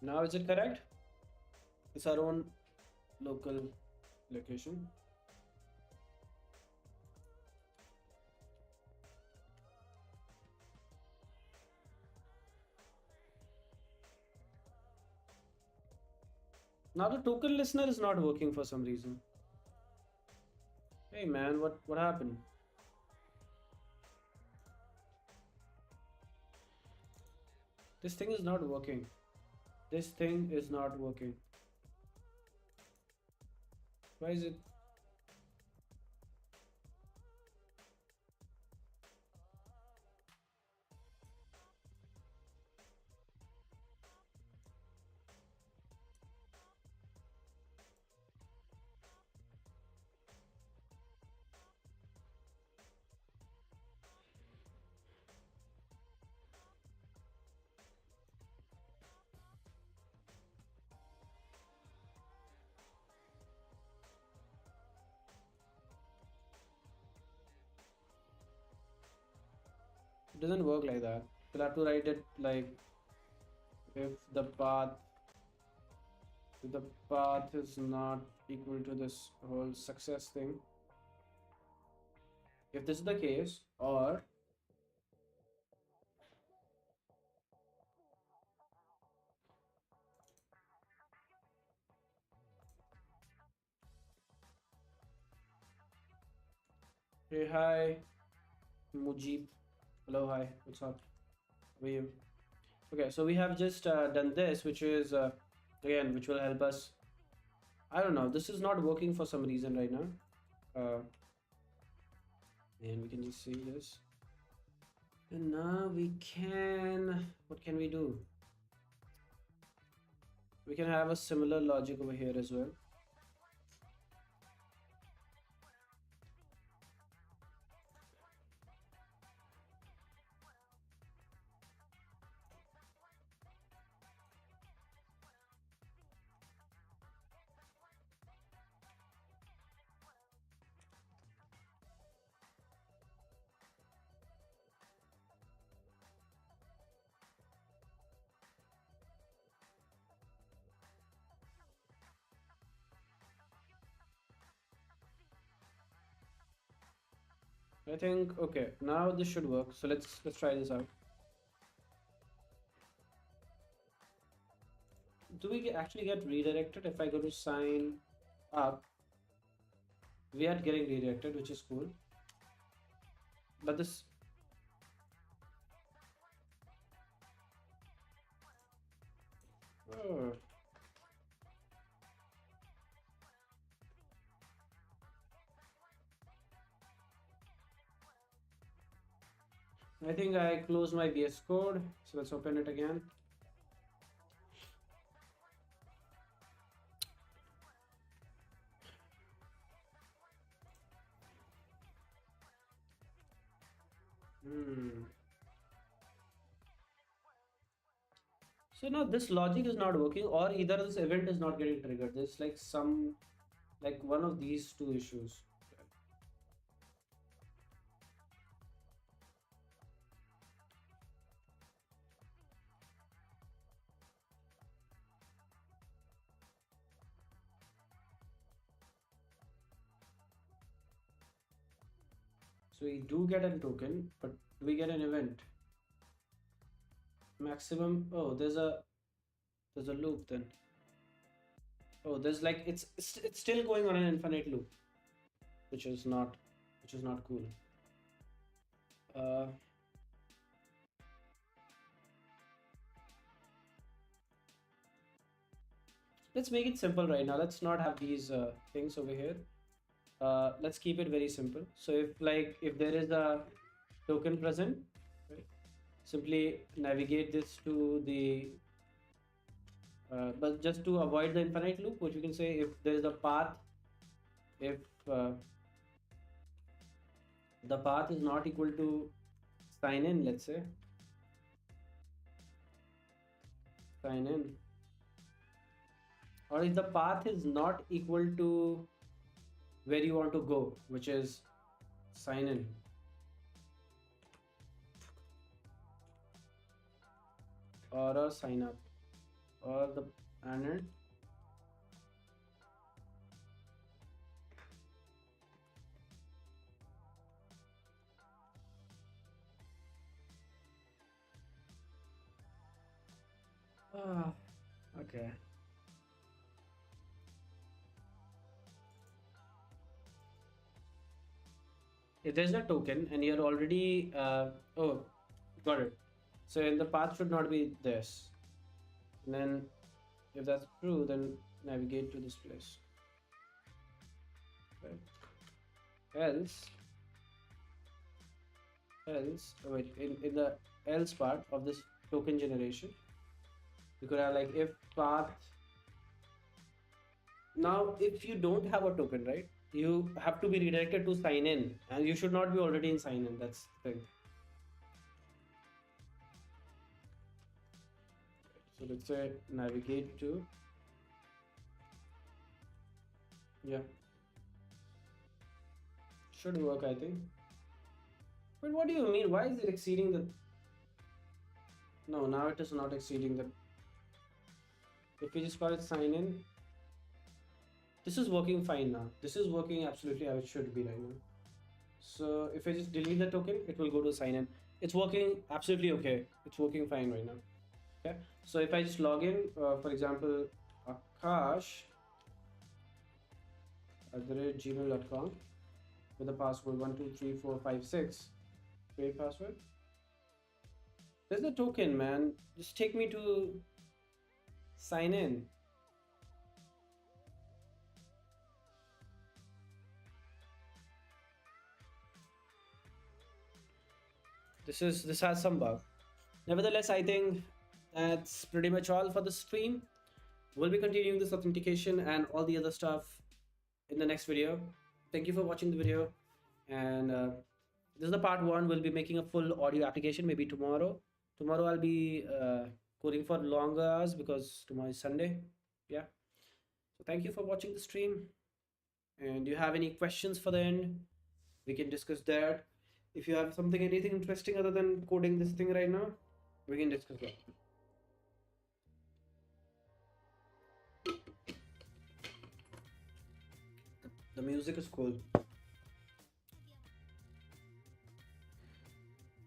Now is it correct? It's our own local location. Now the token listener is not working for some reason. Hey man, what happened? This thing is not working. This thing is not working. Why is it? It doesn't work like that. We'll have to write it like if the path is not equal to this whole success thing. If this is the case, or hey hi Mujib. Hello, hi, what's up? How are you? Okay, so we have just done this, which is again, which will help us. I don't know. This is not working for some reason right now. Uh, and we can just see this. And now we can. What can we do? We can have a similar logic over here as well. I think okay. Now this should work. So let's try this out. Do we actually get redirected if I go to sign up? We are getting redirected, which is cool. But this, oh, I think I closed my VS Code, so let's open it again. Hmm. So now this logic is not working, or either this event is not getting triggered. There's like some, like one of these two issues. So we do get a token, but do we get an event? Maximum. Oh, there's a loop then. Oh, there's like it's still going on an infinite loop, which is not cool. Uh, let's make it simple right now. Let's not have these things over here. Let's keep it very simple. So if there is a token present, right, simply navigate this to the but just to avoid the infinite loop, what you can say, if there is a path, if the path is not equal to sign in, let's say sign in, or if the path is not equal to where you want to go, which is sign in, or a sign up, or the and ah, okay. If there's a token and you're already oh, got it. So in the path should not be this. And then if that's true, then navigate to this place. Right. Else, oh wait, in the else part of this token generation, you could have like if path. Now, if you don't have a token, right, you have to be redirected to sign in, and you should not be already in sign in. That's the thing. So let's say navigate to, yeah, should work, I think. But what do you mean? Why is it exceeding the? No, now it is not exceeding the. If we just call it sign in, this is working fine now. This is working absolutely how it should be right now. So if I just delete the token, it will go to sign in. It's working absolutely okay. It's working fine right now. Okay. So if I just log in, for example, Akash at gmail.com with the password 123456. Great password. There's the token, man. Just take me to sign in. This has some bug. Nevertheless, I think that's pretty much all for the stream. We'll be continuing this authentication and all the other stuff in the next video. Thank you for watching the video. And this is the part one. We'll be making a full audio application maybe tomorrow. Tomorrow I'll be coding for longer hours because tomorrow is Sunday. Yeah. So thank you for watching the stream. And do you have any questions for the end? We can discuss that. If you have anything interesting other than coding this thing right now, we can discuss that. The music is cool.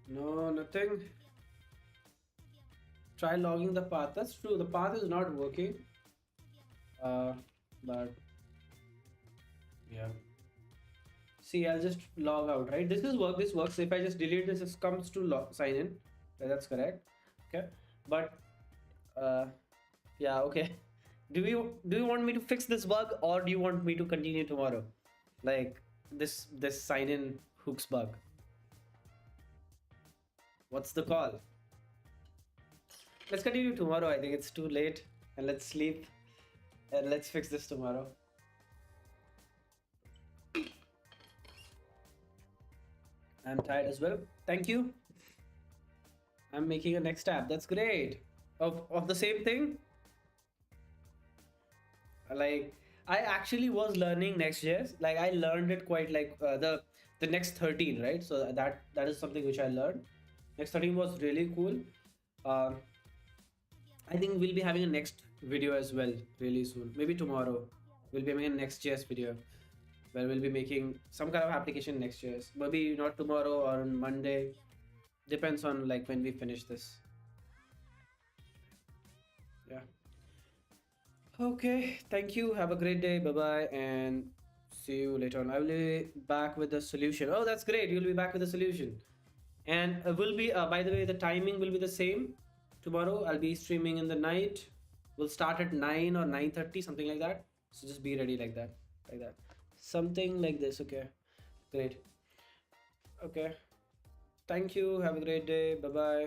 No, nothing. Try logging the path. That's true. The path is not working. But yeah. See, I'll just log out, right? This works. If I just delete this, it comes to sign in. That's correct. Okay. But yeah, okay. Do you want me to fix this bug, or do you want me to continue tomorrow? Like this sign in hooks bug. What's the call? Let's continue tomorrow. I think it's too late, and let's sleep, and let's fix this tomorrow. I'm tired as well. Thank you. I'm making a next tab. That's great. Of the same thing. Like I actually was learning Next.js. Like I learned it quite like the next 13, right? So that is something which I learned. Next 13 was really cool. Um, I think we'll be having a next video as well really soon. Maybe tomorrow. We'll be having a Next.js video where we'll be making some kind of application Next.js. Maybe not tomorrow or on Monday. Depends on like when we finish this. Yeah. Okay. Thank you. Have a great day. Bye bye. And see you later on. I will be back with the solution. Oh, that's great. You'll be back with the solution. And will be, by the way, the timing will be the same. Tomorrow I'll be streaming in the night. We'll start at 9 or 9:30, something like that. So just be ready like that. Like that. Something like this. Okay. Great. Okay. Thank you. Have a great day. Bye bye.